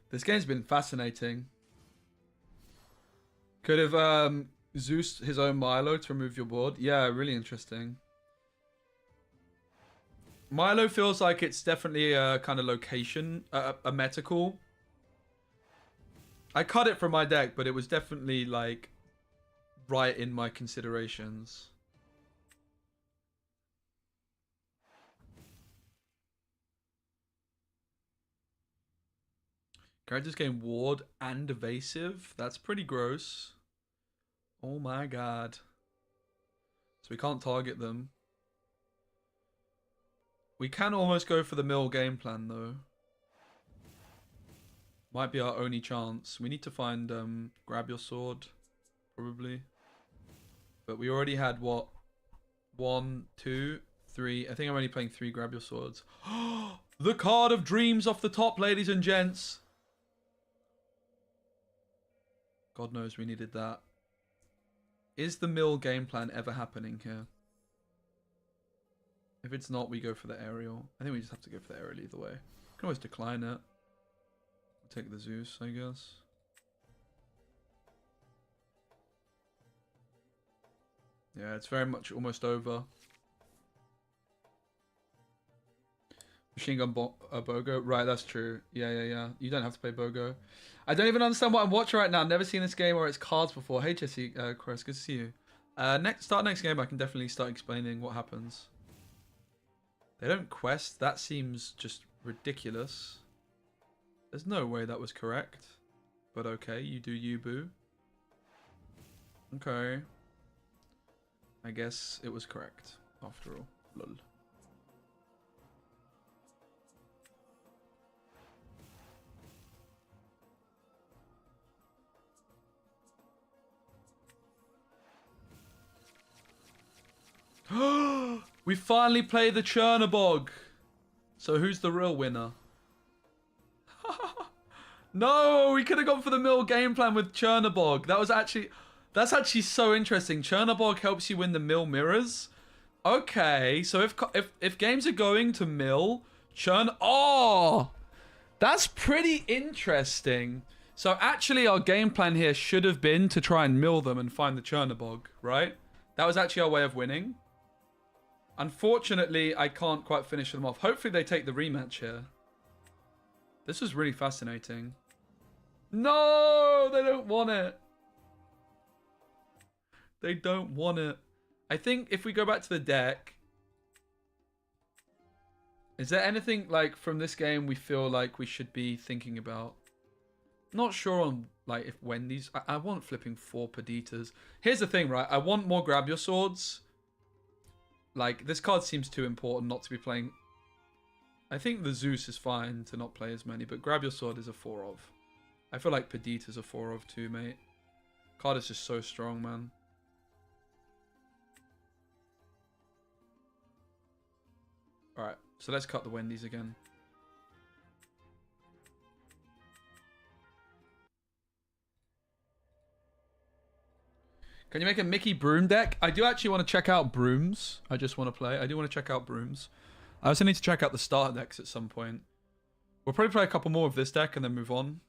This game's been fascinating. Could have Zeus his own Milo to remove your board. Yeah, really interesting. Milo feels like it's definitely a kind of location, a meta call. I cut it from my deck, but it was definitely like right in my considerations. Characters gain ward and evasive. That's pretty gross. Oh my god. So we can't target them. We can almost go for the mill game plan though. Might be our only chance. We need to find Grab Your Sword, probably. But we already had what? 1, 2, 3. I think I'm only playing 3 Grab Your Swords. The card of dreams off the top, ladies and gents. God knows we needed that. Is the mill game plan ever happening here? If it's not, we go for the aerial. I think we just have to go for the aerial either way. We can always decline it. Take the Zeus, I guess. Yeah, it's very much almost over. Machine gun Bogo. Right, that's true. Yeah. You don't have to play Bogo. I don't even understand what I'm watching right now. I've never seen this game or its cards before. Hey, Jesse, Chris, good to see you. Next game, I can definitely start explaining what happens. They don't quest. That seems just ridiculous. There's no way that was correct. But okay, you do you, boo. Okay. I guess it was correct, after all. Lol. We finally play the Chernobog. So who's the real winner? No, we could have gone for the mill game plan with Chernobog. That's actually so interesting. Chernobog helps you win the mill mirrors. Okay, so if games are going to mill, oh, that's pretty interesting. So actually our game plan here should have been to try and mill them and find the Chernobog, right? That was actually our way of winning. Unfortunately, I can't quite finish them off. Hopefully they take the rematch here. This was really fascinating. No, they don't want it. They don't want it. I think if we go back to the deck, is there anything like from this game we feel like we should be thinking about? Not sure on like if Wendy's. I want flipping 4 Peditas. Here's the thing, right? I want more Grab Your Swords. Like, this card seems too important not to be playing. I think the Zeus is fine to not play as many, but Grab Your Sword is a 4 of. I feel like Perdita's a 4 of too, mate. Card is just so strong, man. Alright, so let's cut the Wendy's again. Can you make a Mickey Broom deck? I do actually want to check out Brooms. I just want to play. I do want to check out Brooms. I also need to check out the starter decks at some point. We'll probably play a couple more of this deck and then move on.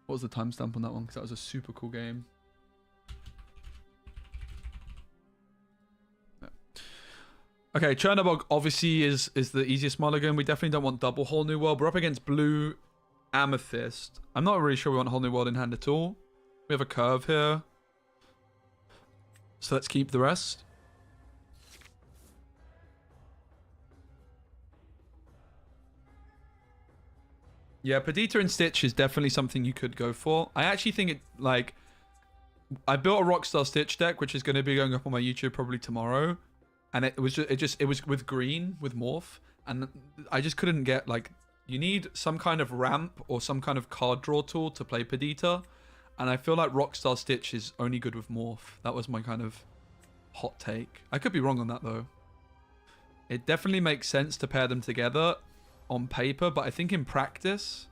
What was the timestamp on that one? Because that was a super cool game. Yeah. Okay, Chernobog obviously is the easiest mulligan. We definitely don't want double Whole New World. We're up against blue Amethyst. I'm not really sure we want Whole New World in hand at all. We have a curve here. So let's keep the rest. Yeah, Perdita and Stitch is definitely something you could go for. I actually think it, like, I built a Rockstar Stitch deck, which is going to be going up on my YouTube probably tomorrow. And it was with green, with Morph. And I just couldn't get, like, you need some kind of ramp or some kind of card draw tool to play Perdita. And I feel like Rockstar Stitch is only good with Morph. That was my kind of hot take. I could be wrong on that, though. It definitely makes sense to pair them together on paper, but I think in practice,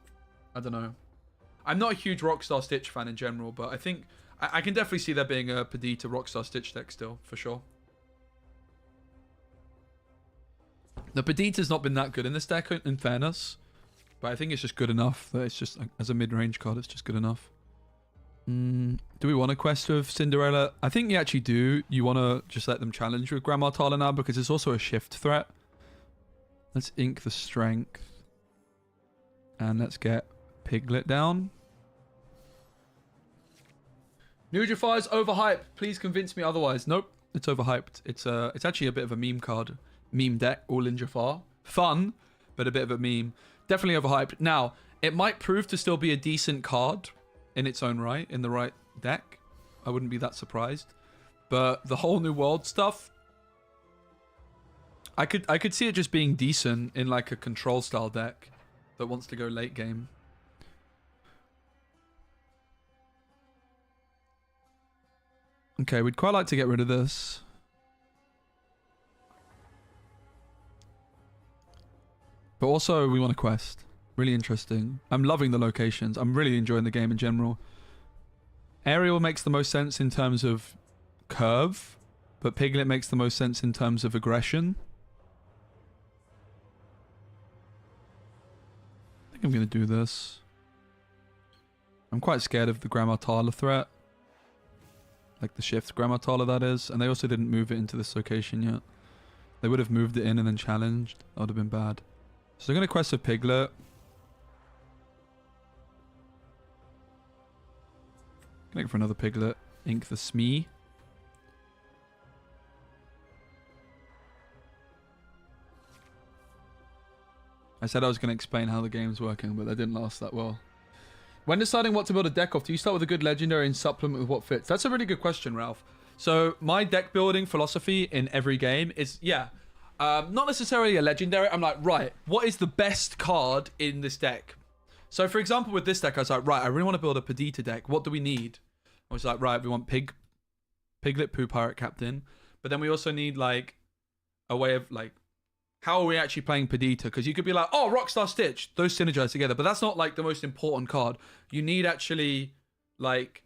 I don't know. I'm not a huge Rockstar Stitch fan in general, but I think I can definitely see there being a Perdita Rockstar Stitch deck still, for sure. The Perdita's not been that good in this deck, in fairness, but I think it's just good enough that it's just, as a mid-range card, it's just good enough. Do we want a quest with Cinderella? I think you actually do. You want to just let them challenge with Grandma Tala now because it's also a shift threat. Let's ink the strength. And let's get Piglet down. New Jafar is overhyped. Please convince me otherwise. Nope, it's overhyped. It's actually a bit of a meme card. Meme deck, all in Jafar. Fun, but a bit of a meme. Definitely overhyped. Now, it might prove to still be a decent card in its own right, in the right deck. I wouldn't be that surprised. But the Whole New World stuff, I could see it just being decent in like a control style deck that wants to go late game. Okay, we'd quite like to get rid of this. But also, we want a quest. Really interesting. I'm loving the locations. I'm really enjoying the game in general. Aerial makes the most sense in terms of curve, but Piglet makes the most sense in terms of aggression. I think I'm going to do this. I'm quite scared of the Grammartala threat. Like the shift Grammartala, that is. And they also didn't move it into this location yet. They would have moved it in and then challenged. That would have been bad. So they're going to quest a Piglet. Going for another Piglet. Ink the Smee. I said I was going to explain how the game's working, but that didn't last that well. When deciding what to build a deck off, do you start with a good legendary and supplement with what fits? That's a really good question, Ralph. So my deck building philosophy in every game is, not necessarily a legendary. I'm like, right, what is the best card in this deck? So for example, with this deck, I was like, right, I really want to build a Perdita deck. What do we need? I was like, right, we want Piglet, Poo Pirate Captain. But then we also need like a way of like, how are we actually playing Perdita? Because you could be like, oh, Rockstar Stitch. Those synergize together. But that's not like the most important card. You need actually like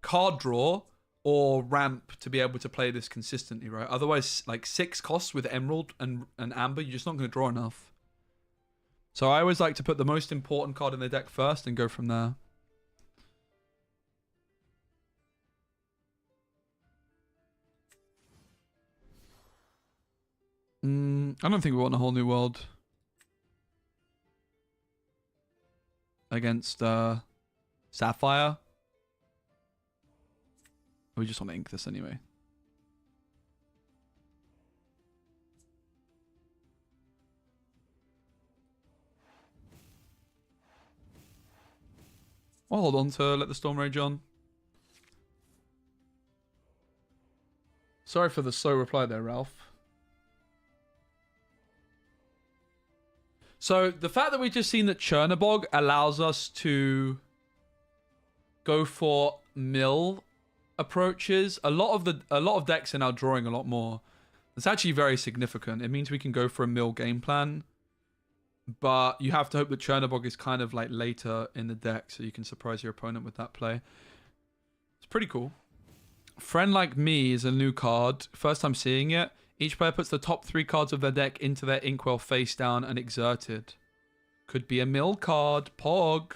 card draw or ramp to be able to play this consistently, right? Otherwise, like 6 costs with Emerald and Amber, you're just not going to draw enough. So I always like to put the most important card in the deck first and go from there. I don't think we want a whole new world against Sapphire. We just want to ink this anyway. I'll hold on to let the Storm Rage on. Sorry for the slow reply there, Ralph. So the fact that we've just seen that Chernobog allows us to go for mill approaches, a lot of decks are now drawing a lot more. It's actually very significant. It means we can go for a mill game plan, but you have to hope that Chernobog is kind of like later in the deck so you can surprise your opponent with that play. It's pretty cool. Friend Like Me is a new card. First time seeing it. Each player puts the top 3 cards of their deck into their inkwell face down and exerted. Could be a mill card. Pog.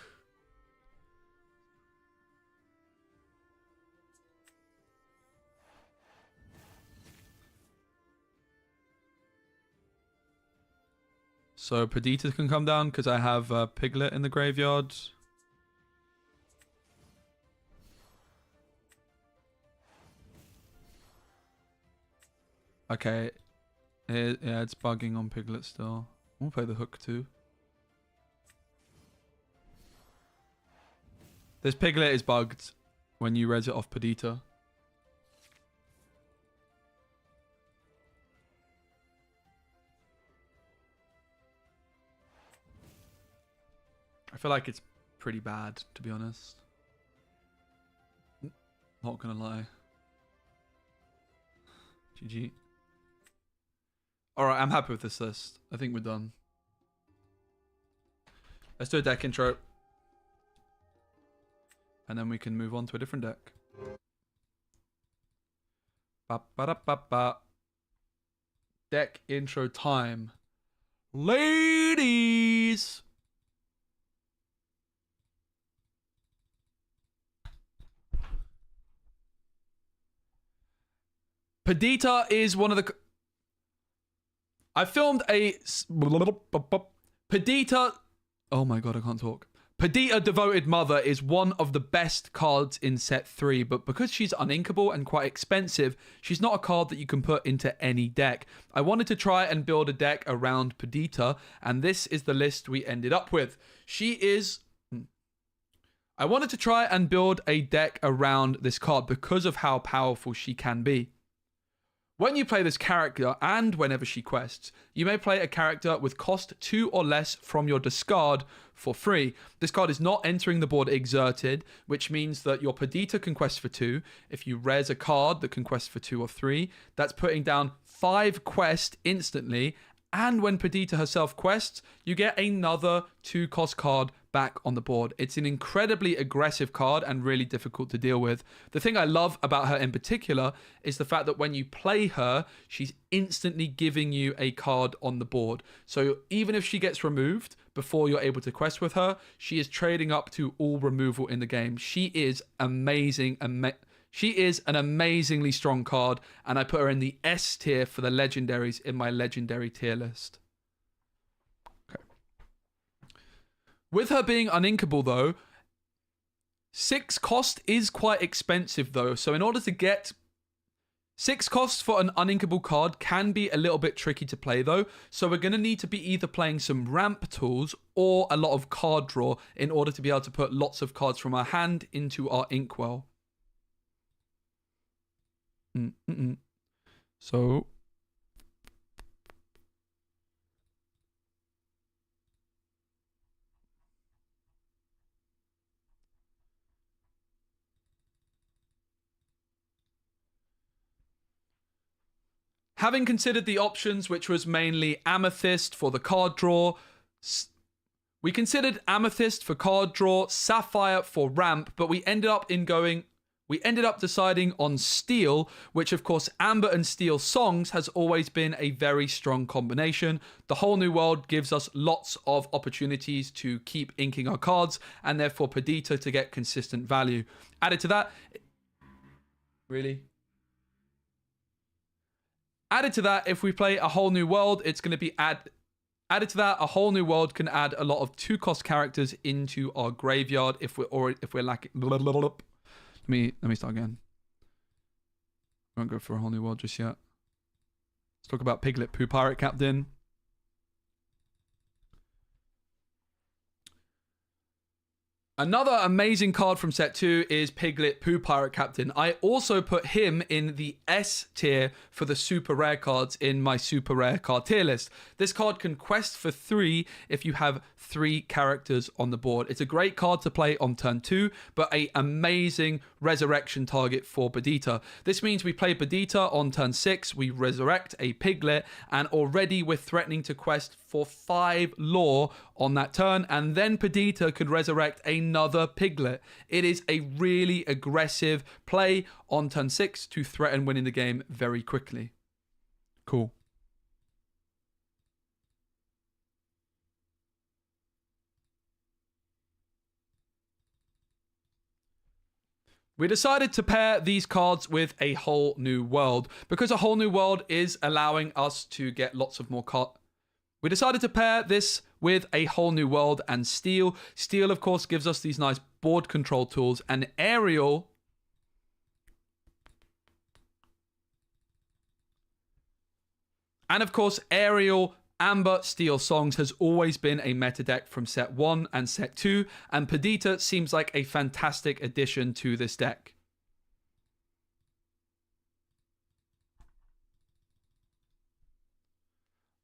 So Perdita can come down because I have Piglet in the graveyard. Okay. Yeah, it's bugging on Piglet still. We'll play the hook too. This Piglet is bugged when you res it off Perdita. I feel like it's pretty bad, to be honest. Not gonna lie. GG. Alright, I'm happy with this list. I think we're done. Let's do a deck intro. And then we can move on to a different deck. Ba-ba-da-ba-ba. Deck intro time. Ladies! Perdita is one of the... I filmed a... Perdita... Oh my god, I can't talk. Perdita Devoted Mother is one of the best cards in set 3, but because she's uninkable and quite expensive, she's not a card that you can put into any deck. I wanted to try and build a deck around Perdita, and this is the list we ended up with. She is... I wanted to try and build a deck around this card because of how powerful she can be. When you play this character, and whenever she quests, you may play a character with cost 2 or less from your discard for free. This card is not entering the board exerted, which means that your Perdita can quest for 2. If you res a card that can quest for 2 or 3, that's putting down 5 quest instantly And when Perdita herself quests, you get another 2-cost card back on the board. It's an incredibly aggressive card and really difficult to deal with. The thing I love about her in particular is the fact that when you play her, she's instantly giving you a card on the board. So even if she gets removed before you're able to quest with her, she is trading up to all removal in the game. She is amazing. She is an amazingly strong card, and I put her in the S tier for the legendaries in my legendary tier list. With her being uninkable, though, 6 cost is quite expensive, though. So in order to get 6 costs for an uninkable card can be a little bit tricky to play, though. So we're going to need to be either playing some ramp tools or a lot of card draw in order to be able to put lots of cards from our hand into our inkwell. So... having considered the options, which was mainly Amethyst for the card draw, we considered Amethyst for card draw, Sapphire for ramp, but we ended up deciding on Steel, which of course Amber and Steel songs has always been a very strong combination. The Whole New World gives us lots of opportunities to keep inking our cards, and therefore Perdita to get consistent value. Added to that, if we play a Whole New World, it's going to be added to that. A Whole New World can add a lot of 2-cost characters into our graveyard if we're lacking. Let me start again. I won't go for a Whole New World just yet. Let's talk about Piglet Pooh Pirate Captain. Another amazing card from set 2 is Piglet Pooh Pirate Captain. I also put him in the S tier for the super rare cards in my super rare card tier list. This card can quest for 3 if you have 3 characters on the board. It's a great card to play on turn 2, but an amazing resurrection target for Perdita. This means we play Perdita on turn 6, we resurrect a Piglet, and already we're threatening to quest for 5 lore on that turn, and then Perdita could resurrect another Piglet. It is a really aggressive play on turn 6 to threaten winning the game very quickly. Cool. We decided to pair these cards with a Whole New World because a Whole New World is allowing us to get lots of more cards. We decided to pair this with a Whole New World and Steel. Steel, of course, gives us these nice board control tools, and Aerial... and of course, Aerial, Amber, Steel Songs has always been a meta deck from set 1 and set 2, and Perdita seems like a fantastic addition to this deck.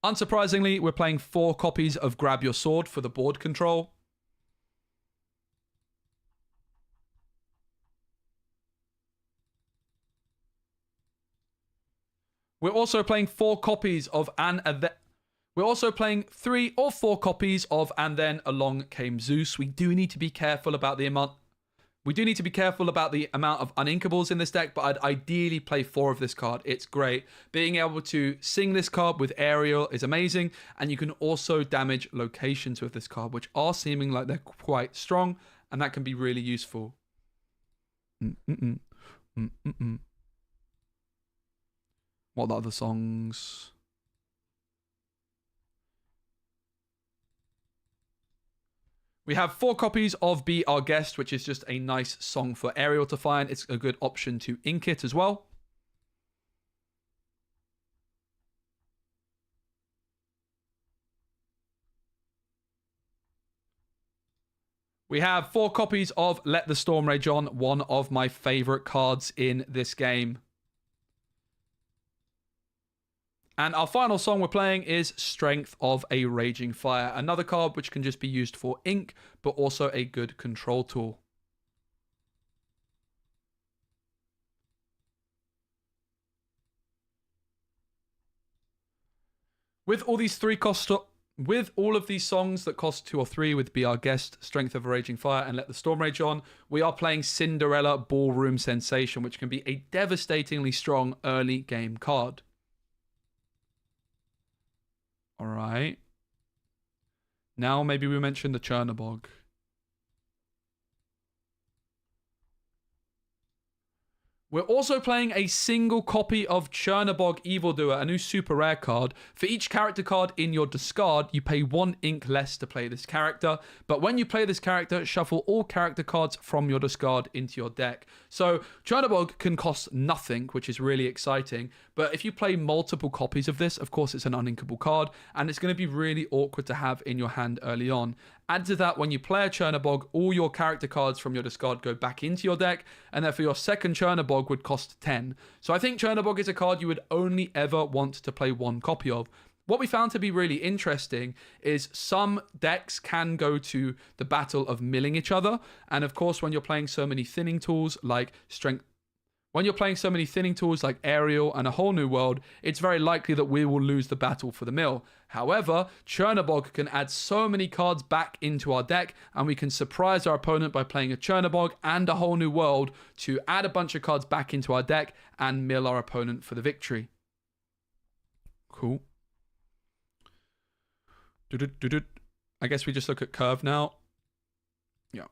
Unsurprisingly, we're playing 4 copies of Grab Your Sword for the board control. We're also playing 4 copies of We're also playing 3 or 4 copies of And Then Along Came Zeus. We do need to be careful about the amount of uninkables in this deck, but I'd ideally play 4 of this card. It's great. Being able to sing this card with Aerial is amazing, and you can also damage locations with this card, which are seeming like they're quite strong, and that can be really useful. What are the other songs? We have 4 copies of Be Our Guest, which is just a nice song for Aerial to find. It's a good option to ink it as well. We have 4 copies of Let the Storm Rage On, one of my favorite cards in this game. And our final song we're playing is Strength of a Raging Fire, another card which can just be used for ink, but also a good control tool. With all these with all of these songs that cost 2 or 3 with Be Our Guest, Strength of a Raging Fire, and Let the Storm Rage On, we are playing Cinderella Ballroom Sensation, which can be a devastatingly strong early game card. All right. Now maybe we mention the Chernobog. We're also playing a single copy of Chernobog Evildoer, a new super rare card. For each character card in your discard, you pay 1 ink less to play this character. But when you play this character, shuffle all character cards from your discard into your deck. So Chernobog can cost nothing, which is really exciting. But if you play multiple copies of this, of course it's an uninkable card, and it's going to be really awkward to have in your hand early on. Add to that, when you play a Chernobog, all your character cards from your discard go back into your deck, and therefore your second Chernobog would cost 10. So I think Chernobog is a card you would only ever want to play 1 copy of. What we found to be really interesting is some decks can go to the battle of milling each other, and of course when you're playing so many thinning tools like Aerial and A Whole New World, it's very likely that we will lose the battle for the mill. However, Chernobog can add so many cards back into our deck, and we can surprise our opponent by playing a Chernobog and A Whole New World to add a bunch of cards back into our deck and mill our opponent for the victory. Cool. I guess we just look at curve now. Yeah.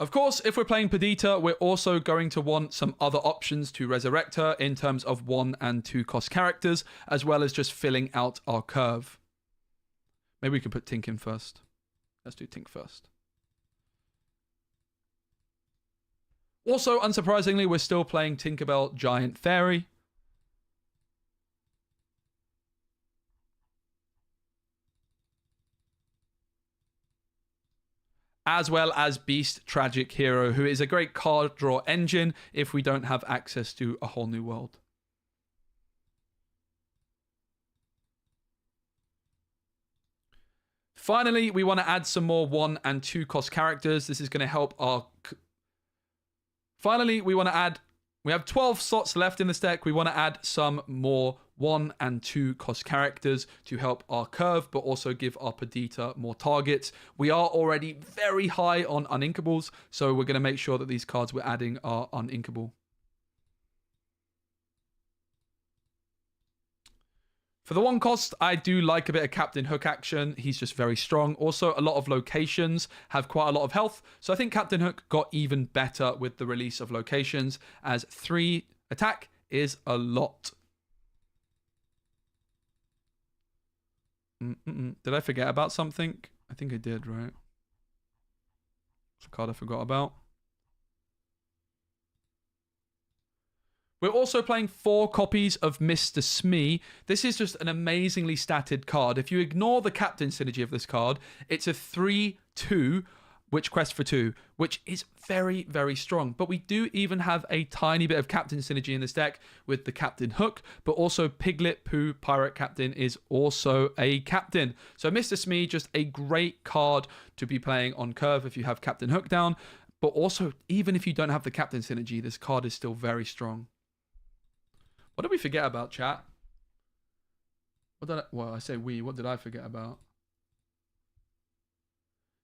Of course, if we're playing Perdita, we're also going to want some other options to resurrect her in terms of 1 and 2 cost characters, as well as just filling out our curve. Maybe we can put Tink in first. Let's do Tink first. Also, unsurprisingly, we're still playing Tinkerbell Giant Fairy. As well as Beast Tragic Hero, who is a great card draw engine if we don't have access to A Whole New World. Finally, we want to add some more 1 and 2 cost characters. This is going to help our... Finally, we have 12 slots left in this deck. We want to add some more 1 and 2 cost characters to help our curve, but also give our Perdita more targets. We are already very high on uninkables, so we're going to make sure that these cards we're adding are uninkable. For the 1 cost, I do like a bit of Captain Hook action. He's just very strong. Also, a lot of locations have quite a lot of health. So I think Captain Hook got even better with the release of locations, as 3 attack is a lot. Did I forget about something? I think I did, right? It's a card I forgot about. We're also playing 4 copies of Mr. Smee. This is just an amazingly statted card. If you ignore the captain synergy of this card, it's a 3/2 Witch Quest for 2, which is very, very strong. But we do even have a tiny bit of captain synergy in this deck with the Captain Hook, but also Piglet Pooh Pirate Captain is also a captain. So Mr. Smee, just a great card to be playing on curve if you have Captain Hook down. But also, even if you don't have the captain synergy, this card is still very strong. What did we forget about, chat? What did I forget about?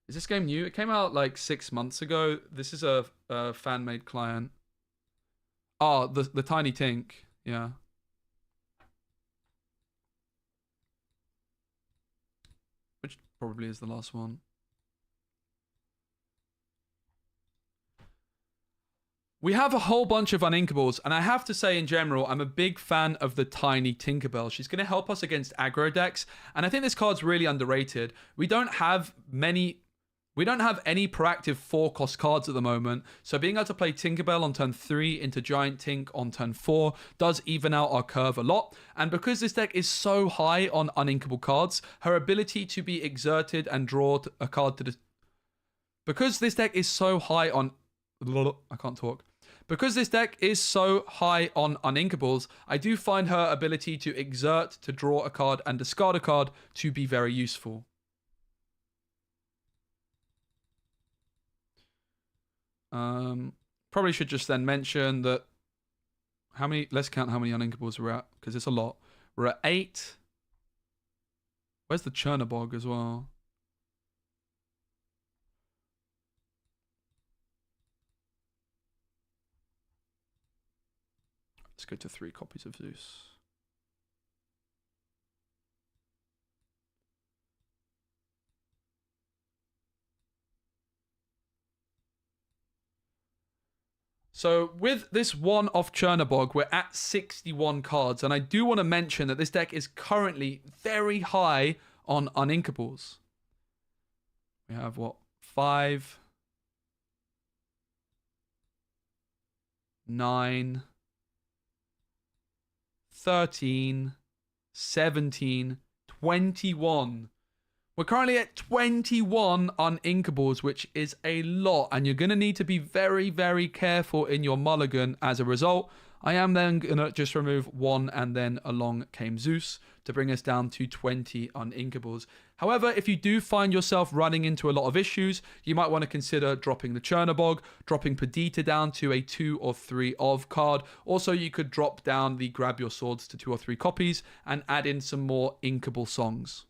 Is this game new? It came out like 6 months ago. This is a fan-made client. Oh, the Tiny Tink. Yeah. Which probably is the last one. We have a whole bunch of uninkables, and I have to say in general, I'm a big fan of the Tiny Tinkerbell. She's going to help us against aggro decks, and I think this card's really underrated. We don't have any proactive 4-cost cards at the moment, so being able to play Tinkerbell on turn 3 into Giant Tink on turn 4 does even out our curve a lot. And because this deck is so high on uninkable cards, her ability to be exerted and draw a card to the... Because this deck is so high on... I can't talk. Because this deck is so high on uninkables, I do find her ability to exert, to draw a card and discard a card to be very useful. probably should just then mention that how many, let's count how many uninkables we're at, because it's a lot. We're at 8. Where's the Chernobog as well? Let's go to 3 copies of Zeus. So with this one off Chernobog, we're at 61 cards. And I do want to mention that this deck is currently very high on uninkables. We have what? 5, 9, 13, 17, 21. We're currently at 21 uninkables, which is a lot. And you're going to need to be very, very careful in your mulligan as a result. I am then going to just remove 1 and then along came Zeus to bring us down to 20 uninkables. However, if you do find yourself running into a lot of issues, you might want to consider dropping the Chernobog, dropping Perdita down to a 2 or 3 of card. Also, you could drop down the Grab Your Swords to 2 or 3 copies and add in some more inkable songs.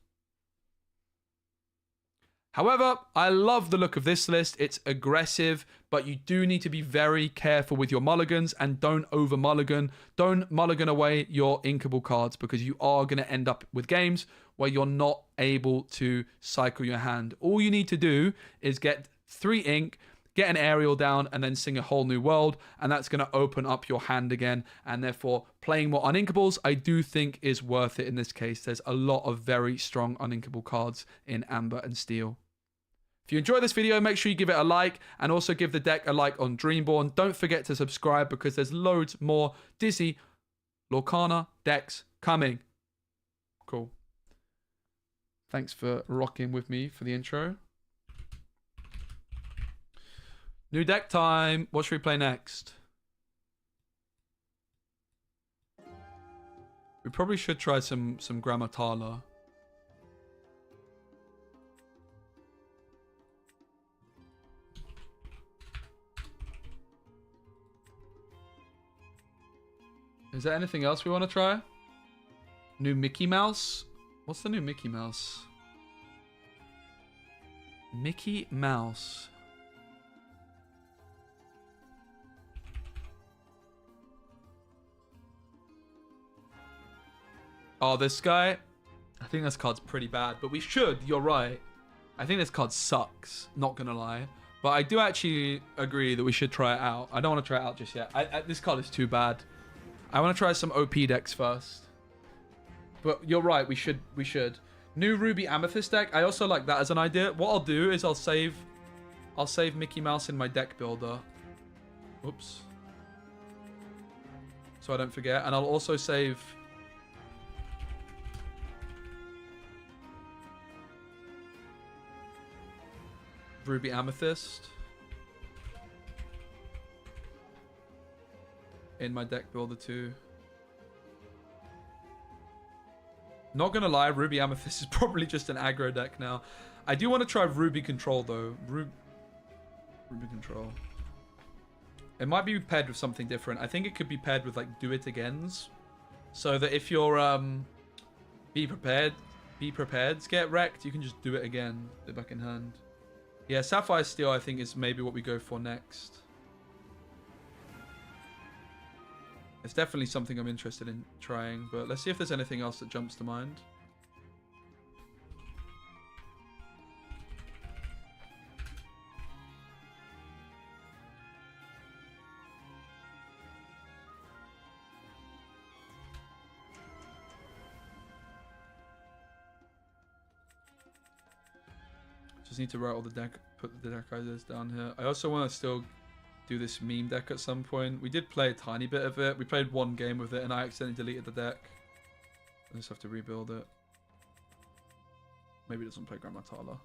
However, I love the look of this list. It's aggressive, but you do need to be very careful with your mulligans and don't over mulligan. Don't mulligan away your inkable cards because you are going to end up with games where you're not able to cycle your hand. All you need to do is get 3 ink, get an aerial down, and then sing a whole new world, and that's going to open up your hand again, and therefore playing more uninkables I do think is worth it in this case. There's a lot of very strong uninkable cards in Amber and Steel. If you enjoyed this video, make sure you give it a like and also give the deck a like on Dreamborn. Don't forget to subscribe because there's loads more Dizzy Lorcana decks coming. Cool. Thanks for rocking with me for the intro. New deck time. What should we play next? We probably should try some Grammatala. Is there anything else we want to try? New Mickey Mouse? What's the new Mickey Mouse? Mickey Mouse. Oh, this guy? I think this card's pretty bad, but we should, you're right. I think this card sucks, not gonna lie. But I do actually agree that we should try it out. I don't want to try it out just yet. This card is too bad. I want to try some OP decks first. But you're right, we should. New Ruby Amethyst deck. I also like that as an idea. What I'll do is I'll save Mickey Mouse in my deck builder. Oops. So I don't forget. And I'll also save Ruby Amethyst in my deck builder too. Not gonna lie, Ruby Amethyst is probably just an aggro deck now. I do want to try Ruby Control though. Ruby Control. It might be paired with something different. I think it could be paired with like Do It Agains. So that if you're be prepared, get wrecked, you can just do it again, put it back in hand. Yeah, Sapphire Steel I think is maybe what we go for next. It's definitely something I'm interested in trying, but let's see if there's anything else that jumps to mind. Just need to write all the deck, put the deck ideas down here. I also want to still do this meme deck at some point. We did play a tiny bit of it. We played 1 game with it and I accidentally deleted the deck. I just have to rebuild it. Maybe it doesn't play Grammatala.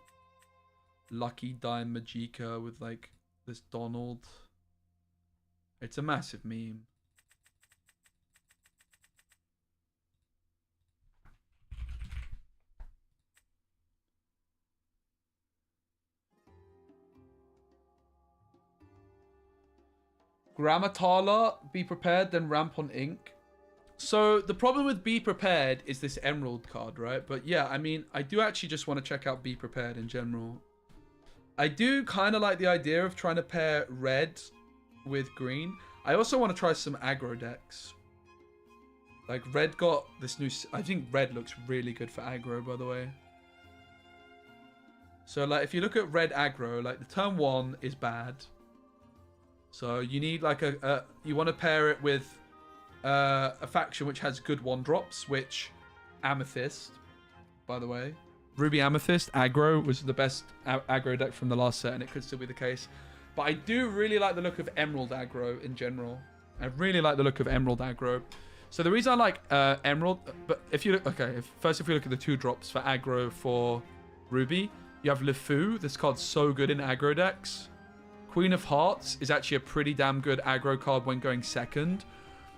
Lucky Dime Magica with like this Donald. It's a massive meme. Grammatala, be prepared, then ramp on ink. So the problem with be prepared is this emerald card, right? But yeah, I mean, I do actually just want to check out be prepared in general. I do kind of like the idea of trying to pair red with green. I also want to try some aggro decks. Like red got this new... I think red looks really good for aggro, by the way. So like if you look at red aggro, like the turn 1 is bad. So you need like you want to pair it with a faction which has good 1-drops, which Amethyst, by the way. Ruby Amethyst aggro was the best aggro deck from the last set, and it could still be the case. But I do really like the look of Emerald aggro in general. I really like the look of Emerald aggro. So the reason I like Emerald, but if you look, okay, first if we look at the 2-drops for aggro for Ruby, you have LeFou. This card's so good in aggro decks. Queen of Hearts is actually a pretty damn good aggro card when going second.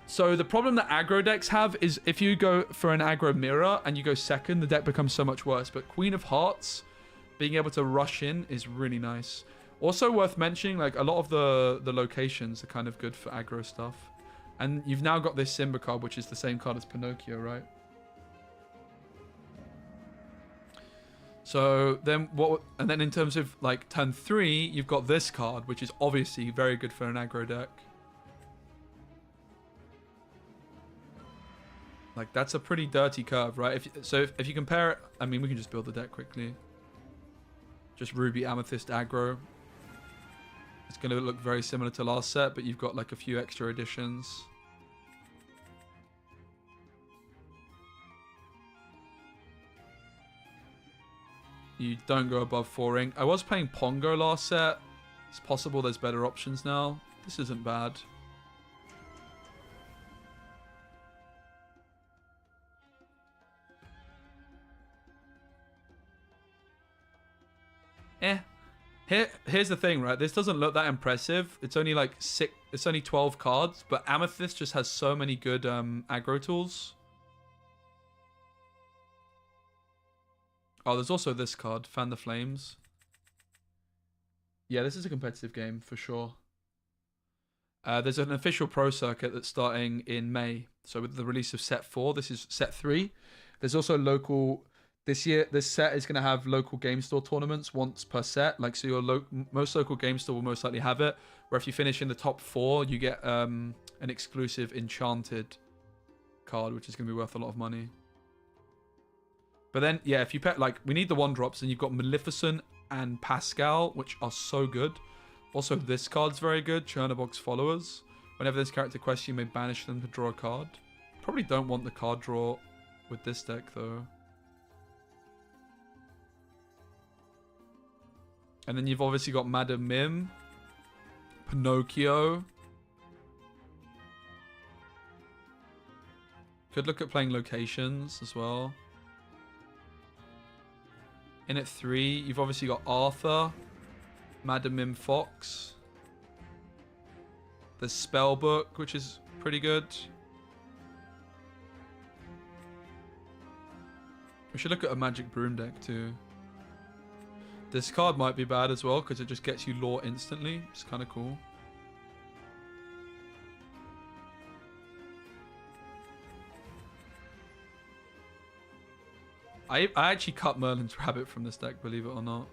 So the problem that aggro decks have is if you go for an aggro mirror and you go second, the deck becomes so much worse. But Queen of Hearts, being able to rush in is really nice. Also worth mentioning, like a lot of the locations are kind of good for aggro stuff. And you've now got this Simba card, which is the same card as Pinocchio, right? So then what? And then in terms of like turn 3, you've got this card, which is obviously very good for an aggro deck. Like that's a pretty dirty curve, right? If you compare it, I mean, we can just build the deck quickly. Just Ruby Amethyst aggro. It's going to look very similar to last set, but you've got like a few extra additions. You don't go above 4 ink. I was playing Pongo last set. It's possible there's better options now. This isn't bad. Here's the thing, right? This doesn't look that impressive. It's only like 6. It's only 12 cards, but Amethyst just has so many good aggro tools. Oh, there's also this card, Fan the Flames. Yeah, this is a competitive game for sure. There's an official pro circuit that's starting in May. So with the release of set 4, this is set 3. There's also local. This year, this set is going to have local game store tournaments once per set. Like, so your most local game store will most likely have it. Where if you finish in the top 4, you get an exclusive Enchanted card, which is going to be worth a lot of money. But then, yeah, if you pet, like, we need the 1-drops, and you've got Maleficent and Pascal, which are so good. Also, this card's very good, Chernobog's Followers. Whenever this character quests, you may banish them to draw a card. Probably don't want the card draw with this deck, though. And then you've obviously got Madame Mim, Pinocchio. Could look at playing locations as well. In at 3, you've obviously got Arthur, Madame Mim Fox. There's Spellbook, which is pretty good. We should look at a Magic Broom deck too. This card might be bad as well because it just gets you lore instantly. It's kind of cool. I actually cut Merlin's Rabbit from this deck, believe it or not.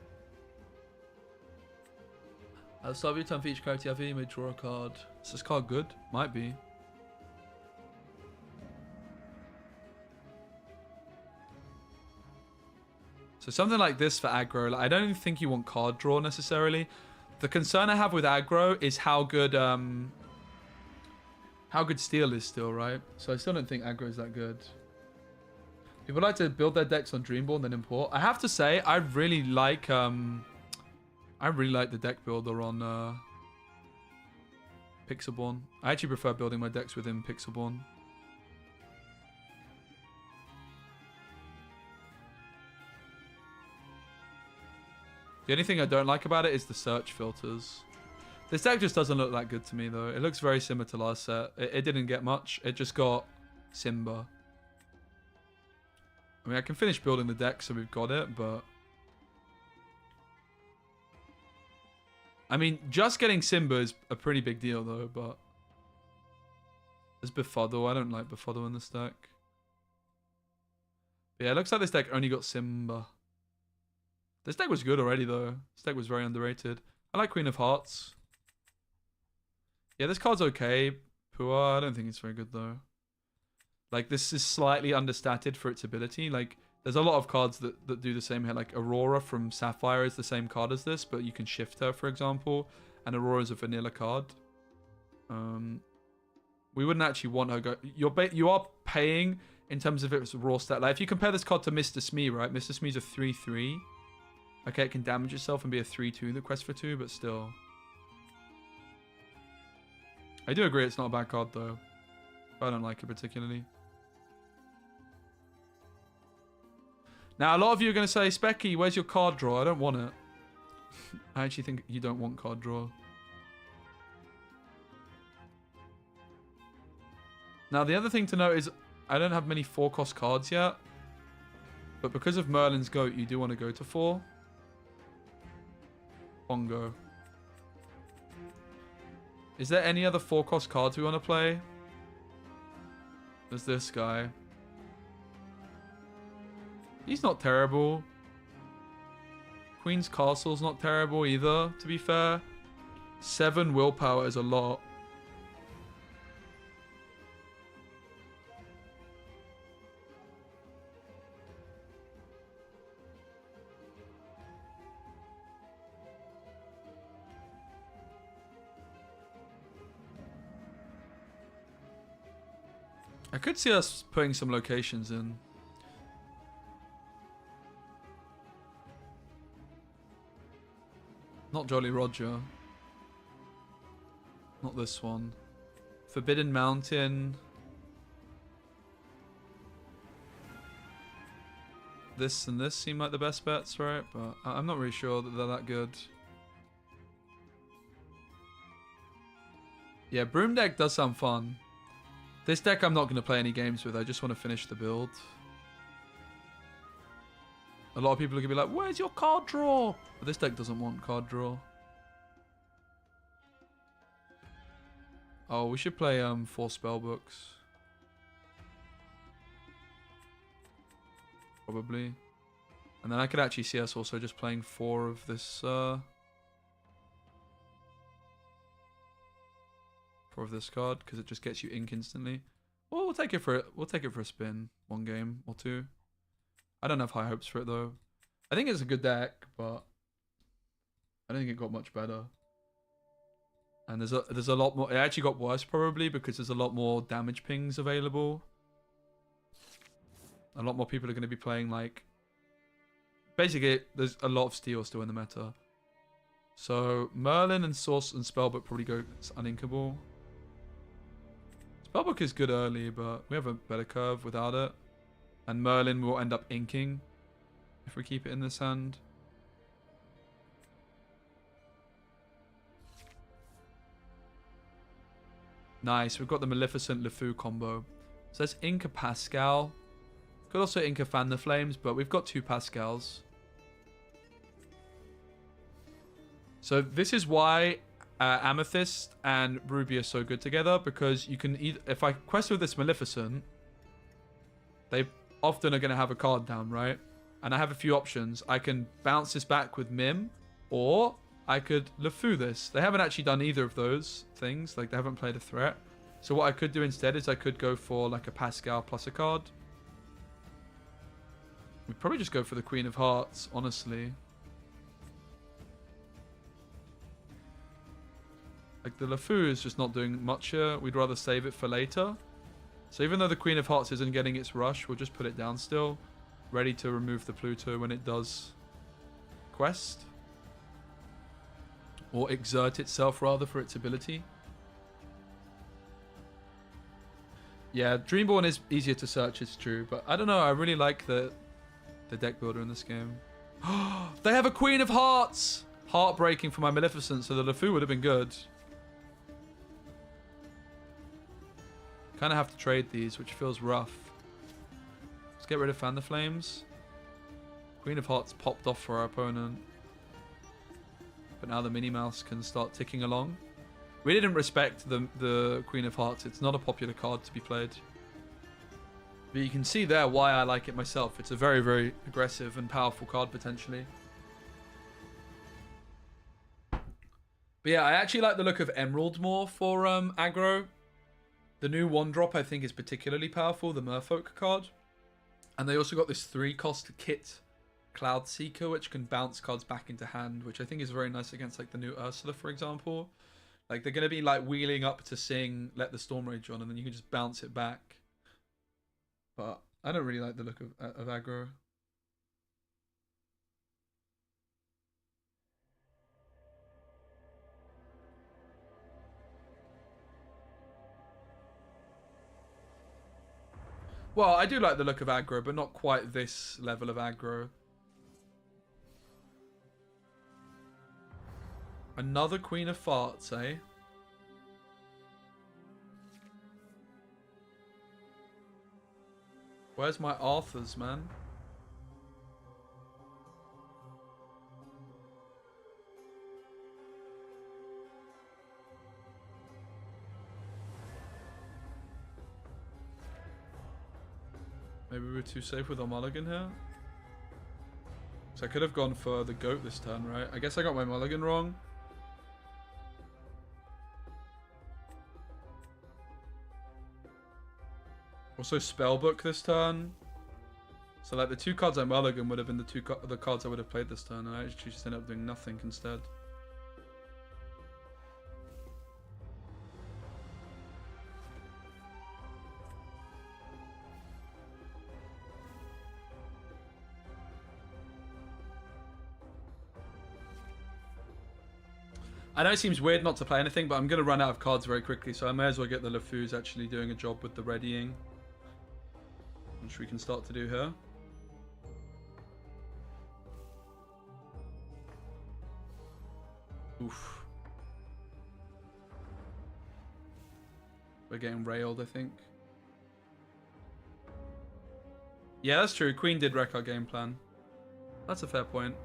At the start of your turn for each character you have, you may draw a card. Is this card good? Might be. So something like this for aggro, like, I don't even think you want card draw necessarily. The concern I have with aggro is how good steel is still, right? So I still don't think aggro is that good. People like to build their decks on Dreamborn then import. I have to say, I really like the deck builder on Pixelborn. I actually prefer building my decks within Pixelborn. The only thing I don't like about it is the search filters. This deck just doesn't look that good to me, though. It looks very similar to last set. It didn't get much. It just got Simba. I mean, I can finish building the deck, so we've got it, but... I mean, just getting Simba is a pretty big deal, though, but... There's Befuddle. I don't like Befuddle in this deck. But yeah, it looks like this deck only got Simba. This deck was good already, though. This deck was very underrated. I like Queen of Hearts. Yeah, this card's okay. Pua, I don't think it's very good, though. Like, this is slightly understated for its ability. Like, there's a lot of cards that do the same here. Like, Aurora from Sapphire is the same card as this, but you can shift her, for example. And Aurora is a vanilla card. We wouldn't actually want her go... You are paying in terms of its raw stat. Like, if you compare this card to Mr. Smee, right? Mr. Smee's a 3/3. Okay, it can damage itself and be a 3/2 that quests for 2, but still. I do agree it's not a bad card, though. I don't like it particularly. Now, a lot of you are going to say, Specky, where's your card draw? I don't want it. I actually think you don't want card draw. Now, the other thing to note is I don't have many 4-cost cards yet. But because of Merlin's Goat, you do want to go to 4. Bongo. Is there any other 4-cost cards we want to play? There's this guy. He's not terrible. Queen's Castle's not terrible either, to be fair. 7 willpower is a lot. I could see us putting some locations in. Not Jolly Roger. Not this one. Forbidden Mountain. This and this seem like the best bets, right? But I'm not really sure that they're that good. Yeah, Broom deck does sound fun. This deck I'm not going to play any games with. I just want to finish the build. A lot of people are going to be like, where's your card draw? But this deck doesn't want card draw. Oh, we should play 4 spell books. Probably. And then I could actually see us also just playing 4 of this... 4 of this card, because it just gets you ink instantly. Well, we'll take it for a spin. 1 game or 2. I don't have high hopes for it though. I think it's a good deck, but I don't think it got much better. And there's a lot more. It actually got worse probably because there's a lot more damage pings available. A lot more people are going to be playing like. Basically, there's a lot of steel still in the meta. So Merlin and Source and Spellbook probably go uninkable. Spellbook is good early, but we have a better curve without it. And Merlin will end up inking if we keep it in this hand. Nice, we've got the Maleficent LeFou combo. So that's Inca Pascal. Could also Inca Fan the Flames, but we've got 2 Pascals. So this is why Amethyst and Ruby are so good together, because you can either, if I quest with this Maleficent, they often are going to have a card down, right? And I have a few options. I can bounce this back with Mim, or I could LeFou this. They haven't actually done either of those things. Like, they haven't played a threat. So what I could do instead is I could go for like a Pascal plus a card. We'd probably just go for the Queen of Hearts, honestly. Like, the LeFou is just not doing much here. We'd rather save it for later. So even though the Queen of Hearts isn't getting its rush, we'll just put it down still. Ready to remove the Pluto when it does quest. Or exert itself, rather, for its ability. Yeah, Dreamborn is easier to search, it's true. But I don't know, I really like the deck builder in this game. They have a Queen of Hearts! Heartbreaking for my Maleficent, so the LeFou would have been good. Kind of have to trade these, which feels rough. Let's get rid of Fan the Flames. Queen of Hearts popped off for our opponent. but now the Minnie Mouse can start ticking along. We didn't respect the Queen of Hearts. It's not a popular card to be played. But you can see there why I like it myself. It's a very, very aggressive and powerful card, potentially. But yeah, I actually like the look of Emerald more for aggro. The new 1-drop, I think, is particularly powerful, the Merfolk card. And they also got this 3-cost kit Cloud Seeker, which can bounce cards back into hand, which I think is very nice against like the new Ursula, for example. Like they're going to be like wheeling up to sing Let the Storm Rage on, and then you can just bounce it back. But I don't really like the look of aggro. Well, I do like the look of aggro, but not quite this level of aggro. Another Queen of Farts, eh? Where's my Arthurs, man? Maybe we're too safe with our mulligan here. So I could have gone for the goat this turn, right? I guess I got my mulligan wrong. Also spellbook this turn. So like the 2 cards I mulligan would have been the cards I would have played this turn. And I actually just ended up doing nothing instead. I know it seems weird not to play anything, but I'm going to run out of cards very quickly, so I may as well get the LeFous actually doing a job with the readying, which we can start to do here. Oof. We're getting railed, I think. Yeah, that's true. Queen did wreck our game plan. That's a fair point.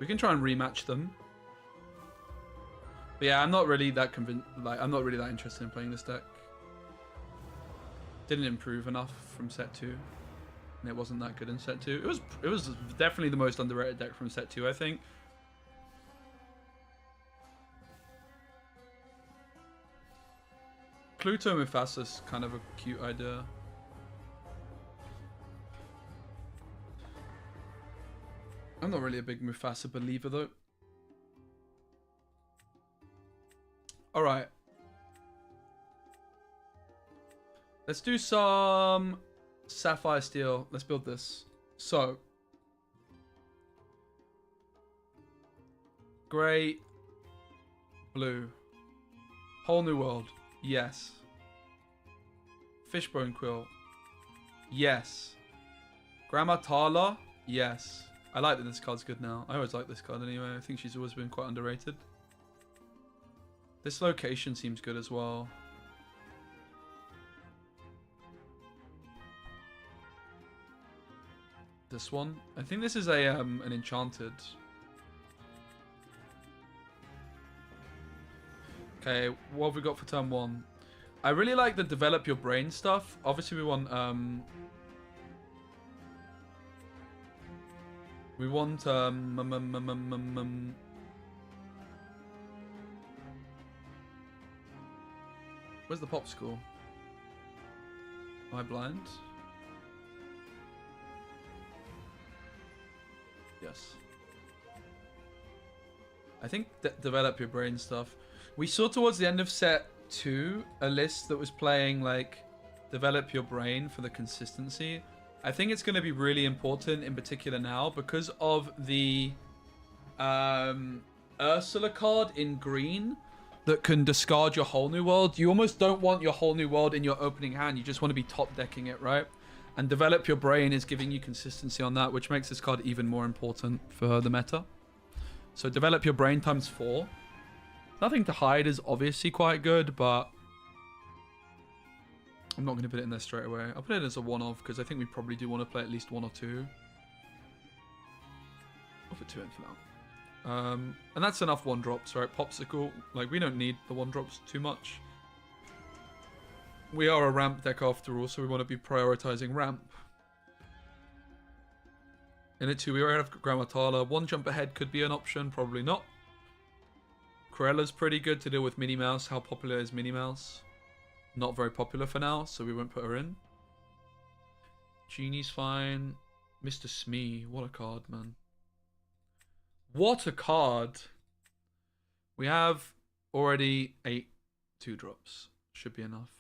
We can try and rematch them. But yeah, I'm not really that convinced. Like, I'm not really that interested in playing this deck. Didn't improve enough from set 2, and it wasn't that good in set 2. It was definitely the most underrated deck from set 2, I think. Pluto Mufasa's kind of a cute idea. I'm not really a big Mufasa believer, though. Alright. Let's do some Sapphire Steel. Let's build this. So. Grey. Blue. Whole New World. Yes. Fishbone Quill. Yes. Grandma Tala. Yes. I like that this card's good now. I always like this card anyway. I think she's always been quite underrated. This location seems good as well. This one. I think this is a an enchanted. Okay, what have we got for turn 1? I really like the develop your brain stuff. Obviously we want where's the popsicle? Am I blind? Yes. I think develop your brain stuff. We saw towards the end of set 2 a list that was playing like develop your brain for the consistency. I think it's going to be really important in particular now because of the Ursula card in green that can discard your Whole New World. You almost don't want your Whole New World in your opening hand. You just want to be top decking it, right? And develop your brain is giving you consistency on that, which makes this card even more important for the meta. So develop your brain ×4. Nothing to hide is obviously quite good, but I'm not going to put it in there straight away. I'll put it as a one-off because I think we probably do want to play at least 1 or 2. I'll put 2 in for now. And that's enough 1-drops, right? Popsicle, like we don't need the 1-drops too much. We are a ramp deck after all, so we want to be prioritizing ramp. In it too, we already have Grammatala. 1 jump ahead could be an option, probably not. Corella's pretty good to deal with Minnie Mouse. How popular is Minnie Mouse? Not very popular for now, so we won't put her in. Genie's fine. Mr. Smee, what a card, man. What a card. We have already 8 2-drops. Should be enough.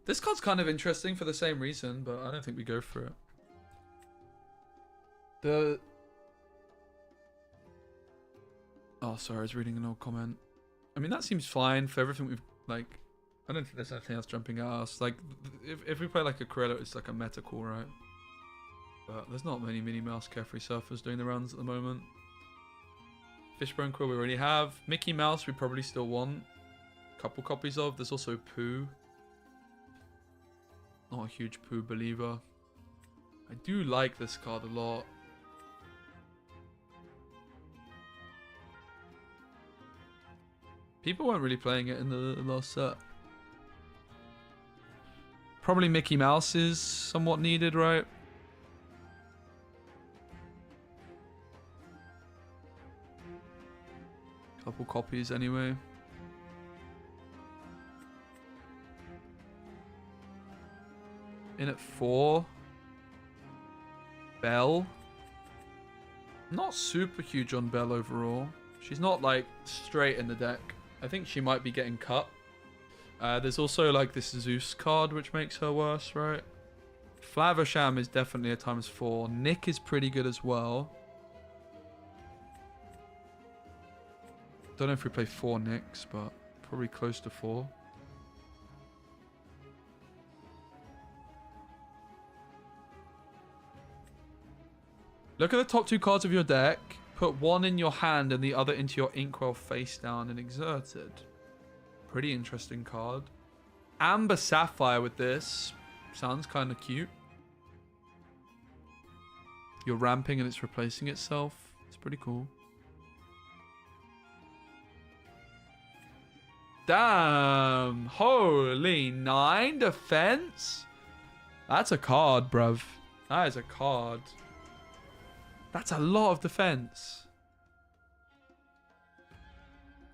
This card's kind of interesting for the same reason, but I don't think we go for it. Oh, sorry, I was reading an old comment. I mean, that seems fine for everything we've, like... I don't think there's anything else jumping at us. Like, if we play like a Corella, it's like a meta call, right? But there's not many Minnie Mouse Carefree Surfers doing the rounds at the moment. Fishbone Quill we already have. Mickey Mouse we probably still want. A couple copies of. There's also Pooh. Not a huge Pooh believer. I do like this card a lot. People weren't really playing it in the last set. Probably Mickey Mouse is somewhat needed, right? Couple copies anyway. In at 4. Belle. Not super huge on Belle overall. She's not like straight in the deck. I think she might be getting cut. There's also like this Zeus card which makes her worse, right? Flaversham is definitely a ×4. Nick is pretty good as well. Don't know if we play 4 Nicks, but probably close to 4. Look at the top 2 cards of your deck. Put 1 in your hand and the other into your Inkwell face down and exerted. Pretty interesting card. Amber Sapphire with this. Sounds kind of cute. You're ramping and it's replacing itself. It's pretty cool. Damn. Holy 9 defense. That's a card, bruv. That is a card. That's a lot of defense.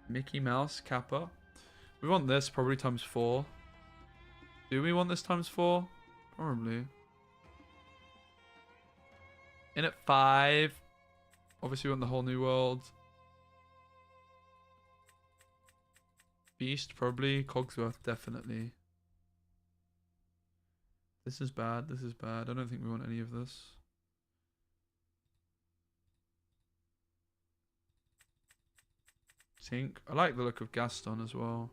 Mickey Mouse, Kappa. We want this probably ×4. Do we want this ×4? Probably. In at 5. Obviously we want the whole new world. Beast probably. Cogsworth definitely. This is bad. This is bad. I don't think we want any of this. Tink. I like the look of Gaston as well.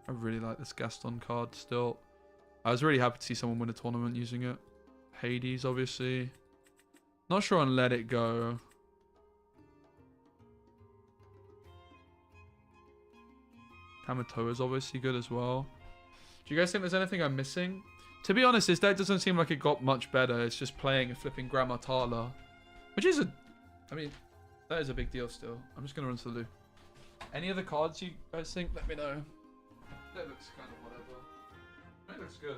I really like this Gaston card still. I was really happy to see someone win a tournament using it. Hades, obviously. Not sure on Let It Go. Tamatoa is obviously good as well. Do you guys think there's anything I'm missing? To be honest, this deck doesn't seem like it got much better. It's just playing and flipping Grammatala. Which is a... I mean, that is a big deal still. I'm just going to run to the loo. Any other cards you guys think? Let me know. That looks kind of whatever. That looks good.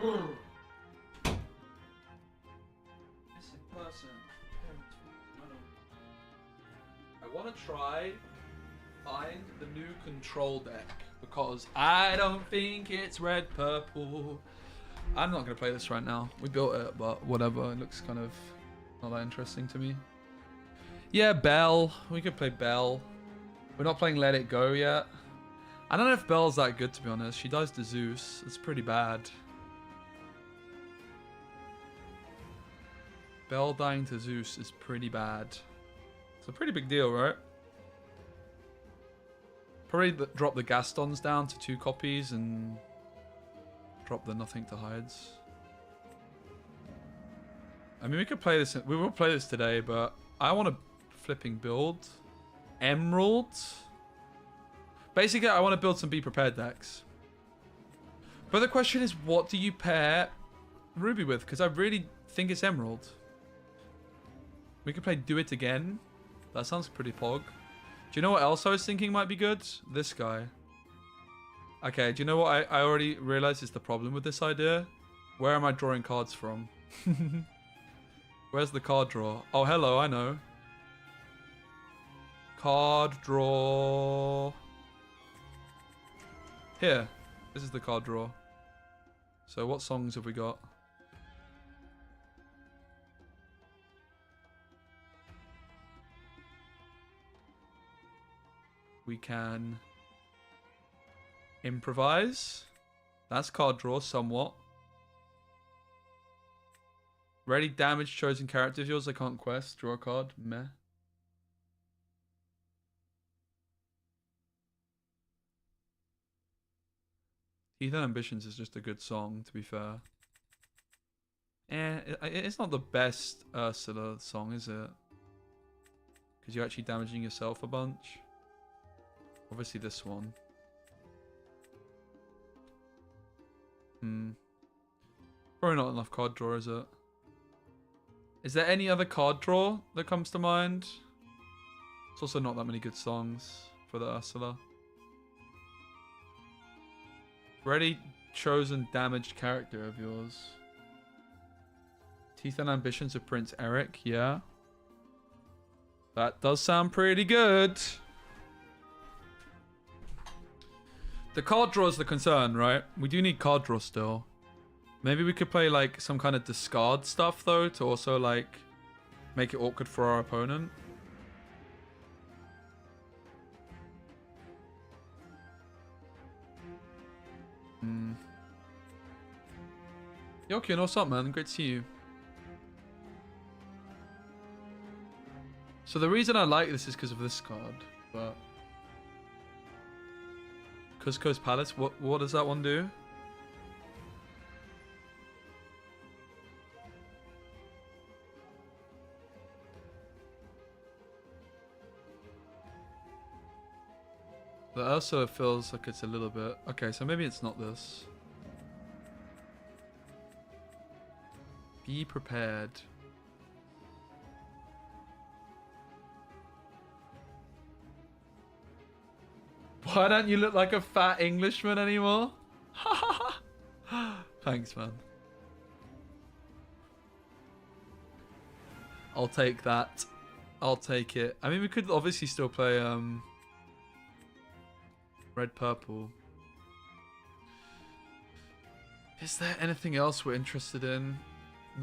Missing person. I want to try find the new control deck because I don't think it's red purple. I'm not gonna play this right now. We built it, but whatever. It looks kind of not that interesting to me. Yeah, Belle. We could play Belle. We're not playing Let It Go yet. I don't know if Belle's that good, to be honest. She dies to Zeus. It's pretty bad. Belle dying to Zeus is pretty bad. It's a pretty big deal, right? Probably drop the Gastons down to 2 copies and drop the Nothing to Hides. I mean, we could play this. We will play this today, but I want to flipping build Emerald. Basically, I want to build some Be Prepared decks. But the question is, what do you pair Ruby with? Because I really think it's Emerald. We could play Do It Again. That sounds pretty pog. Do you know what else I was thinking might be good? This guy. Okay, do you know what I already realized is the problem with this idea? Where am I drawing cards from? Where's the card draw? Oh, hello, I know. Card draw. Here. This is the card draw. So what songs have we got? We can improvise. That's card draw somewhat. Ready damage chosen character of yours. I can't quest. Draw a card. Meh. Ethan Ambitions is just a good song, to be fair. It's not the best Ursula song, is it? Because you're actually damaging yourself a bunch. Obviously this one. Probably not enough card draw, is it? Is there any other card draw that comes to mind? It's also not that many good songs for the Ursula. Ready chosen damaged character of yours. Teeth and Ambitions of Prince Eric, yeah. That does sound pretty good. The card draw is the concern, right? We do need card draw still. Maybe we could play like some kind of discard stuff though to also like make it awkward for our opponent. Yokian, what's up, man? Great to see you. So the reason I like this is because of this card, but Cusco's Palace. What does that one do? The Ursula feels like it's a little bit... Okay, so maybe it's not this. Be prepared. Why don't you look like a fat Englishman anymore? Thanks, man. I'll take that. I'll take it. I mean, we could obviously still play red purple. Is there anything else we're interested in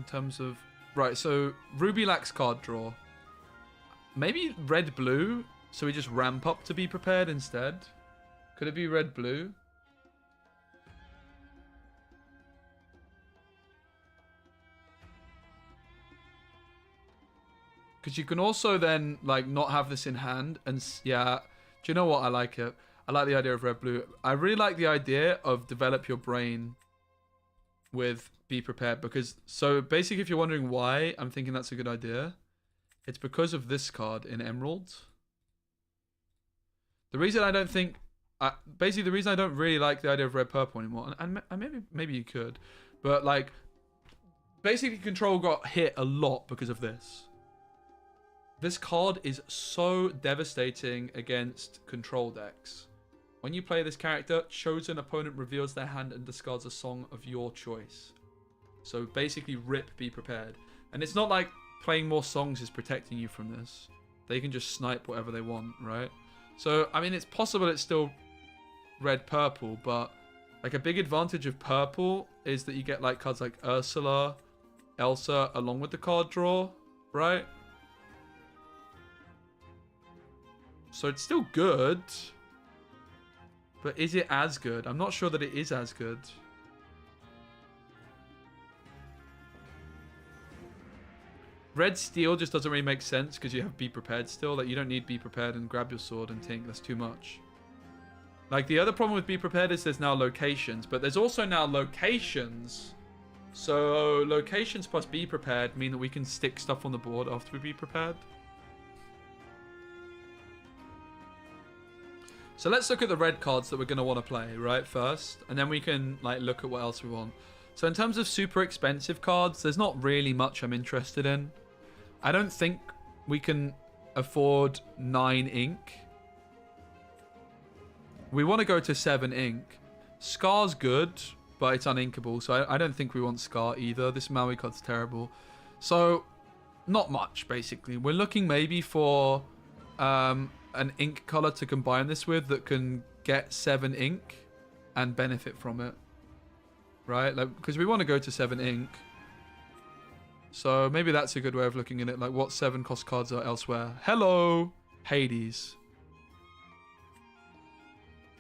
terms of... Right, so Ruby lacks card draw. Maybe red blue, so we just ramp up to Be Prepared instead. Could it be red blue? Because you can also then like not have this in hand and yeah. Do you know what? I like it. I like the idea of red blue. I really like the idea of develop your brain with Be Prepared, because so basically if you're wondering why I'm thinking that's a good idea, it's because of this card in Emerald. The reason I don't think basically the reason I don't really like the idea of red purple anymore, and maybe you could, but like basically control got hit a lot because of this. This card is so devastating against control decks. When you play this character, chosen opponent reveals their hand and discards a song of your choice. So basically, rip, be prepared. And it's not like playing more songs is protecting you from this. They can just snipe whatever they want, right? So, I mean, it's possible it's still red-purple, but like a big advantage of purple is that you get like cards like Ursula, Elsa, along with the card draw, right? So it's still good. But is it as good? I'm not sure that it is as good. Red steel just doesn't really make sense because you have be prepared still. Like, you don't need be prepared and grab your sword and tink. That's too much. Like, the other problem with be prepared is there's now locations. But there's also now locations. So locations plus be prepared mean that we can stick stuff on the board after we be prepared. So let's look at the red cards that we're going to want to play, right, first. And then we can, like, look at what else we want. So in terms of super expensive cards, there's not really much I'm interested in. I don't think we can afford 9 ink. We want to go to 7 ink. Scar's good, but it's uninkable. So I don't think we want Scar either. This Maui card's terrible. So, not much, basically. We're looking maybe for an ink color to combine this with that can get 7 ink and benefit from it. Right? Like, because we want to go to 7 ink. So maybe that's a good way of looking at it. Like, what 7 cost cards are elsewhere? Hello, Hades.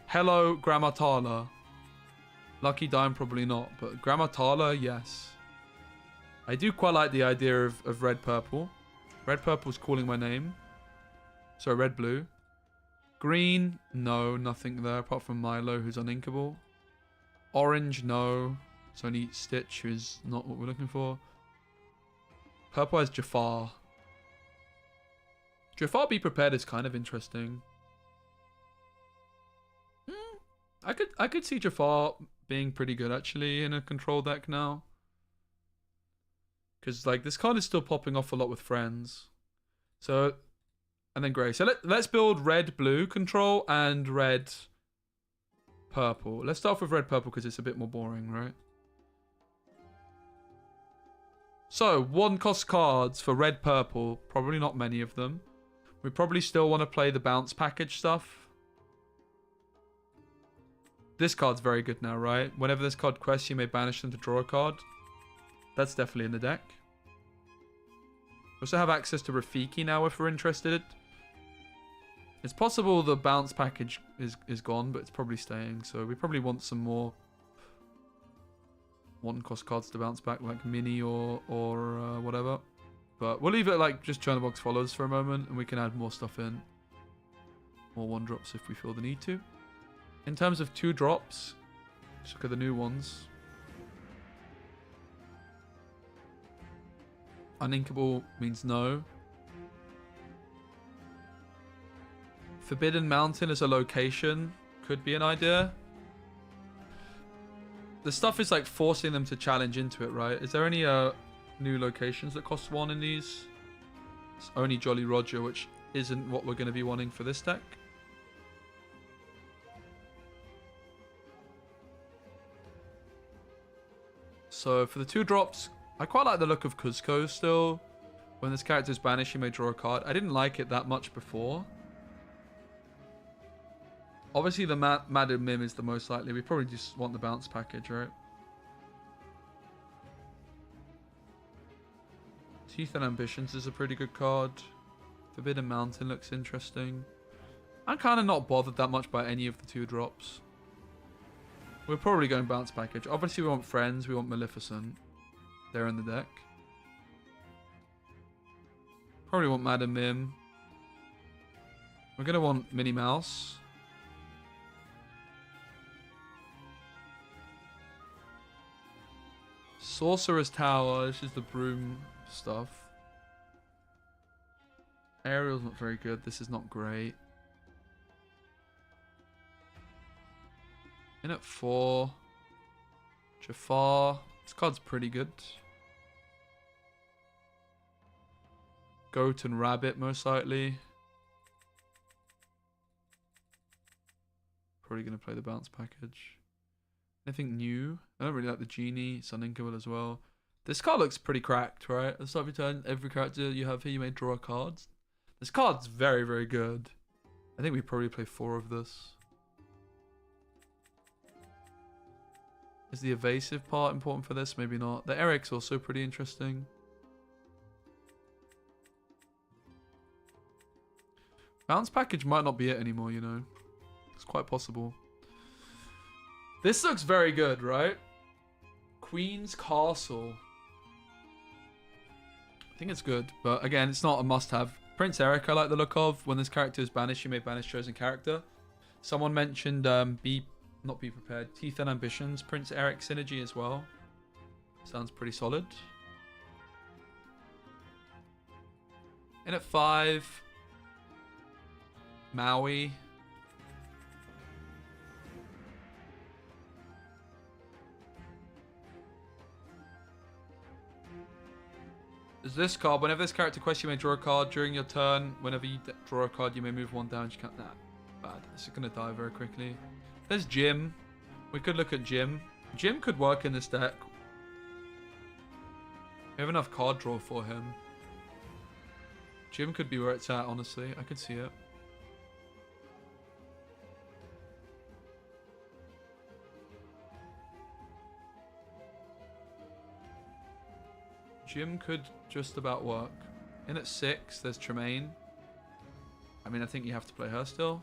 Hello, Grammatala. Lucky Dime, probably not. But Grammatala, yes. I do quite like the idea of red-purple. Red-purple's calling my name. So red-blue. Green, no, nothing there apart from Milo, who's uninkable. Orange, no. It's only Stitch, who's not what we're looking for. Purple has Jafar. Jafar be prepared is kind of interesting. I could see Jafar being pretty good actually in a control deck now. Because like this card is still popping off a lot with friends. So, and then grey. So let's build red-blue control and red-purple. Let's start off with red-purple because it's a bit more boring, right? So, 1 cost cards for red-purple. Probably not many of them. We probably still want to play the bounce package stuff. This card's very good now, right? Whenever this card quests, you may banish them to draw a card. That's definitely in the deck. We also have access to Rafiki now if we're interested. It's possible the bounce package is gone, but it's probably staying. So we probably want some more 1 cost cards to bounce back, like Mini or whatever. But we'll leave it like just Chernobog's Follows for a moment, and we can add more stuff in. More 1-drops if we feel the need to. In terms of 2-drops, let's look at the new ones. Uninkable means no. Forbidden Mountain as a location could be an idea. The stuff is like forcing them to challenge into it, right? Is there any new locations that cost 1 in these? It's only Jolly Roger, which isn't what we're going to be wanting for this deck. So for the 2-drops, I quite like the look of Cuzco still. When this character is banished, you may draw a card. I didn't like it that much before. Obviously, the Madam Mim is the most likely. We probably just want the bounce package, right? Teeth and Ambitions is a pretty good card. Forbidden Mountain looks interesting. I'm kind of not bothered that much by any of the 2-drops. We're probably going bounce package. Obviously, we want Friends. We want Maleficent. They're in the deck. Probably want Madam Mim. We're going to want Minnie Mouse. Sorcerer's Tower. This is the broom stuff. Ariel's not very good. This is not great. In at 4. Jafar. This card's pretty good. Goat and Rabbit, most likely. Probably going to play the bounce package. Anything new? I don't really like the genie. It's uninkable as well. This card looks pretty cracked, right? At the start of your turn, every character you have here, you may draw a card. This card's very, very good. I think we probably play 4 of this. Is the evasive part important for this? Maybe not. The Eric's also pretty interesting. Bounce package might not be it anymore, you know. It's quite possible. This looks very good, right? Queen's Castle. I think it's good, but again, it's not a must-have. Prince Eric I like the look of. When this character is banished, you may banish chosen character. Someone mentioned not be prepared. Teeth and Ambitions. Prince Eric synergy as well. Sounds pretty solid. In at 5. Maui. Is this card, whenever this character quests, you may draw a card during your turn. Whenever you draw a card, you may move 1 down. You can't. Nah, bad. This is going to die very quickly. There's Jim. We could look at Jim. Jim could work in this deck. We have enough card draw for him. Jim could be where it's at, honestly. I could see it. Jim could just about work. In at 6, there's Tremaine. I mean, I think you have to play her still.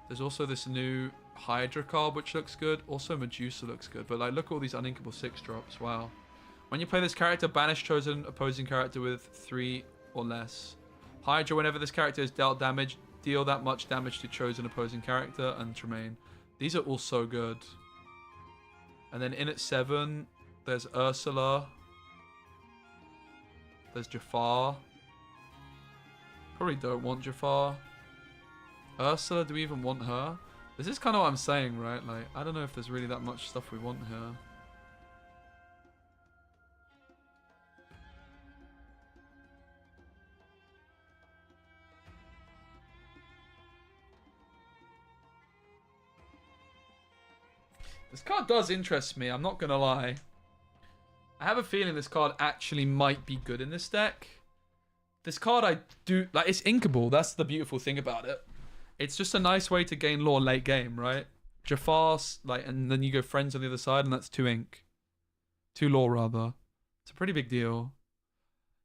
There's also this new Hydra card, which looks good. Also, Medusa looks good. But, like, look at all these uninkable 6 drops. Wow. When you play this character, banish chosen opposing character with 3 or less. Hydra, whenever this character is dealt damage, deal that much damage to chosen opposing character. And Tremaine. These are all so good. And then in at 7, there's Ursula. There's Jafar. Probably don't want Jafar. Ursula, do we even want her? This is kind of what I'm saying, right? Like, I don't know if there's really that much stuff we want here. This card does interest me, I'm not gonna lie. I have a feeling this card actually might be good in this deck. This card I do... Like, it's inkable. That's the beautiful thing about it. It's just a nice way to gain lore late game, right? Jafar, like, and then you go friends on the other side, and that's 2 ink. 2 lore, rather. It's a pretty big deal.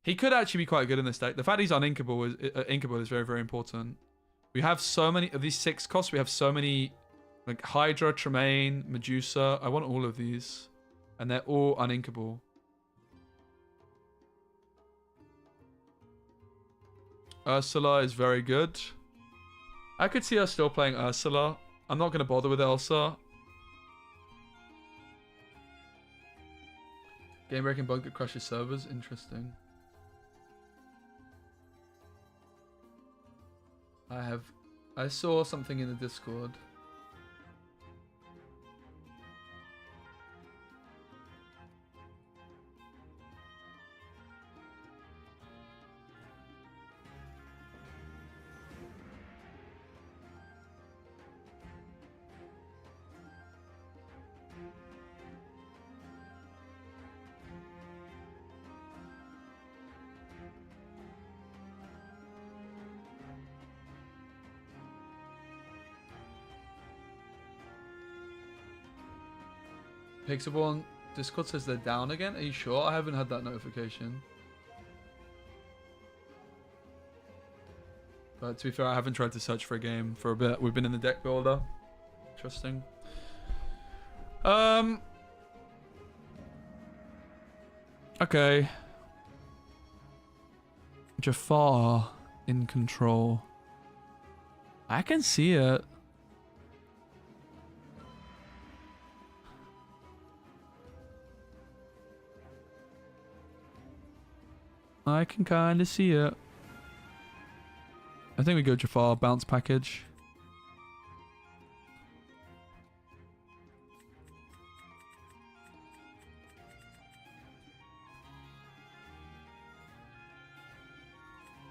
He could actually be quite good in this deck. The fact he's inkable is very, very important. We have so many... Of these 6 costs, we have so many... Like, Hydra, Tremaine, Medusa. I want all of these. And they're all uninkable. Ursula is very good. I could see us still playing Ursula. I'm not going to bother with Elsa. Game breaking bug that crashes servers. Interesting. I saw something in the Discord. Pixelborn Discord says they're down again. Are you sure? I haven't had that notification. But to be fair, I haven't tried to search for a game for a bit. We've been in the deck builder. Interesting. Okay. Jafar in control. I can see it. I can kind of see it. I think we go Jafar, bounce package.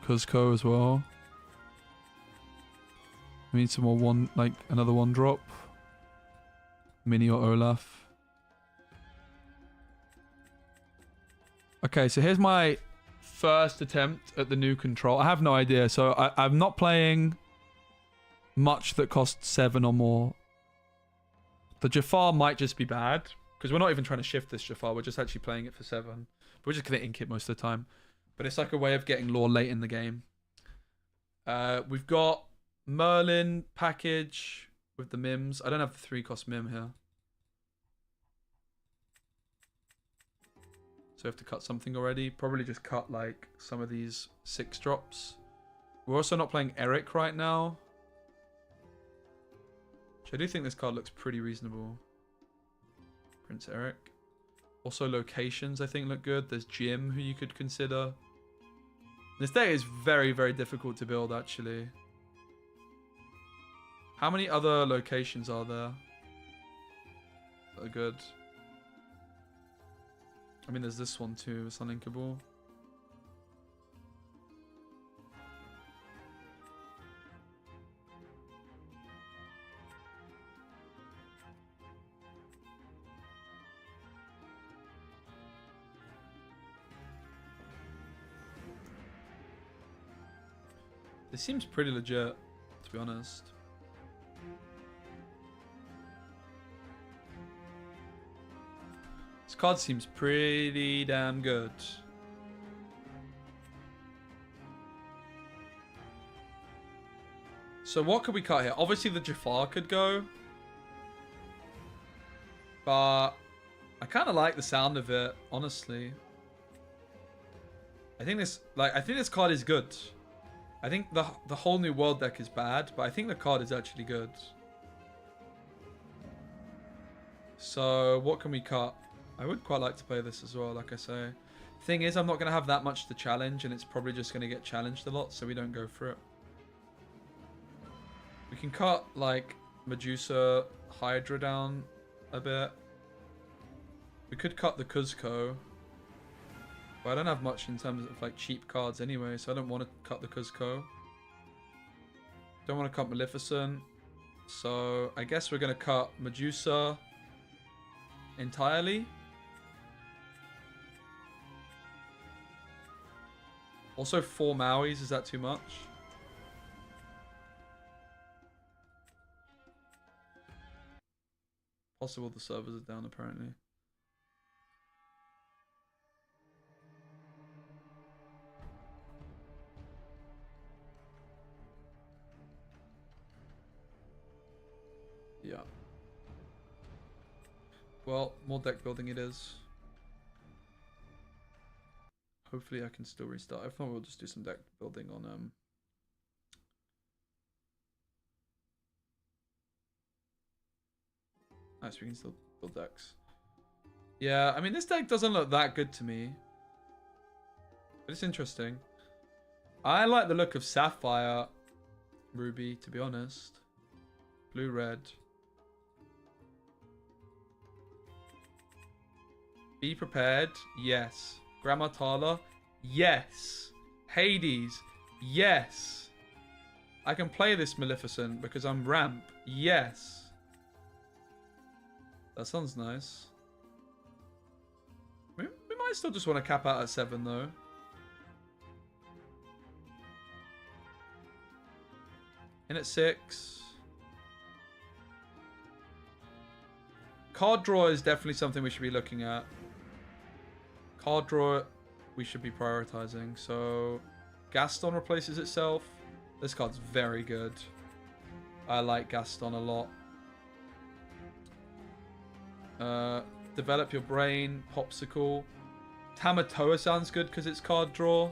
Cuzco as well. We need some more another one drop. Mini or Olaf. Okay, so here's my first attempt at the new control. I have no idea, so I'm not playing much that costs 7 or more. The Jafar might just be bad, because we're not even trying to shift this Jafar, we're just actually playing it for 7. But we're just going to ink it most of the time. But it's like a way of getting lore late in the game. We've got Merlin package with the Mims. I don't have the 3 cost Mim here. So we have to cut something already. Probably just cut like some of these 6 drops. We're also not playing Eric right now. Which I do think this card looks pretty reasonable. Prince Eric. Also locations I think look good. There's Jim who you could consider. This deck is very, very difficult to build actually. How many other locations are there that are good? I mean there's this one too, it's uninkable. This seems pretty legit, to be honest. This card seems pretty damn good. So what could we cut here? Obviously the Jafar could go. But I kind of like the sound of it, honestly. I think this card is good. I think the whole new world deck is bad, but I think the card is actually good. So what can we cut? I would quite like to play this as well, like I say. Thing is, I'm not going to have that much to challenge, and it's probably just going to get challenged a lot, so we don't go for it. We can cut, like, Medusa Hydra down a bit. We could cut the Kuzco. But I don't have much in terms of like cheap cards anyway, so I don't want to cut the Kuzco. Don't want to cut Maleficent. So I guess we're going to cut Medusa entirely. Also 4 Mauis, is that too much? Possible the servers are down apparently. Yeah. Well, more deck building it is. Hopefully I can still restart. If not, we'll just do some deck building on Nice, we can still build decks. Yeah, I mean this deck doesn't look that good to me. But it's interesting. I like the look of Sapphire Ruby, to be honest. Blue red. Be prepared. Yes. Grammatala. Yes. Hades. Yes. I can play this Maleficent because I'm ramp. Yes. That sounds nice. We might still just want to cap out at 7 though. In at 6. Card draw is definitely something we should be looking at. Card draw we should be prioritizing. So Gaston replaces itself. This card's very good. I like Gaston a lot. Develop your brain. Popsicle. Tamatoa sounds good because it's card draw.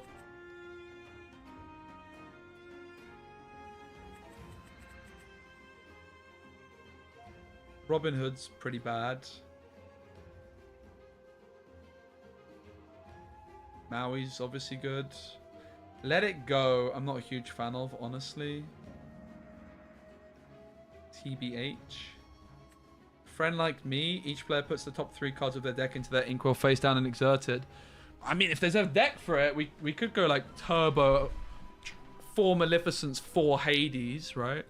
Robin Hood's pretty bad. Maui's obviously good. Let It Go, I'm not a huge fan of, honestly. TBH. Friend Like Me, each player puts the top 3 cards of their deck into their Inkwell face down and exerted. I mean, if there's a deck for it, we could go like Turbo, 4 Maleficents, 4 Hades, right?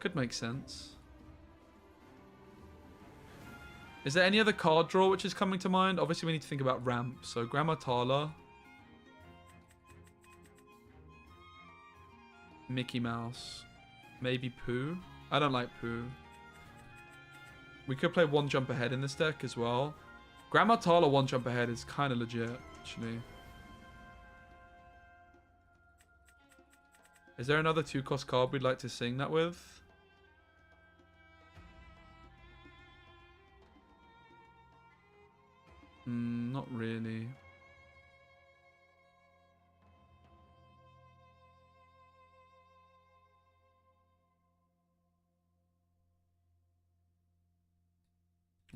Could make sense. Is there any other card draw which is coming to mind? Obviously, we need to think about ramp. So, Grandma Tala. Mickey Mouse. Maybe Pooh. I don't like Pooh. We could play one jump ahead in this deck as well. Grandma Tala one jump ahead is kind of legit, actually. Is there another 2-cost card we'd like to sing that with? Not really.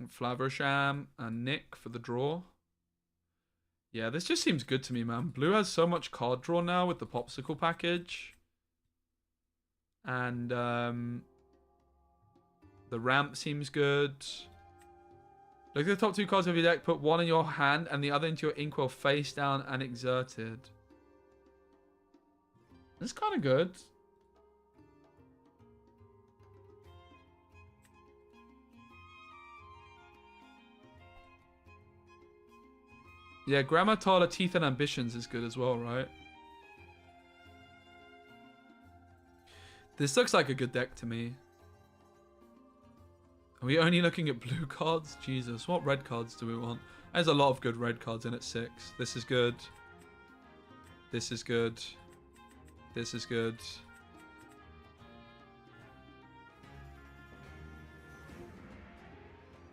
Flaversham and Nick for the draw. Yeah, this just seems good to me, man. Blue has so much card draw now with the Popsicle package. And the ramp seems good. Look at the top 2 cards of your deck. Put one in your hand and the other into your inkwell face down and exerted. That's kind of good. Yeah, Grandma Tala, Teeth and Ambitions is good as well, right? This looks like a good deck to me. Are we only looking at blue cards? Jesus, what red cards do we want? There's a lot of good red cards in at 6. This is good. This is good. This is good.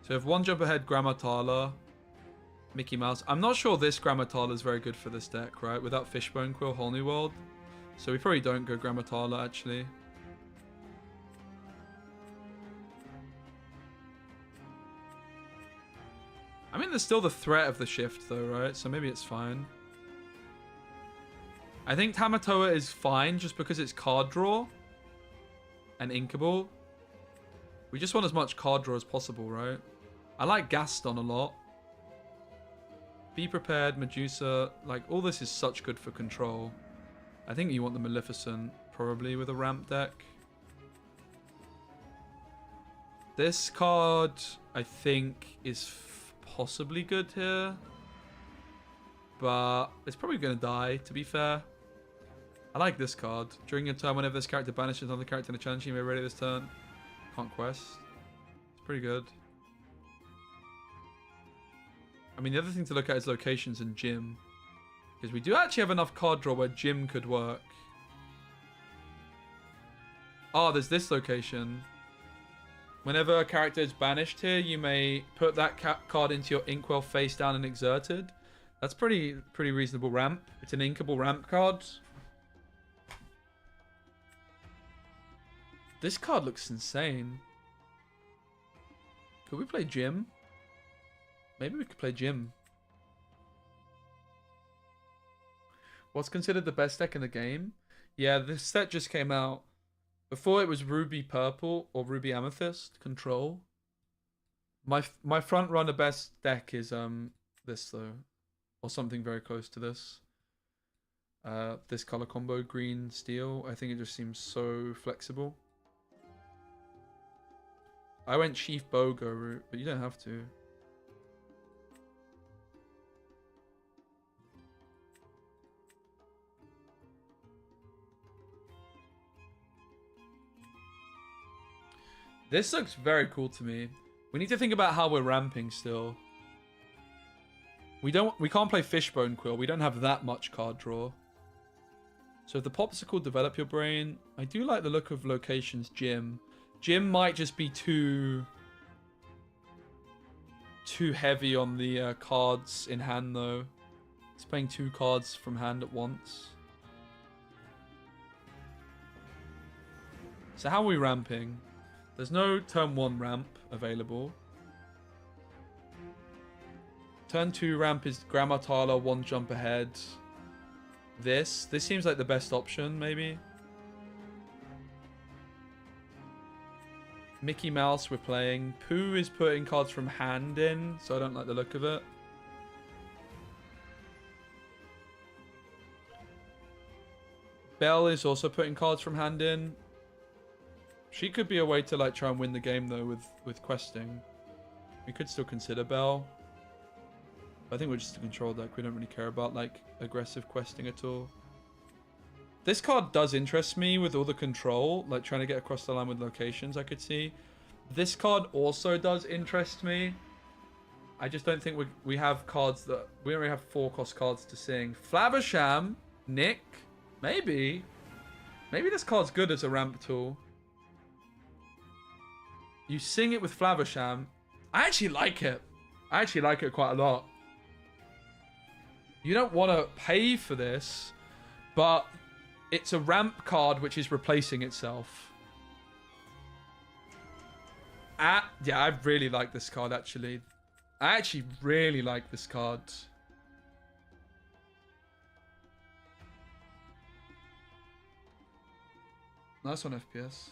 So we have one jump ahead, Grandma Tala. Mickey Mouse. I'm not sure this Grandma Tala is very good for this deck, right? Without Fishbone Quill, Whole New World. So we probably don't go Grandma Tala, actually. I mean, there's still the threat of the shift, though, right? So maybe it's fine. I think Tamatoa is fine just because it's card draw and inkable. We just want as much card draw as possible, right? I like Gaston a lot. Be Prepared, Medusa. Like, all this is such good for control. I think you want the Maleficent, probably, with a ramp deck. This card, I think, is possibly good here, but it's probably going to die, to be fair. I like this card. During your turn, whenever this character banishes another character in a challenge, you may ready this turn. Conquest. It's pretty good. I mean, the other thing to look at is locations and gym, because we do actually have enough card draw where gym could work. Oh, there's this location. Whenever a character is banished here, you may put that card into your inkwell face down and exerted. That's pretty reasonable ramp. It's an inkable ramp card. This card looks insane. Could we play Gym? Maybe we could play Gym. What's considered the best deck in the game? Yeah, this set just came out. Before it was Ruby Purple or Ruby Amethyst Control. My front runner best deck is this though, or something very close to this. This color combo, green steel. I think it just seems so flexible. I went Chief Bogo route, but you don't have to. This looks very cool to me. We need to think about how we're ramping still. We can't play Fishbone Quill. We don't have that much card draw. So if the Popsicle Develop Your Brain, I do like the look of Locations Gym. Gym might just be too heavy on the cards in hand though. It's playing 2 cards from hand at once. So how are we ramping? There's no turn 1 ramp available. Turn 2 ramp is Grandma Tala, 1 jump ahead. This seems like the best option, maybe. Mickey Mouse we're playing. Pooh is putting cards from hand in, so I don't like the look of it. Belle is also putting cards from hand in. She could be a way to like try and win the game though with questing. We could still consider Belle. But I think we're just a control deck. We don't really care about like aggressive questing at all. This card does interest me with all the control, like trying to get across the line with locations I could see. This card also does interest me. I just don't think we have cards that... We only have 4-cost cards to sing. Flaversham, Nick, maybe. Maybe this card's good as a ramp tool. You sing it with Flaversham. I actually like it. I actually like it quite a lot. You don't want to pay for this, but it's a ramp card which is replacing itself. Yeah, I really like this card, actually. I actually really like this card. Nice one, FPS.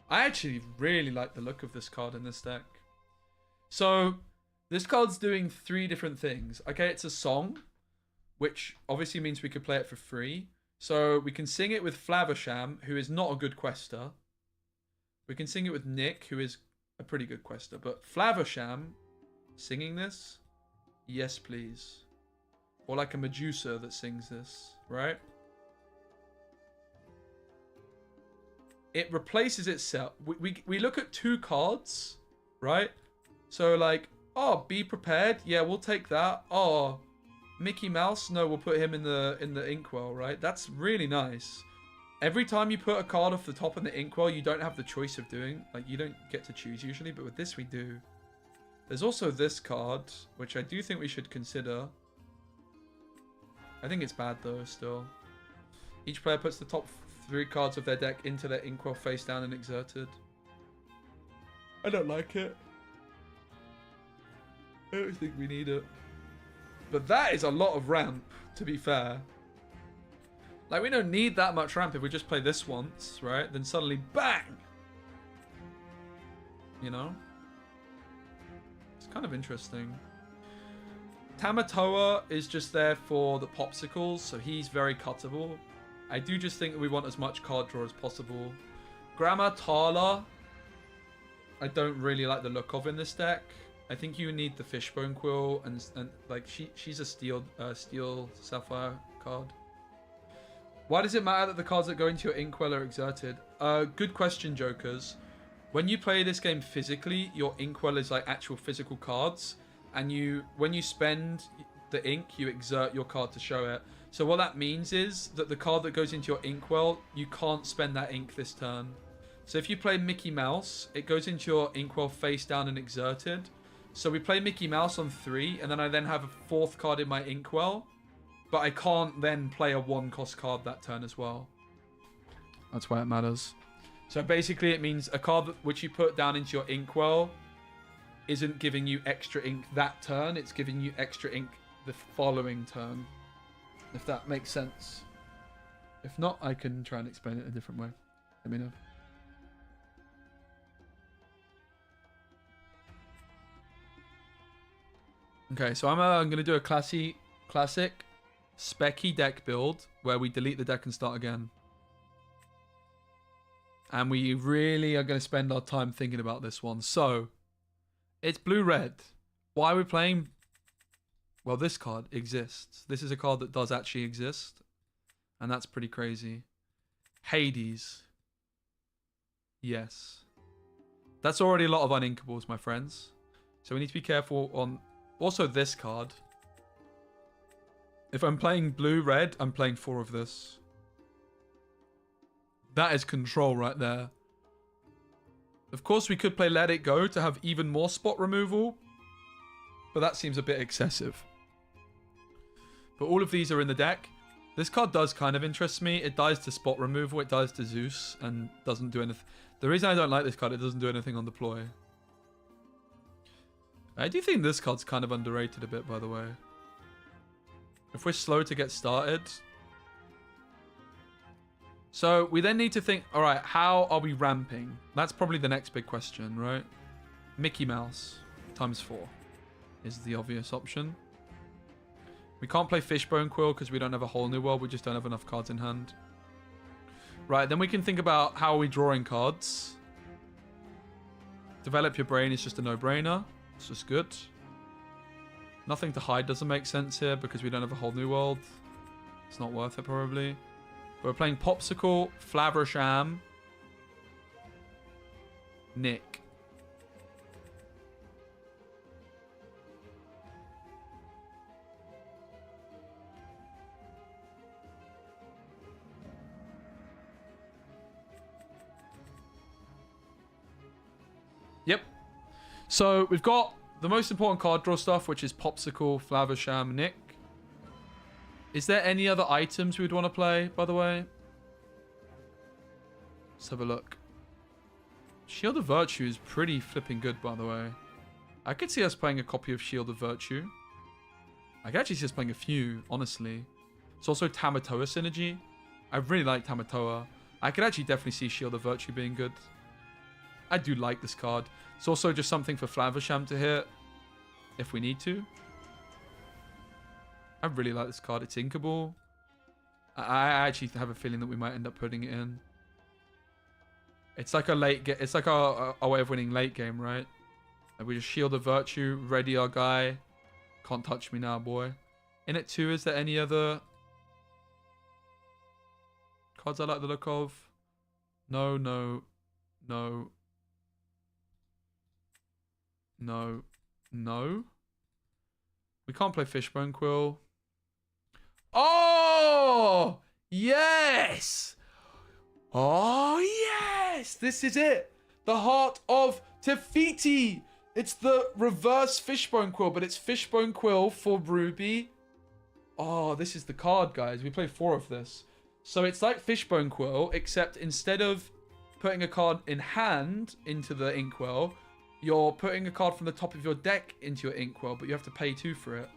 I actually really like the look of this card in this deck. So, this card's doing 3 different things. Okay, it's a song, which obviously means we could play it for free. So, we can sing it with Flaversham, who is not a good quester. We can sing it with Nick, who is a pretty good quester. But Flaversham, singing this? Yes, please. Or like a Medusa that sings this, right? It replaces itself. We look at 2 cards, right? So like, oh, be prepared. Yeah, we'll take that. Oh, Mickey Mouse. No, we'll put him in the inkwell, right? That's really nice. Every time you put a card off the top in the inkwell, you don't have the choice of doing. Like, you don't get to choose usually, but with this we do. There's also this card, which I do think we should consider. I think it's bad though, still. Each player puts the top 3 cards of their deck into their inkwell face down and exerted. I don't like it. I don't think we need it. But that is a lot of ramp, to be fair. Like, we don't need that much ramp if we just play this once, right? Then suddenly, bang! You know? It's kind of interesting. Tamatoa is just there for the popsicles, so he's very cuttable. I do just think that we want as much card draw as possible. Grammatala, I don't really like the look of in this deck. I think you need the Fishbone Quill, and like she's a steel sapphire card. Why does it matter that the cards that go into your inkwell are exerted? Good question, Jokers. When you play this game physically, your inkwell is like actual physical cards, and when you spend the ink, you exert your card to show it. So what that means is that the card that goes into your inkwell, you can't spend that ink this turn. So if you play Mickey Mouse, it goes into your inkwell face down and exerted. So we play Mickey Mouse on 3, and then I have a 4th card in my inkwell. But I can't then play a 1-cost card that turn as well. That's why it matters. So basically it means a card which you put down into your inkwell isn't giving you extra ink that turn. It's giving you extra ink the following turn. If that makes sense. If not, I can try and explain it a different way. Let me know. Okay, so I'm going to do a classic specky deck build where we delete the deck and start again. And we really are going to spend our time thinking about this one. So, it's blue-red. Why are we playing? Well, this card exists. This is a card that does actually exist. And that's pretty crazy. Hades. Yes. That's already a lot of uninkables, my friends. So we need to be careful on... Also this card. If I'm playing blue-red, I'm playing 4 of this. That is control right there. Of course, we could play Let It Go to have even more spot removal. But that seems a bit excessive. But all of these are in the deck. This card does kind of interest me. It dies to spot removal. It dies to Zeus and doesn't do anything. The reason I don't like this card, it doesn't do anything on deploy. I do think this card's kind of underrated a bit, by the way. If we're slow to get started. So we then need to think, all right, how are we ramping? That's probably the next big question, right? Mickey Mouse times 4 is the obvious option. We can't play Fishbone Quill because we don't have a whole new world. We just don't have enough cards in hand. Right, then we can think about how are we drawing cards. Develop your brain is just a no-brainer. It's just good. Nothing to hide doesn't make sense here because we don't have a whole new world. It's not worth it probably. But we're playing Popsicle, Flaversham, Nick. Yep. So we've got the most important card draw stuff, which is Popsicle, Flaversham, Nick. Is there any other items we'd want to play, by the way? Let's have a look. Shield of Virtue is pretty flipping good, by the way. I could see us playing a copy of Shield of Virtue. I could actually see us playing a few, honestly. It's also Tamatoa synergy. I really like Tamatoa. I could actually definitely see Shield of Virtue being good. I do like this card. It's also just something for Flaversham to hit if we need to. I really like this card. It's inkable. I actually have a feeling that we might end up putting it in. It's like a late game. It's like our way of winning late game, right? Like we just Shield of Virtue, ready our guy. Can't touch me now, boy. In it too, is there any other cards I like the look of? No, no, no. No. No. We can't play Fishbone Quill. Oh! Yes! Oh, yes! This is it. The Heart of Tefiti. It's the reverse Fishbone Quill, but it's Fishbone Quill for Ruby. Oh, this is the card, guys. We play 4 of this. So it's like Fishbone Quill, except instead of putting a card in hand into the Inkwell, you're putting a card from the top of your deck into your Inkwell, but you have to pay 2 for it.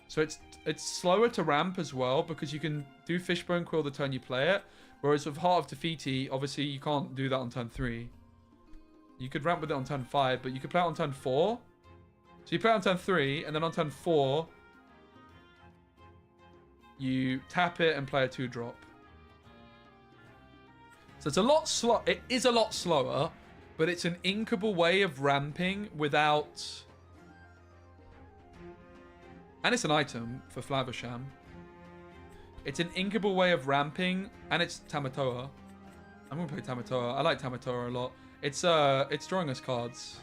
So it's slower to ramp as well, because you can do Fishbone Quill the turn you play it. Whereas with Heart of Tefiti, obviously you can't do that on turn 3. You could ramp with it on turn 5, but you could play it on turn 4. So you play it on turn 3, and then on turn 4, you tap it and play a 2-drop. So it's a lot slow. It is a lot slower, but it's an inkable way of ramping without... And it's an item for Flaversham. It's an inkable way of ramping, and it's Tamatoa. I'm gonna play Tamatoa. I like Tamatoa a lot. It's drawing us cards.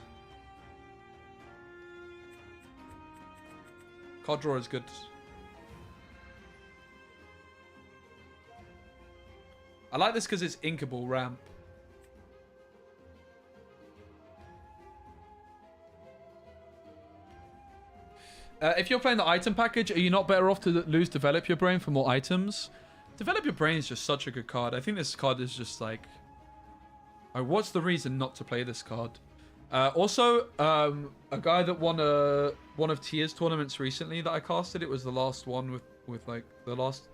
Card draw is good. I like this because it's inkable ramp. If you're playing the item package, are you not better off to lose Develop Your Brain for more items? Develop Your Brain is just such a good card. I think this card is just like... what's the reason not to play this card? Also, a guy that won one of Tia's tournaments recently that I casted, it was the last one with like the last...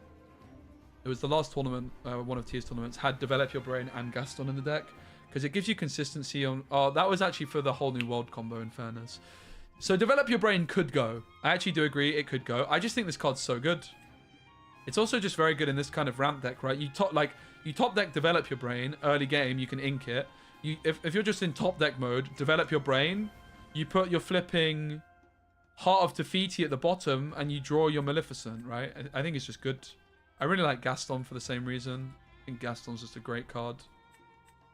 It was the last tournament, one of Tia's tournaments, had Develop Your Brain and Gaston in the deck. Because it gives you consistency on... Oh, that was actually for the whole new world combo, in fairness. So Develop Your Brain could go. I actually do agree it could go. I just think this card's so good. It's also just very good in this kind of ramp deck, right? You top deck Develop Your Brain, early game, you can ink it. If you're just in top deck mode, Develop Your Brain, you put your flipping Heart of Tefiti at the bottom and you draw your Maleficent, right? I think it's just good. I really like Gaston for the same reason. I think Gaston's just a great card.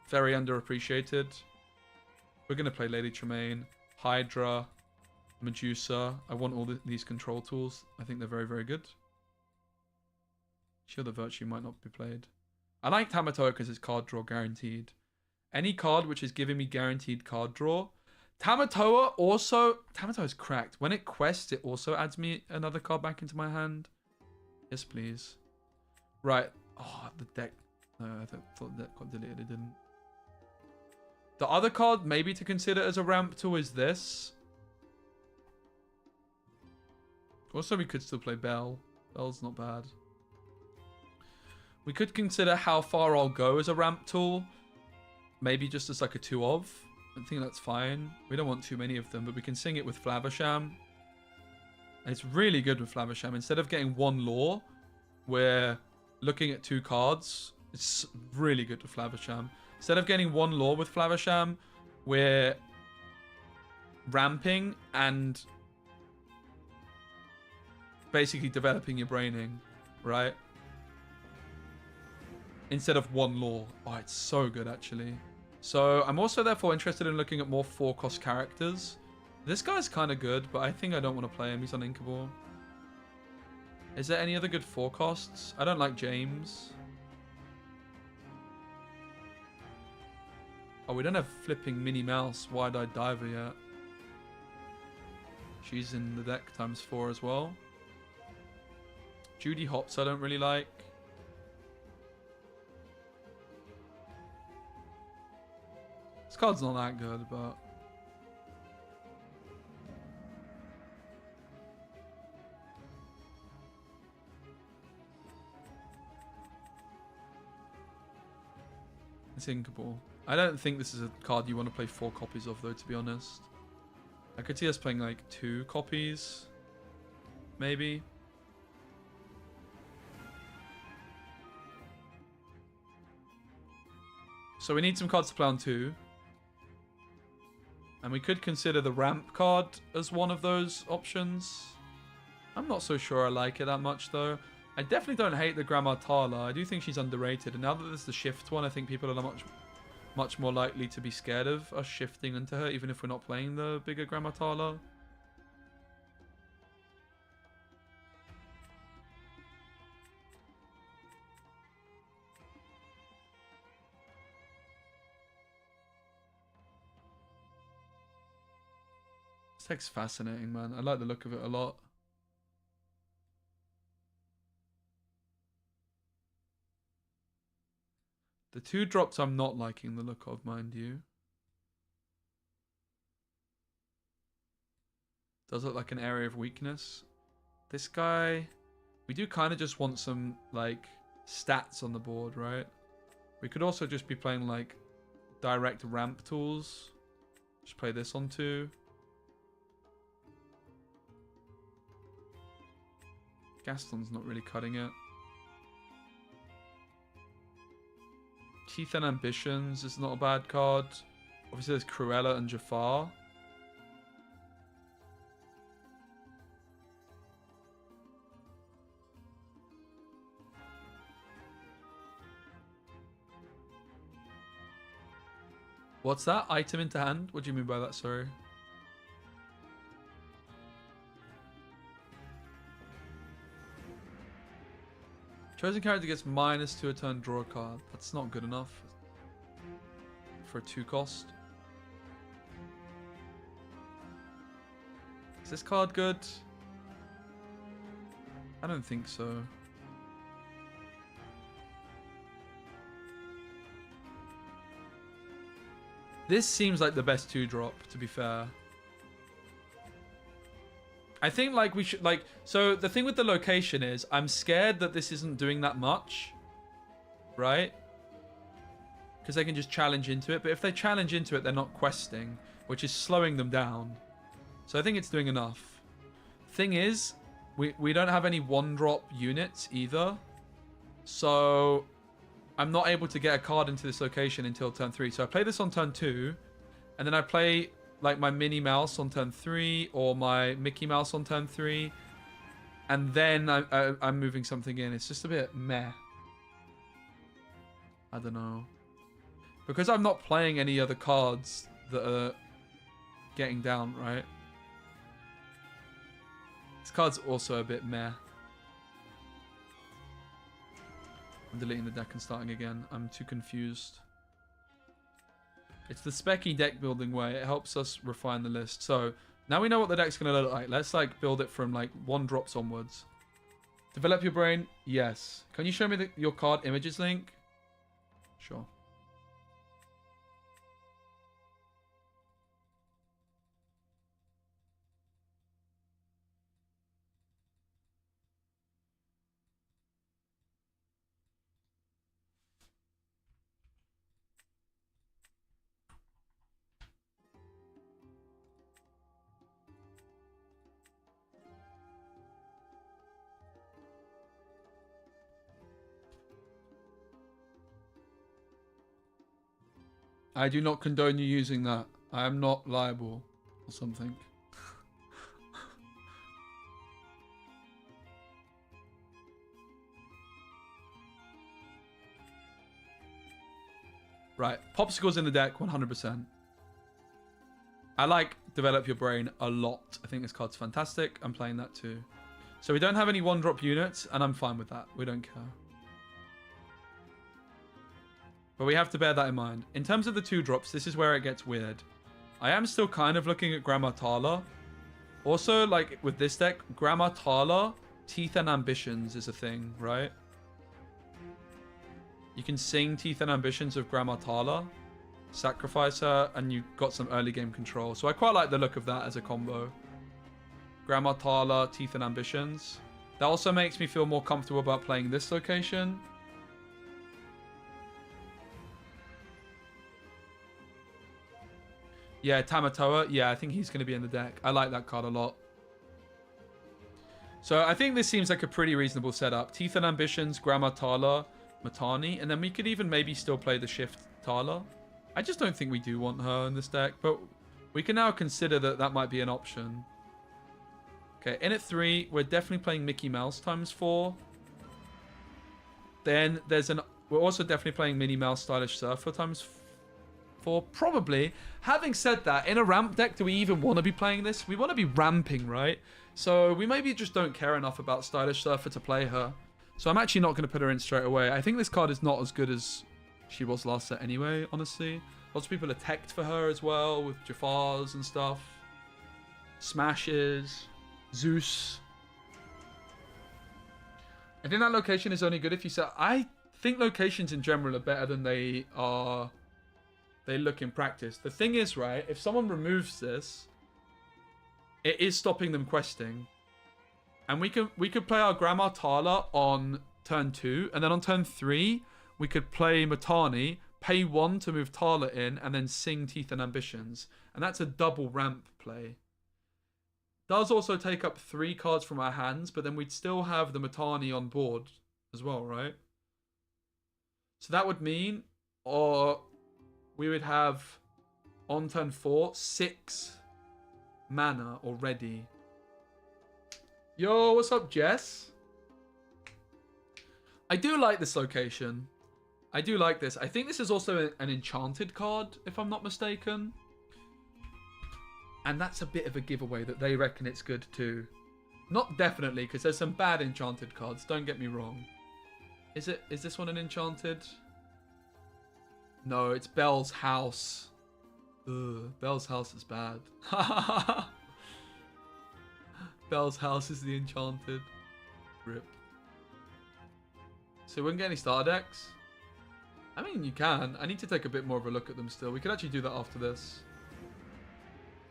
Very underappreciated. We're going to play Lady Tremaine, Hydra, Medusa. I want all these control tools. I think they're very, very good. Shield of Virtue might not be played. I like Tamatoa because it's card draw guaranteed. Any card which is giving me guaranteed card draw. Tamatoa also... Tamatoa is cracked. When it quests, it also adds me another card back into my hand. Yes, please. Right. Oh, the deck... No, I thought the deck got deleted. It didn't. The other card maybe to consider as a ramp tool is this. Also, we could still play Belle. Belle's not bad. We could consider How Far I'll Go as a ramp tool. Maybe just as like a 2 of. I think that's fine. We don't want too many of them, but we can sing it with Flaversham. And it's really good with Flaversham. Instead of getting 1 lore, we're looking at 2 cards It's really good with Flaversham. Instead of getting 1 lore with Flaversham, we're ramping and basically developing your braining, right? Instead of 1 lore. Oh, it's so good, actually. So I'm also therefore interested in looking at more 4-cost characters. This guy's kind of good, but I think I don't want to play him. He's uninkable. Is there any other good 4-costs? I don't like James. Oh, we don't have flipping Minnie Mouse wide-eyed diver yet. She's in the deck ×4 as well. Judy Hopps I don't really like. This card's not that good, but... it's inkable. I don't think this is a card you want to play 4 copies of, though, to be honest. I could see us playing, like, 2 copies. Maybe. So we need some cards to play on 2. And we could consider the ramp card as one of those options. I'm not so sure I like it that much, though. I definitely don't hate the Grandma Tala. I do think she's underrated. And now that there's the shift one, I think people are much more likely to be scared of us shifting into her, even if we're not playing the bigger Grandma Tala. This deck's fascinating, man. I like the look of it a lot. The 2 drops I'm not liking the look of, mind you. Does look like an area of weakness. This guy, we do kind of just want some, like, stats on the board, right? We could also just be playing, like, direct ramp tools. Just play this on 2. Gaston's not really cutting it. Teeth and Ambitions is not a bad card. Obviously there's Cruella and Jafar. What's that? Item into hand? What do you mean by that, sorry? Chosen character gets -2 a turn, draw a card. That's not good enough for a 2 cost. Is this card good? I don't think so. This seems like the best 2 drop, to be fair. I think, like, we should, like... So, the thing with the location is, I'm scared that this isn't doing that much. Right? Because they can just challenge into it. But if they challenge into it, they're not questing. Which is slowing them down. So, I think it's doing enough. Thing is, we don't have any 1-drop units either. So, I'm not able to get a card into this location until turn 3. So, I play this on turn 2. And then I play... like my Minnie Mouse on turn 3 or my Mickey Mouse on turn 3, and then I'm moving something in. It's just a bit meh. I don't know. Because I'm not playing any other cards that are getting down, right? This card's also a bit meh. I'm deleting the deck and starting again. I'm too confused. It's the specky deck building way. It helps us refine the list. So now we know what the deck's going to look like. Let's like build it from like 1 drops onwards. Develop your brain? Yes. Can you show me your card images link? Sure. I do not condone you using that. I am not liable or something. Right, Popsicle's in the deck 100%. I like Develop Your Brain a lot. I think this card's fantastic. I'm playing that too. So we don't have any 1-drop units, and I'm fine with that. We don't care. But we have to bear that in mind. In terms of the 2-drops, this is where it gets weird. I am still kind of looking at Grammatala. Also, like with this deck, Grammatala, Teeth and Ambitions is a thing, right? You can sing Teeth and Ambitions of Grammatala, sacrifice her, and you got some early game control. So I quite like the look of that as a combo. Grammatala, Teeth and Ambitions. That also makes me feel more comfortable about playing this location. Yeah, Tamatoa. Yeah, I think he's going to be in the deck. I like that card a lot. So I think this seems like a pretty reasonable setup. Teeth and Ambitions, Grammatala, Matani, and then we could even maybe still play the Shift Tala. I just don't think we do want her in this deck, but we can now consider that that might be an option. Okay, in at 3, we're definitely playing Mickey Mouse ×4. Then we're also definitely playing Minnie Mouse Stylish Surfer ×4, probably. Having said that, in a ramp deck, do we even want to be playing this? We want to be ramping, right? So we maybe just don't care enough about Stylish Surfer to play her. So I'm actually not going to put her in straight away. I think this card is not as good as she was last set anyway, honestly. Lots of people are teched for her as well, with Jafars and stuff. Smashes. Zeus. I think that location is only good if you set... I think locations in general are better than they look in practice. The thing is, right, if someone removes this, it is stopping them questing. And we could play our Grammatala on turn 2, and then on turn 3, we could play Matani, pay 1 to move Tala in, and then sing Teeth and Ambitions. And that's a double ramp play. Does also take up 3 cards from our hands, but then we'd still have the Matani on board as well, right? So that would mean, or we would have on turn 4, 6 mana already. Yo, what's up, Jess? I do like this location. I do like this. I think this is also an enchanted card, if I'm not mistaken. And that's a bit of a giveaway that they reckon it's good too. Not definitely, because there's some bad enchanted cards, don't get me wrong. Is this one an enchanted? No, it's Bell's House. Ugh, Bell's House is bad. Bell's House is the enchanted. Rip. So we wouldn't get any starter decks? I mean, you can. I need to take a bit more of a look at them still. We could actually do that after this.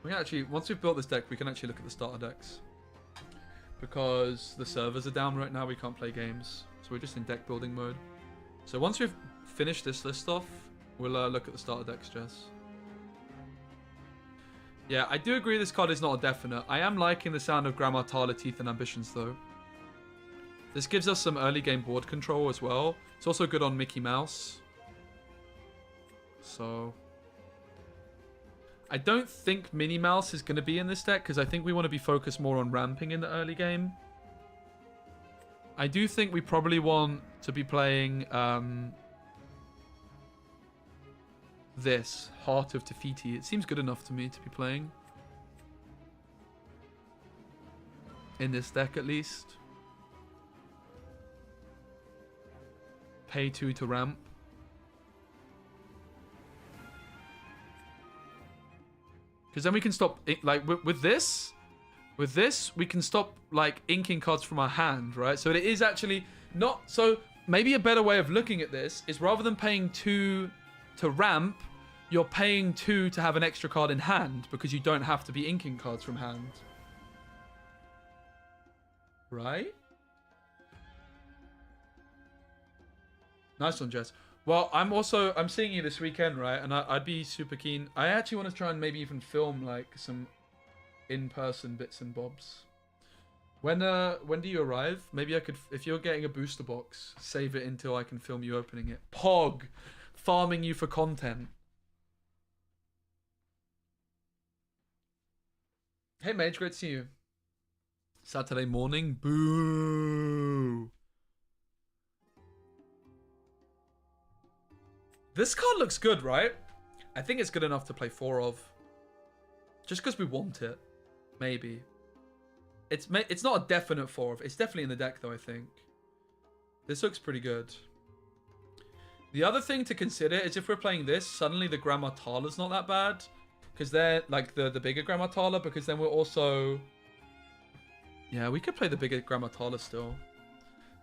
We can actually, once we've built this deck, we can actually look at the starter decks. Because the servers are down right now, we can't play games. So we're just in deck building mode. So once we've finished this list off, we'll look at the starter decks, Jess. Yeah, I do agree this card is not a definite. I am liking the sound of Grammatala, Teeth and Ambitions though. This gives us some early game board control as well. It's also good on Mickey Mouse. So I don't think Minnie Mouse is going to be in this deck because I think we want to be focused more on ramping in the early game. I do think we probably want to be playing this, Heart of Tefiti. It seems good enough to me to be playing. In this deck at least. Pay 2 to ramp. Because then we can stop, like, with this, we can stop, like, inking cards from our hand, right? So it is actually not, so maybe a better way of looking at this is rather than paying 2 to ramp, you're paying 2 to have an extra card in hand because you don't have to be inking cards from hand. Right? Nice one, Jess. Well, I'm seeing you this weekend, right? And I'd be super keen. I actually want to try and maybe even film like some in-person bits and bobs. When do you arrive? Maybe I could, if you're getting a booster box, save it until I can film you opening it. Pog! Farming you for content. Hey, Mage, great to see you. Saturday morning. Boo. This card looks good, right? I think it's good enough to play 4 of. Just because we want it. Maybe. It's not a definite 4 of. It's definitely in the deck, though, I think. This looks pretty good. The other thing to consider is if we're playing this, suddenly the Grammatala's not that bad. Because they're, like, the bigger Grammatala. Because then we're also... Yeah, we could play the bigger Grammatala still.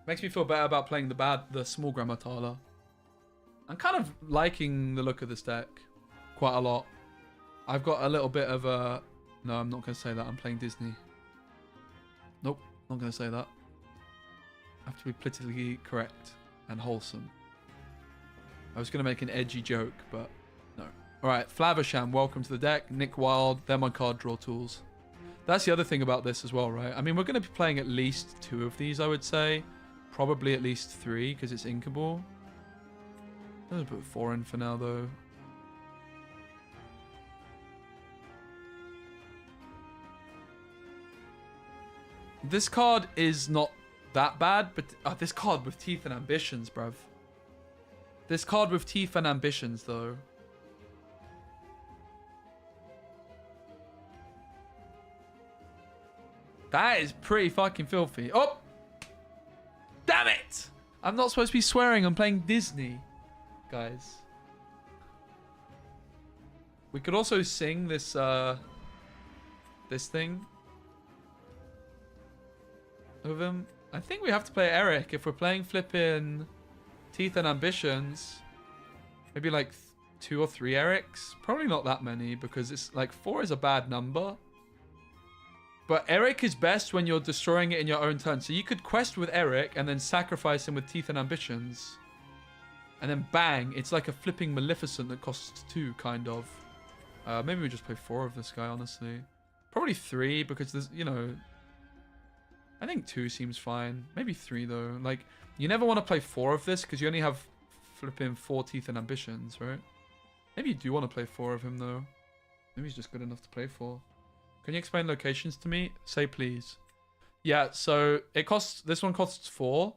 Makes me feel better about playing the small Grammatala. I'm kind of liking the look of this deck quite a lot. I've got a little bit of a... No, I'm not going to say that. I'm playing Disney. Nope, not going to say that. I have to be politically correct and wholesome. I was going to make an edgy joke, but no. Alright, Flaversham, welcome to the deck. Nick Wild, they're my card draw tools. That's the other thing about this as well, right? I mean, we're going to be playing at least 2 of these, I would say. Probably at least 3, because it's inkable. I'm going to put 4 in for now, though. This card is not that bad, but this card with Teeth and Ambitions, bruv. This card with Teeth and Ambitions, though. That is pretty fucking filthy. Oh! Damn it! I'm not supposed to be swearing. I'm playing Disney, guys. We could also sing this, this thing. Of him. I think we have to play Eric if we're playing flipping Teeth and Ambitions. Maybe like 2 or 3 Erics. Probably not that many because it's like 4 is a bad number. But Eric is best when you're destroying it in your own turn. So you could quest with Eric and then sacrifice him with Teeth and Ambitions. And then bang, it's like a flipping Maleficent that costs 2, kind of. Maybe we just play 4 of this guy, honestly. Probably 3 because there's, you know... I think 2 seems fine. Maybe 3, though. Like, you never want to play 4 of this because you only have flipping 4 Teeth and Ambitions, right? Maybe you do want to play 4 of him, though. Maybe he's just good enough to play 4. Can you explain locations to me? Say please. Yeah, so it costs... This one costs 4.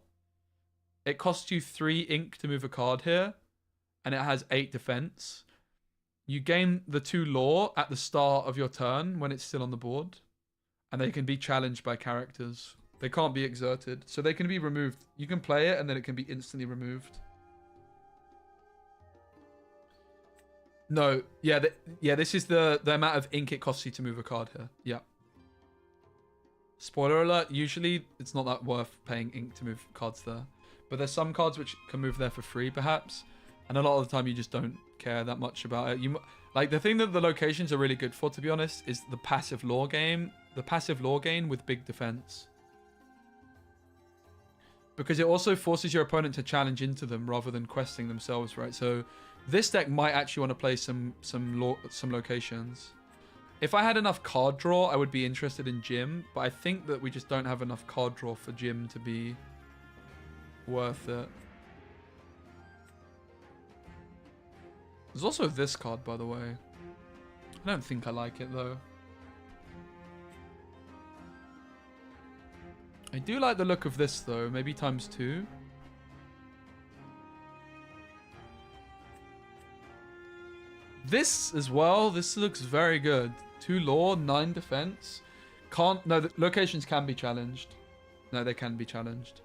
It costs you 3 ink to move a card here. And it has 8 defense. You gain the 2 lore at the start of your turn when it's still on the board. And they can be challenged by characters. They can't be exerted. So they can be removed. You can play it and then it can be instantly removed. No, yeah, this is the amount of ink it costs you to move a card here. Yeah. Spoiler alert, usually it's not that worth paying ink to move cards there. But there's some cards which can move there for free, perhaps. And a lot of the time you just don't care that much about it. Like, the thing that the locations are really good for, to be honest, is the passive lore game. The passive lore gain with big defense. Because it also forces your opponent to challenge into them rather than questing themselves, right? So this deck might actually want to play some locations. If I had enough card draw, I would be interested in Jim, but I think that we just don't have enough card draw for Jim to be worth it. There's also this card, by the way. I don't think I like it, though. I do like the look of this, though. Maybe ×2. This as well. This looks very good. 2 lore, 9 defense. No, the locations can be challenged. No, they can be challenged.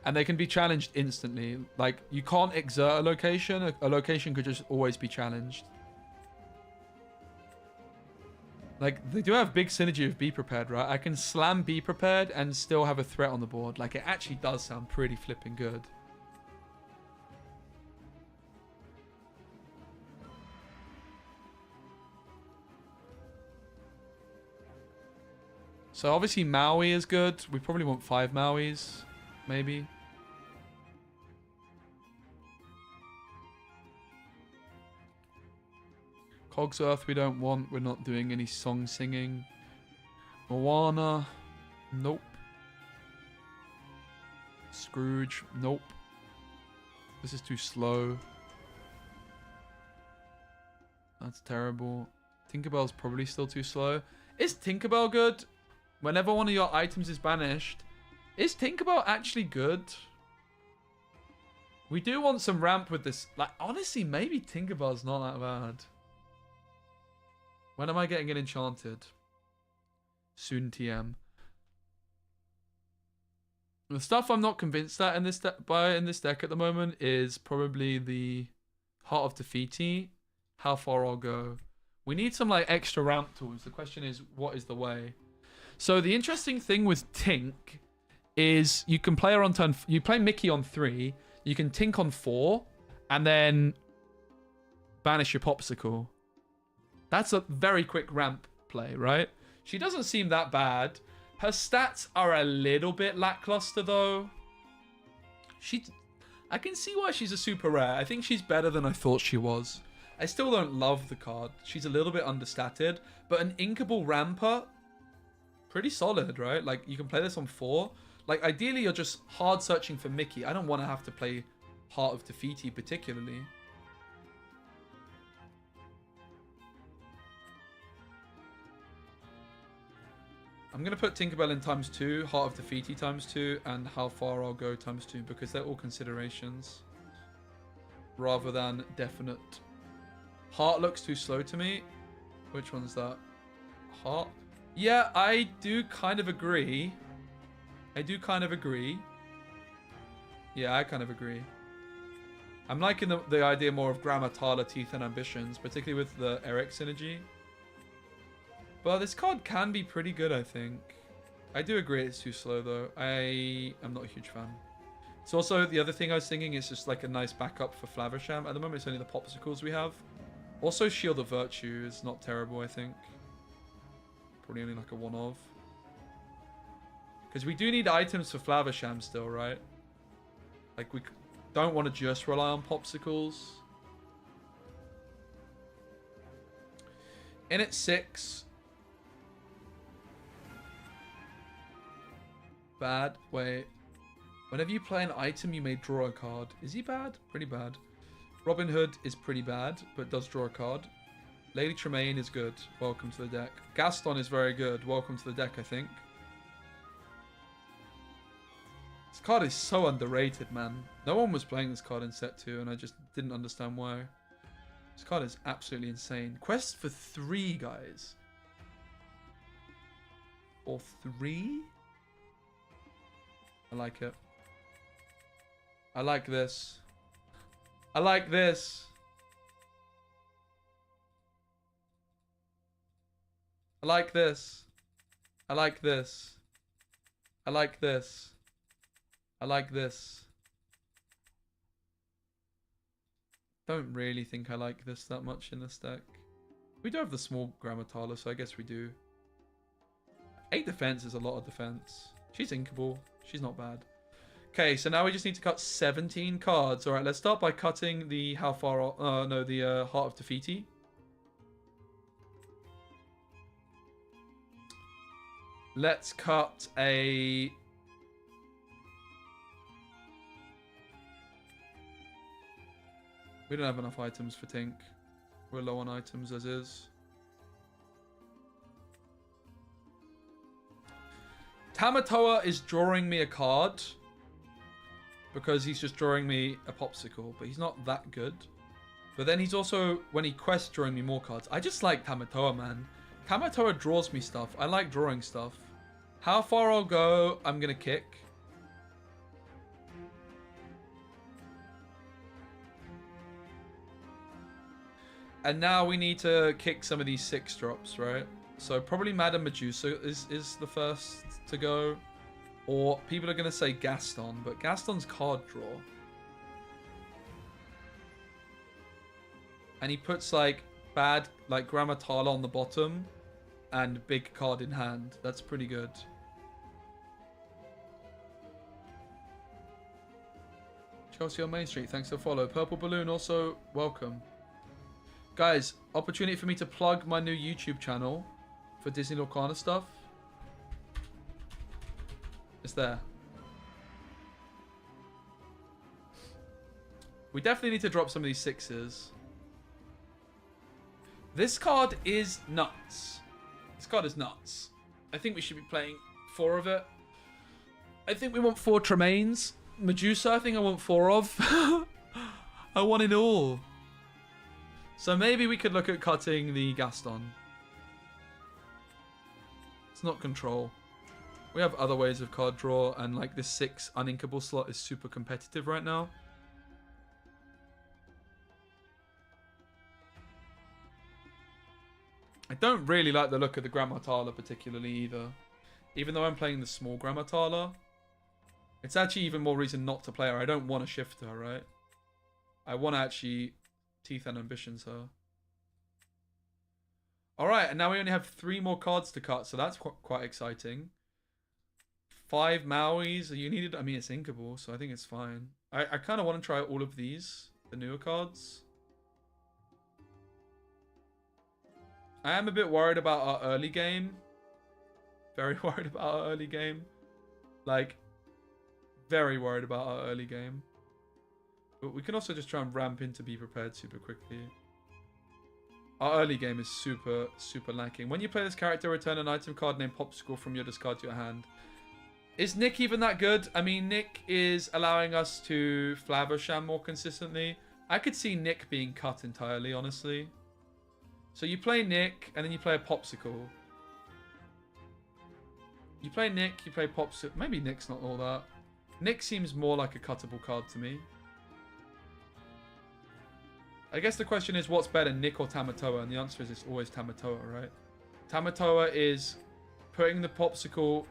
And they can be challenged instantly. Like, you can't exert a location. A location could just always be challenged. Like, they do have big synergy with Be Prepared, right? I can slam Be Prepared and still have a threat on the board. Like, it actually does sound pretty flipping good. So, obviously, Maui is good. We probably want 5 Mauis, maybe. Cogsworth we don't want. We're not doing any song singing. Moana. Nope. Scrooge. Nope. This is too slow. That's terrible. Tinkerbell's probably still too slow. Is Tinkerbell good? Whenever one of your items is banished, is Tinkerbell actually good? We do want some ramp with this. Like, honestly, maybe Tinkerbell's not that bad. When am I getting it enchanted? Soon TM. The stuff I'm not convinced that in this deck at the moment is probably the Heart of Defeaty. How far I'll go. We need some like extra ramp tools. The question is, what is the way? So the interesting thing with Tink is you can play her on turn. You play Mickey on 3. You can Tink on 4, and then banish your Popsicle. That's a very quick ramp play, right? She doesn't seem that bad. Her stats are a little bit lackluster, though. I can see why she's a super rare. I think she's better than I thought she was. I still don't love the card. She's a little bit understated, but an inkable ramper, pretty solid, right? Like, you can play this on 4. Like, ideally, you're just hard searching for Mickey. I don't want to have to play Heart of Defeaty particularly. I'm going to put Tinkerbell in ×2, Heart of Defeaty ×2, and How Far I'll Go ×2, because they're all considerations rather than definite. Heart looks too slow to me. Which one's that? Heart? Yeah, I do kind of agree. I do kind of agree. Yeah, I kind of agree. I'm liking the idea more of Grammar, Thala, Teeth, and Ambitions, particularly with the Eric synergy. But this card can be pretty good, I think. I do agree it's too slow, though. I am not a huge fan. It's also, the other thing I was thinking is just like a nice backup for Flaversham. At the moment, it's only the Popsicles we have. Also, Shield of Virtue is not terrible, I think. Probably only like a one-of. Because we do need items for Flaversham still, right? Like, we don't want to just rely on Popsicles. In at 6. Bad. Wait. Whenever you play an item, you may draw a card. Is he bad? Pretty bad. Robin Hood is pretty bad, but does draw a card. Lady Tremaine is good. Welcome to the deck. Gaston is very good. Welcome to the deck, I think. This card is so underrated, man. No one was playing this card in set 2, and I just didn't understand why. This card is absolutely insane. Quest for 3, guys. Or 3? I like it. I like this. I like this. I like this. I like this. I like this. I like this. Don't really think I like this that much in this deck. We do have the small Grammatala, so I guess we do. 8 defense is a lot of defense. She's inkable. She's not bad. Okay, so now we just need to cut 17 cards. All right, let's start by cutting the Heart of Defeaty. Let's cut a... We don't have enough items for Tink. We're low on items as is. Tamatoa is drawing me a card because he's just drawing me a Popsicle, but he's not that good. But then he's also, when he quests, drawing me more cards. I just like Tamatoa, man. Tamatoa draws me stuff. I like drawing stuff. How far I'll go, I'm going to kick. And now we need to kick some of these 6 drops, right? So probably Madame Medusa is the first to go. Or people are going to say Gaston, but Gaston's card draw. And he puts like bad, like Grammatala on the bottom and big card in hand. That's pretty good. Chelsea on Main Street, thanks for the follow. Purple Balloon also, welcome. Guys, opportunity for me to plug my new YouTube channel for Disney Lorcana stuff. It's there. We definitely need to drop some of these 6s. This card is nuts. This card is nuts. I think we should be playing 4 of it. I think we want 4 Tremaines. Medusa, I think I want 4 of. I want it all. So maybe we could look at cutting the Gaston. It's not control. We have other ways of card draw, and like this 6 uninkable slot is super competitive right now. I don't really like the look of the Grammatala particularly either. Even though I'm playing the small Grammatala, it's actually even more reason not to play her. I don't want to shift her, right? I want to actually Teeth and Ambitions her. Alright, and now we only have 3 more cards to cut, so that's quite exciting. 5 Mauis, are you needed? I mean, it's inkable, so I think it's fine. I kind of want to try all of these, the newer cards. I am a bit worried about our early game. Very worried about our early game. Like, very worried about our early game. But we can also just try and ramp in to be prepared super quickly. Our early game is super, super lacking. When you play this character, return an item card named Popsicle from your discard to your hand. Is Nick even that good? I mean, Nick is allowing us to Flaversham more consistently. I could see Nick being cut entirely, honestly. So you play Nick, and then you play a Popsicle. You play Nick, you play Popsicle. Maybe Nick's not all that. Nick seems more like a cuttable card to me. I guess the question is, what's better, Nick or Tamatoa? And the answer is it's always Tamatoa, right? Tamatoa is putting the Popsicle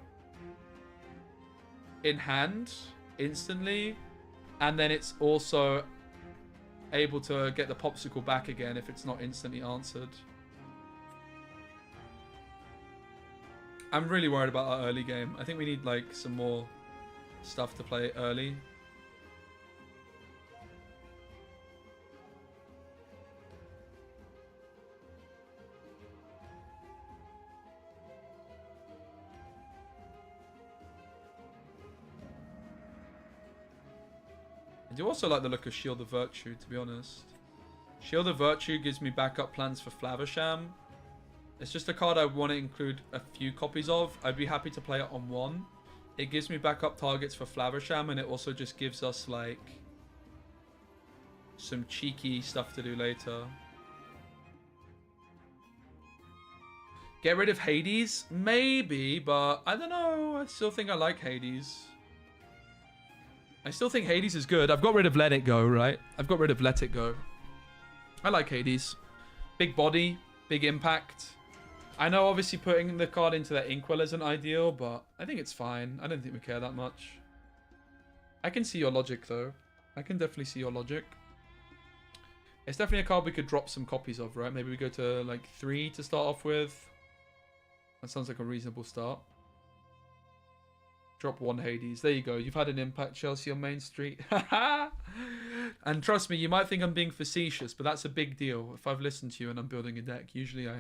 in hand instantly, and then it's also able to get the Popsicle back again if it's not instantly answered. I'm really worried about our early game. I think we need like some more stuff to play early. I do also like the look of Shield of Virtue, to be honest. Shield of Virtue gives me backup plans for Flaversham. It's just a card I want to include a few copies of. I'd be happy to play it on 1. It gives me backup targets for Flaversham, and it also just gives us, like, some cheeky stuff to do later. Get rid of Hades? Maybe, but I don't know. I still think I like Hades. I still think Hades is good. I've got rid of Let It Go, right? I've got rid of Let It Go. I like Hades. Big body, big impact. I know obviously putting the card into that Inkwell isn't ideal, but I think it's fine. I don't think we care that much. I can see your logic, though. I can definitely see your logic. It's definitely a card we could drop some copies of, right? Maybe we go to, like, 3 to start off with. That sounds like a reasonable start. Drop 1 Hades. There you go. You've had an impact, Chelsea, on Main Street. And trust me, you might think I'm being facetious, but that's a big deal. If I've listened to you and I'm building a deck, usually I...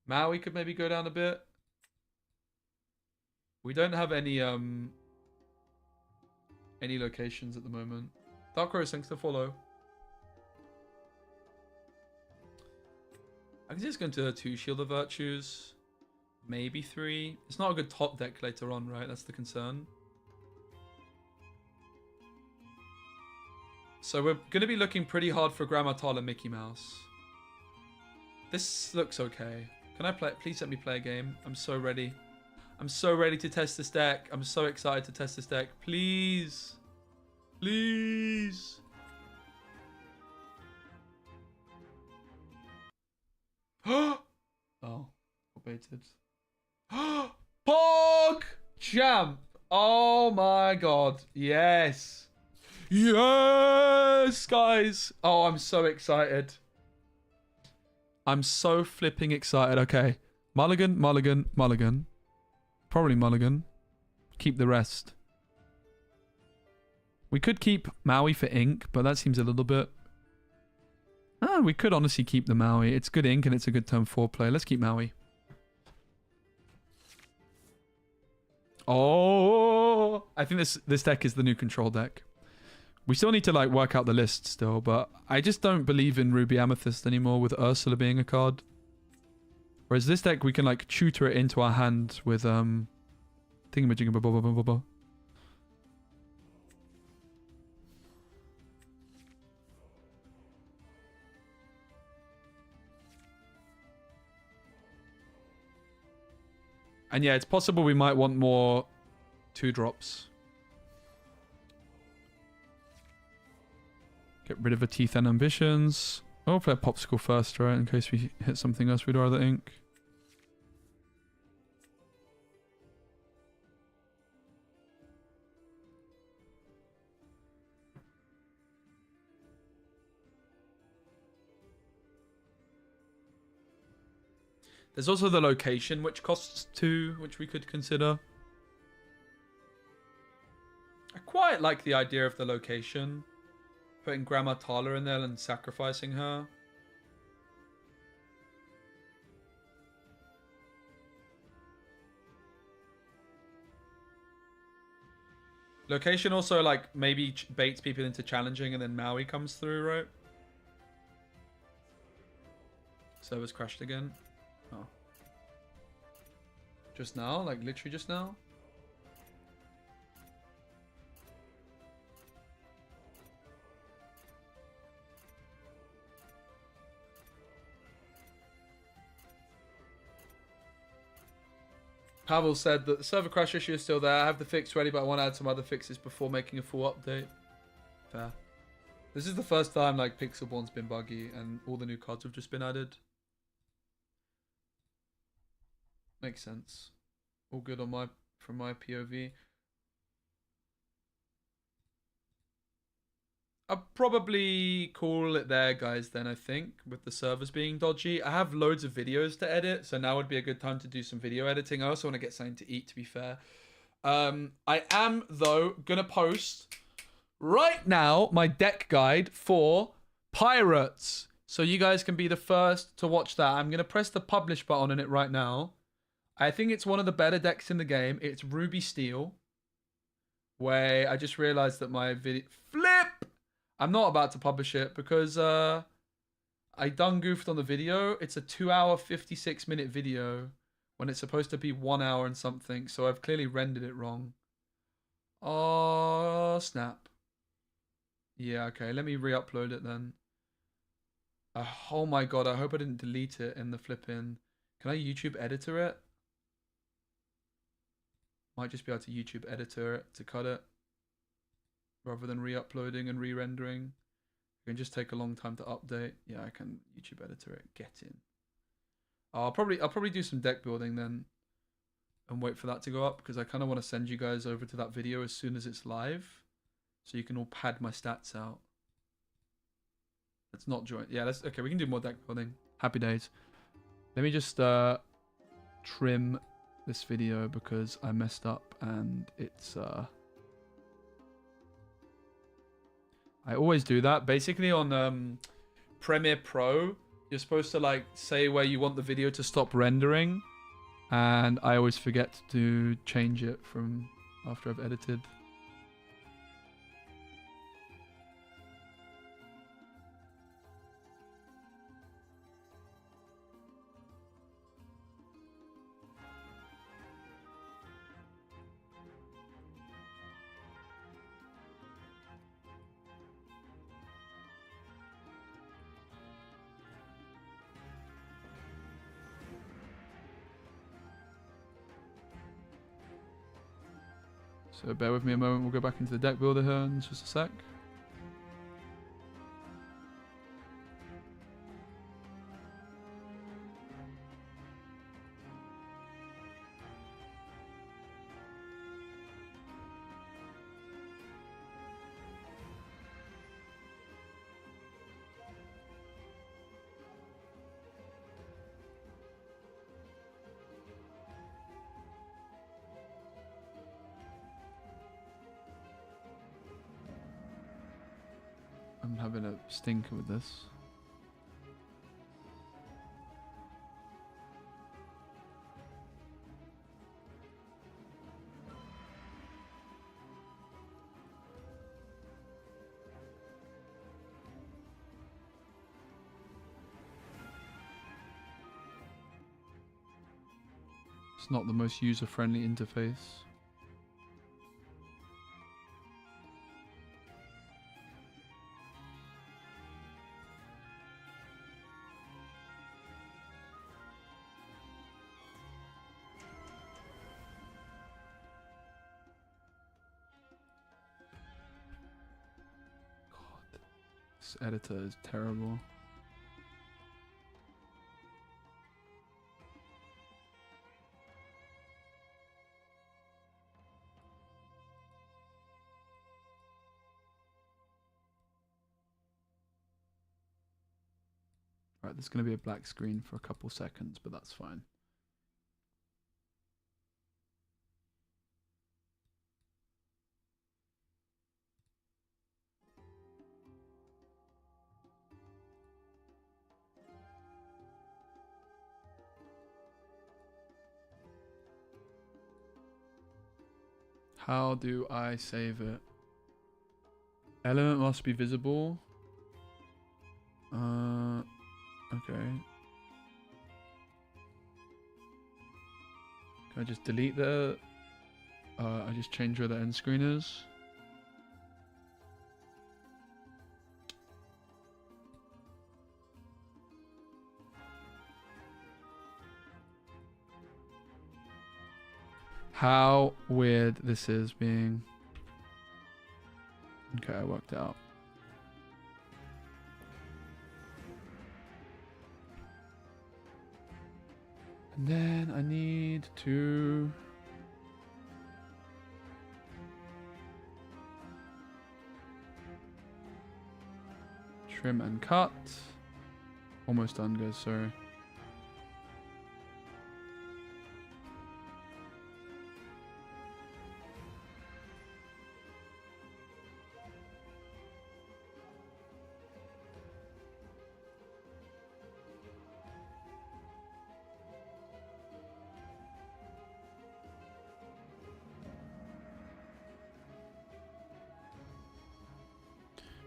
Maui could maybe go down a bit. We don't have any locations at the moment. Dark Rose, thanks to follow. I can just go into 2 Shield of Virtues. Maybe 3. It's not a good top deck later on, right? That's the concern. So we're going to be looking pretty hard for Grammatala Mickey Mouse. This looks okay. Can I play? Please let me play a game. I'm so ready. I'm so ready to test this deck. I'm so excited to test this deck. Please. Please. Oh. Baited. Pog Champ. Oh my god. Yes. Yes, guys. Oh, I'm so excited. I'm so flipping excited. Okay. Mulligan, Mulligan, Mulligan. Probably Mulligan. Keep the rest. We could keep Maui for ink, but that seems a little bit... we could honestly keep the Maui. It's good ink and it's a good turn 4 play. Let's keep Maui. Oh, I think this deck is the new control deck. We still need to like work out the list still, but I just don't believe in Ruby Amethyst anymore with Ursula being a card. Whereas this deck, we can like tutor it into our hand with thingamajigabababababa. And yeah, it's possible we might want more 2-drops. Get rid of the Teeth and Ambitions. I'll play a Popsicle first, right? In case we hit something else we'd rather ink. There's also the location, which costs 2, which we could consider. I quite like the idea of the location. Putting Grandma Thala in there and sacrificing her. Location also, like, maybe baits people into challenging and then Maui comes through, right? Server's crashed again. Oh. Just now? Like, literally just now? Pavel said that the server crash issue is still there. I have the fix ready, but I want to add some other fixes before making a full update. Fair. This is the first time like Pixelborn's been buggy and all the new cards have just been added. Makes sense. All good on from my POV. I'll probably call it there, guys, then, I think, with the servers being dodgy. I have loads of videos to edit, so now would be a good time to do some video editing. I also want to get something to eat, to be fair. I am, though, going to post right now my deck guide for Pirates. So you guys can be the first to watch that. I'm going to press the publish button on it right now. I think it's one of the better decks in the game. It's Ruby Steel. Wait, I just realized that my video... Flip! I'm not about to publish it because I done goofed on the video. It's a 2-hour, 56-minute video when it's supposed to be 1 hour and something. So I've clearly rendered it wrong. Oh, snap. Yeah, okay. Let me re-upload it then. Oh my god, I hope I didn't delete it in the flipping. Can I YouTube editor it? Might just be able to YouTube editor it to cut it. Rather than re-uploading and re-rendering. It can just take a long time to update. Yeah, I can YouTube editor it. Get in. I'll probably do some deck building then. And wait for that to go up. Because I kind of want to send you guys over to that video as soon as it's live. So you can all pad my stats out. Let's not join. Yeah, okay, we can do more deck building. Happy days. Let me just trim this video because I messed up and it's... I always do that. Basically on Premiere Pro, you're supposed to like say where you want the video to stop rendering. And I always forget to change it from after I've edited. So bear with me a moment, we'll go back into the deck builder here in just a sec. I'm having a stinker with this. It's not the most user-friendly interface. God, this editor is terrible. Right, there's going to be a black screen for a couple seconds, but that's fine. How do I save it? Element must be visible. Okay. Can I just delete the... I just change where the end screen is. How weird this is being... Okay, I worked out. And then I need to... trim and cut. Almost done, guys, sorry.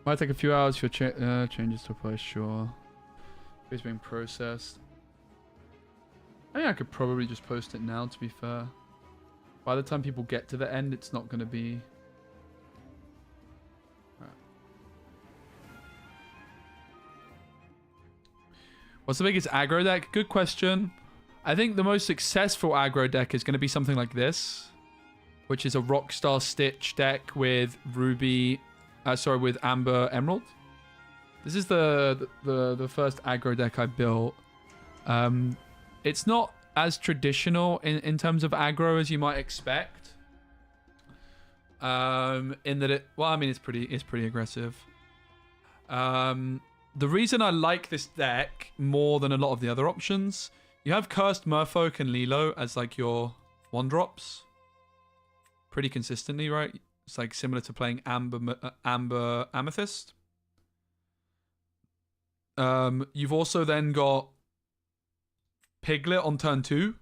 Might take a few hours for changes to apply, sure. It's being processed. I think I could probably just post it now, to be fair. By the time people get to the end, it's not going to be... Right. What's the biggest aggro deck? Good question. I think the most successful aggro deck is going to be something like this, which is a Rockstar Stitch deck with Ruby... with Amber Emerald. This is the first aggro deck I built. It's not as traditional in terms of aggro as you might expect. In that it, well, I mean, it's pretty aggressive. The reason I like this deck more than a lot of the other options, you have Cursed Merfolk and Lilo as like your 1-drops pretty consistently, right? It's like similar to playing Amber Amethyst. You've also then got Piglet on turn 2,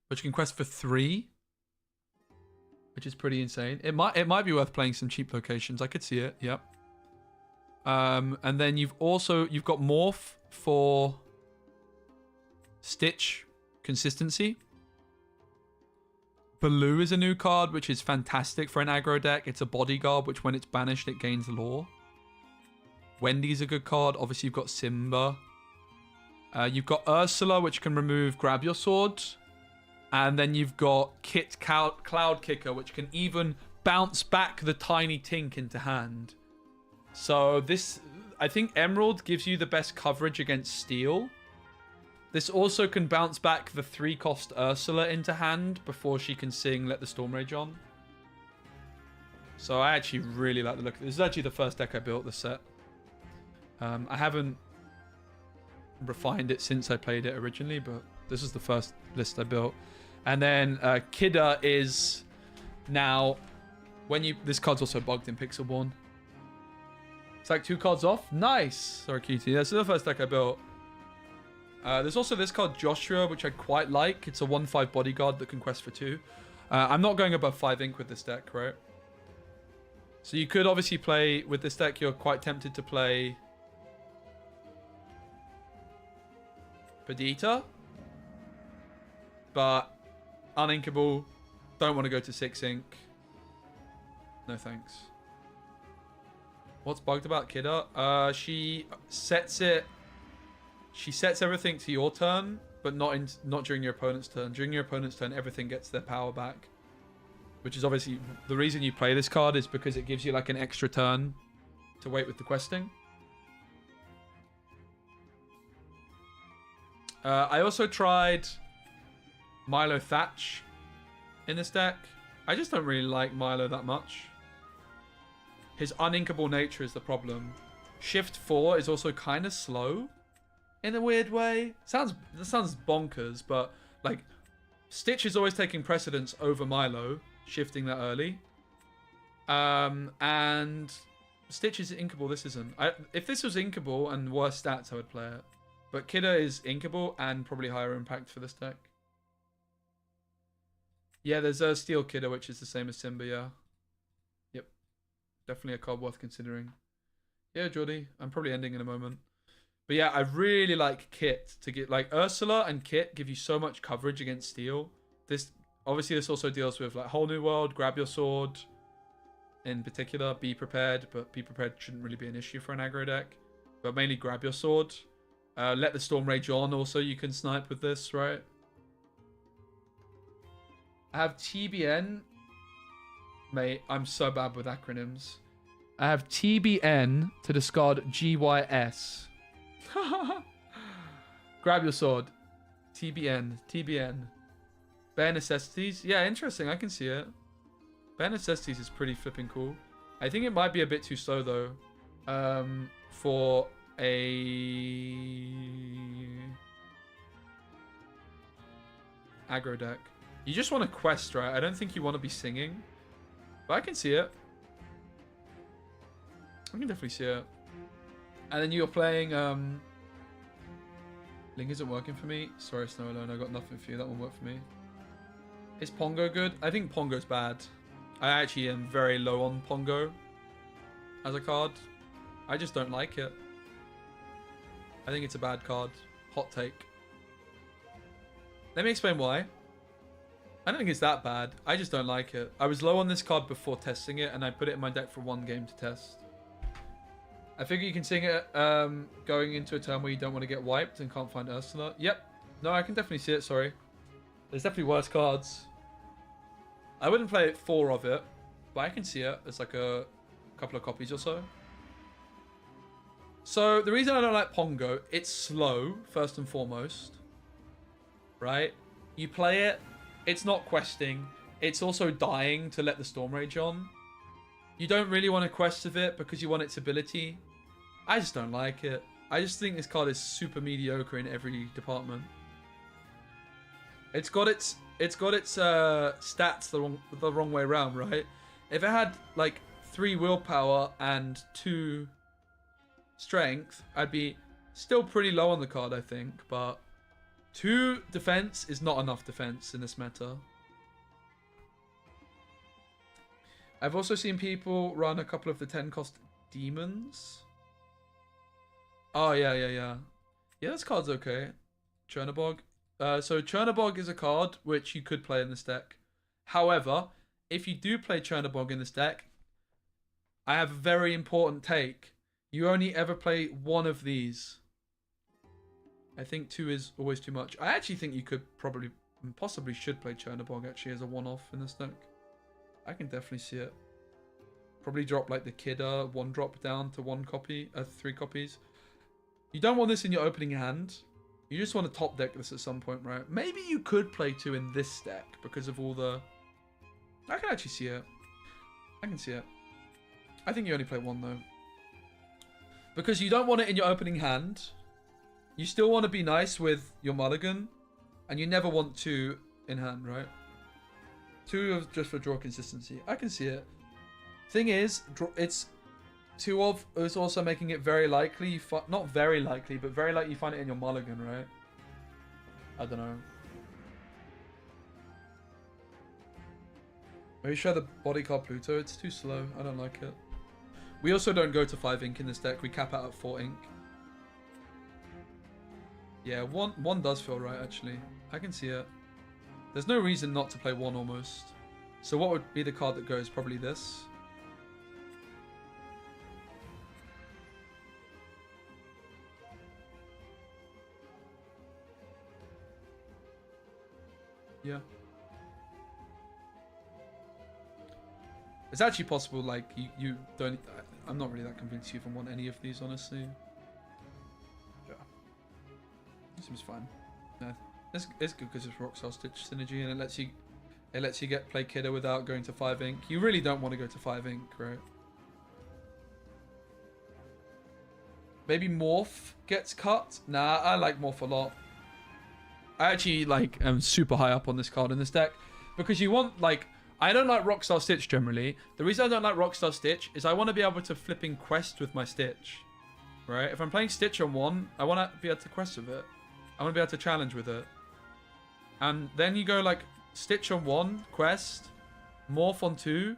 which can quest for 3, which is pretty insane. It might be worth playing some cheap locations. I could see it. Yep. And then you've got Morph for Stitch consistency. Baloo is a new card, which is fantastic for an aggro deck. It's a bodyguard, which when it's banished, it gains lore. Wendy's a good card. Obviously, you've got Simba. You've got Ursula, which can remove Grab Your Sword. And then you've got Kit Cloud Kicker, which can even bounce back the Tiny Tink into hand. So this, I think Emerald gives you the best coverage against Steel. This also can bounce back the 3-cost Ursula into hand before she can sing Let the Storm Rage On. So I actually really like the look. This is actually the first deck I built this set. I haven't refined it since I played it originally, but this is the first list I built. And then Kidda is now, this card's also bugged in Pixelborn. It's like 2 cards off. Nice. Sorry, QT. That's the first deck I built. There's also this card, Joshua, which I quite like. It's a 1/5 bodyguard that can quest for 2. I'm not going above 5 ink with this deck, right? So you could obviously play, with this deck, you're quite tempted to play Perdita. but uninkable. Don't want to go to 6 ink. No thanks. What's bugged about Kidda? She sets everything to your turn, but not during your opponent's turn. During your opponent's turn, everything gets their power back. Which is obviously the reason you play this card is because it gives you like an extra turn to wait with the questing. I also tried Milo Thatch in this deck. I just don't really like Milo that much. His uninkable nature is the problem. Shift 4 is also kind of slow in a weird way. That sounds bonkers, but like Stitch is always taking precedence over Milo, shifting that early. And Stitch is inkable, this isn't. If this was inkable and worse stats, I would play it. But Kidda is inkable and probably higher impact for this deck. Yeah, there's a Steel Kidda, which is the same as Simba, yeah. Yep. Definitely a card worth considering. Yeah, Jordy. I'm probably ending in a moment. But yeah, I really like Kit to get... Like, Ursula and Kit give you so much coverage against Steel. Obviously, this also deals with, like, Whole New World, Grab Your Sword. In particular, Be Prepared. But Be Prepared shouldn't really be an issue for an aggro deck. But mainly Grab Your Sword. Let the Storm Rage on. Also, you can snipe with this, right? I have TBN. Mate, I'm so bad with acronyms. I have TBN to discard GYS. Grab Your Sword. TBN. TBN. Bare Necessities. Yeah, interesting. I can see it. Bare Necessities is pretty flipping cool. I think it might be a bit too slow, though. For a aggro deck. You just want to quest, right? I don't think you want to be singing. But I can see it. I can definitely see it. And then you're playing... Link isn't working for me. Sorry, Snow Alone. I got nothing for you. That won't work for me. Is Pongo good? I think Pongo's bad. I actually am very low on Pongo as a card. I just don't like it. I think it's a bad card. Hot take. Let me explain why. I don't think it's that bad. I just don't like it. I was low on this card before testing it, and I put it in my deck for one game to test. I figure you can sing it going into a turn where you don't want to get wiped and can't find Ursula. Yep. No, I can definitely see it, sorry. There's definitely worse cards. I wouldn't play 4 of it, but I can see it. There's like a couple of copies or so. So, the reason I don't like Pongo, it's slow, first and foremost. Right? You play it, it's not questing. It's also dying to let the Storm Rage on. You don't really want to quest with it because you want its ability. I just don't like it. I just think this card is super mediocre in every department. It's got its stats the wrong way around, right? If it had like 3 willpower and 2 strength, I'd be still pretty low on the card, I think. But 2 defense is not enough defense in this meta. I've also seen people run a couple of the 10 cost demons. Oh, yeah. Yeah, this card's okay. Chernobog. So Chernobog is a card which you could play in this deck. However, if you do play Chernobog in this deck, I have a very important take. You only ever play 1 of these. I think 2 is always too much. I actually think you could possibly should play Chernobog actually as a one-off in this deck. I can definitely see it. Probably drop like the Kidda 1 drop down to 1 copy, 3 copies. You don't want this in your opening hand. You just want to top deck this at some point, right? Maybe you could play 2 in this deck because of all the... I can actually see it. I can see it. I think you only play 1 though. Because you don't want it in your opening hand. You still want to be nice with your mulligan. And you never want 2 in hand, right? 2 just for draw consistency. I can see it. Thing is, it's 2 of is also making it very likely. Not very likely, but very likely you find it in your mulligan, right? I don't know. Maybe show the body card Pluto. It's too slow. I don't like it. We also don't go to 5 ink in this deck. We cap out at 4 ink. Yeah, one does feel right, actually. I can see it. There's no reason not to play one almost. So what would be the card that goes? Probably this. Yeah. It's actually possible, like, you don't... I'm not really that convinced you even want any of these, honestly. Yeah. Seems fine. No, it's good because it's Rockstar Stitch synergy, and it lets you play Kidder without going to 5 ink. You really don't want to go to 5 ink, right? Maybe Morph gets cut? Nah, I like Morph a lot. I actually, like, am super high up on this card in this deck. Because you want, like... I don't like Rockstar Stitch generally. The reason I don't like Rockstar Stitch is I want to be able to flipping quest with my Stitch. Right? If I'm playing Stitch on 1, I want to be able to quest with it. I want to be able to challenge with it. And then you go, like, Stitch on 1, quest, Morph on 2,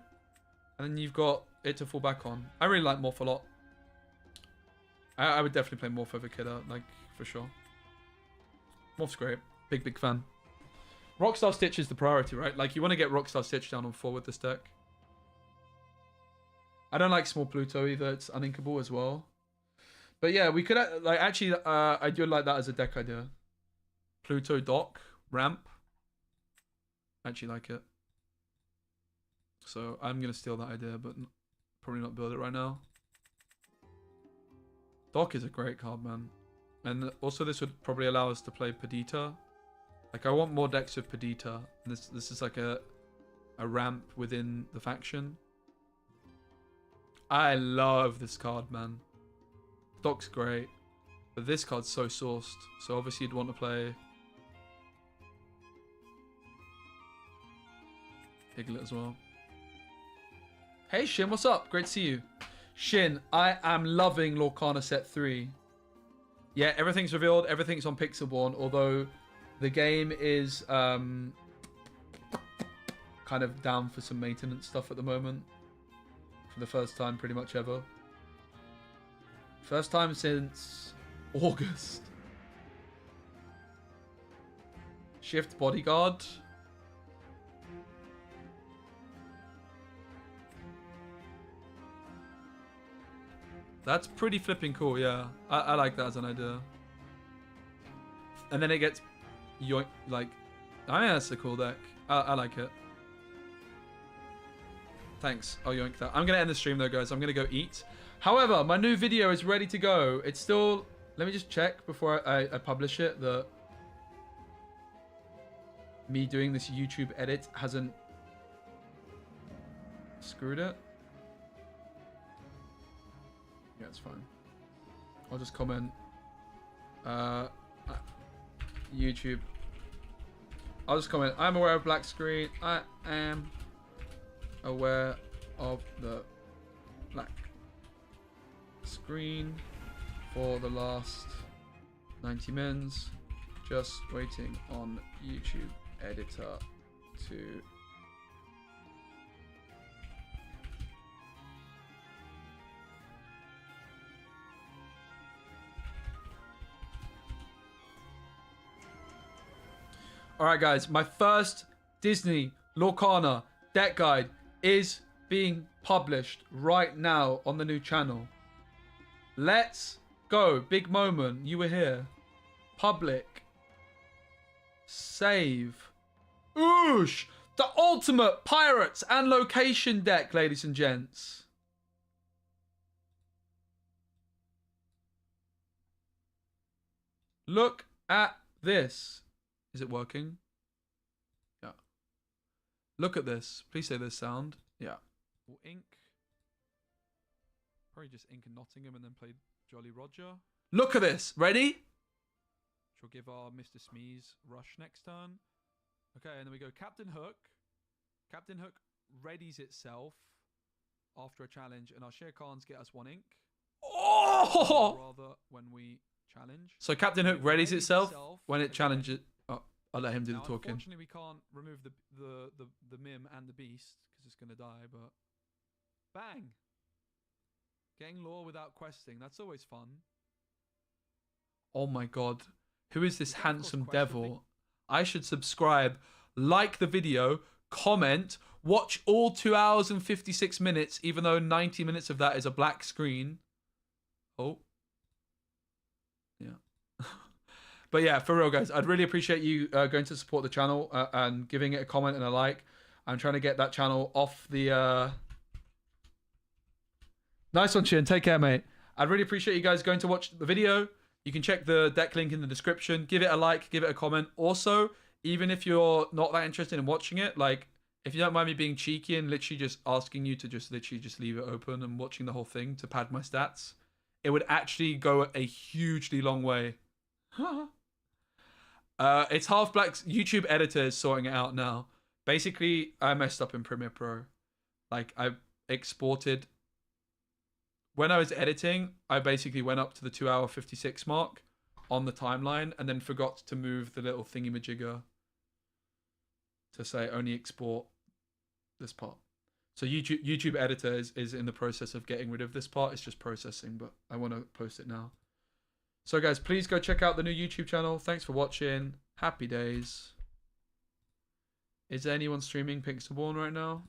and then you've got it to fall back on. I really like Morph a lot. I would definitely play Morph over Kidder, like, for sure. Morph's great. Big fan. Rockstar Stitch is the priority, right? Like, you want to get Rockstar Stitch down on 4 with this deck. I don't like Small Pluto either. It's uninkable as well. But yeah, we could, like, actually, I do like that as a deck idea. Pluto Dock, Ramp. I actually like it. So I'm going to steal that idea, but probably not build it right now. Dock is a great card, man. And also this would probably allow us to play Perdita. Like, I want more decks with Perdita. This is like a ramp within the faction. I love this card, man. Dock's great. But this card's so sourced. So obviously you'd want to play Piglet as well. Hey Shin, what's up? Great to see you. Shin, I am loving Lorcana set 3. Yeah, everything's revealed. Everything's on Pixelborn. Although the game is kind of down for some maintenance stuff at the moment. For the first time pretty much ever. First time since August. Shift Bodyguard. That's pretty flipping cool, yeah. I like that as an idea. And then it gets yoink, like, I mean, that's a cool deck. I like it. Thanks. I'll yoink that. I'm going to end the stream though, guys. I'm going to go eat. However, my new video is ready to go. It's still... Let me just check before I publish it that me doing this YouTube edit hasn't screwed it. Yeah, it's fine. I'll just comment. YouTube. I'll just comment. I'm aware of black screen. I am aware of the black screen for the last 90 minutes. Just waiting on YouTube editor to... Alright guys, my first Disney Lorcana deck guide is being published right now on the new channel. Let's go. Big moment. You were here. Public. Save. Oosh! The ultimate pirates and location deck, ladies and gents. Look at this. Is it working? Yeah. Look at this. Please say this sound. Yeah. We'll ink. Probably just ink in Nottingham and then play Jolly Roger. Look at this. Ready? She'll give our Mr. Smeeze rush next turn. Okay, and then we go Captain Hook. Captain Hook readies itself after a challenge, and our Shere Khans get us 1 ink. Oh! Rather when we challenge. So Captain Hook readies itself when it challenges. Oh, I'll let him do the talking. Unfortunately, we can't remove the Mim and the Beast because it's going to die, but bang! Getting lore without questing. That's always fun. Oh my god. Who is this handsome devil? I should subscribe like the video, comment, watch all 2 hours and 56 minutes, even though 90 minutes of that is a black screen. Oh. Yeah. But yeah, for real, guys, I'd really appreciate you going to support the channel and giving it a comment and a like. I'm trying to get that channel off the... Nice one, Shin. Take care, mate. I'd really appreciate you guys going to watch the video. You can check the deck link in the description. Give it a like, give it a comment. Also, even if you're not that interested in watching it, like, if you don't mind me being cheeky and literally just asking you to just literally just leave it open and watching the whole thing to pad my stats, it would actually go a hugely long way. It's half black's YouTube editor is sorting it out now. Basically, I messed up in Premiere Pro. Like, I exported... When I was editing, I basically went up to the 2 hour 56 mark on the timeline and then forgot to move the little thingy-majigger to say only export this part. So YouTube editor is in the process of getting rid of this part. It's just processing, but I want to post it now. So guys, please go check out the new YouTube channel. Thanks for watching. Happy days. Is there anyone streaming Pixelborn right now?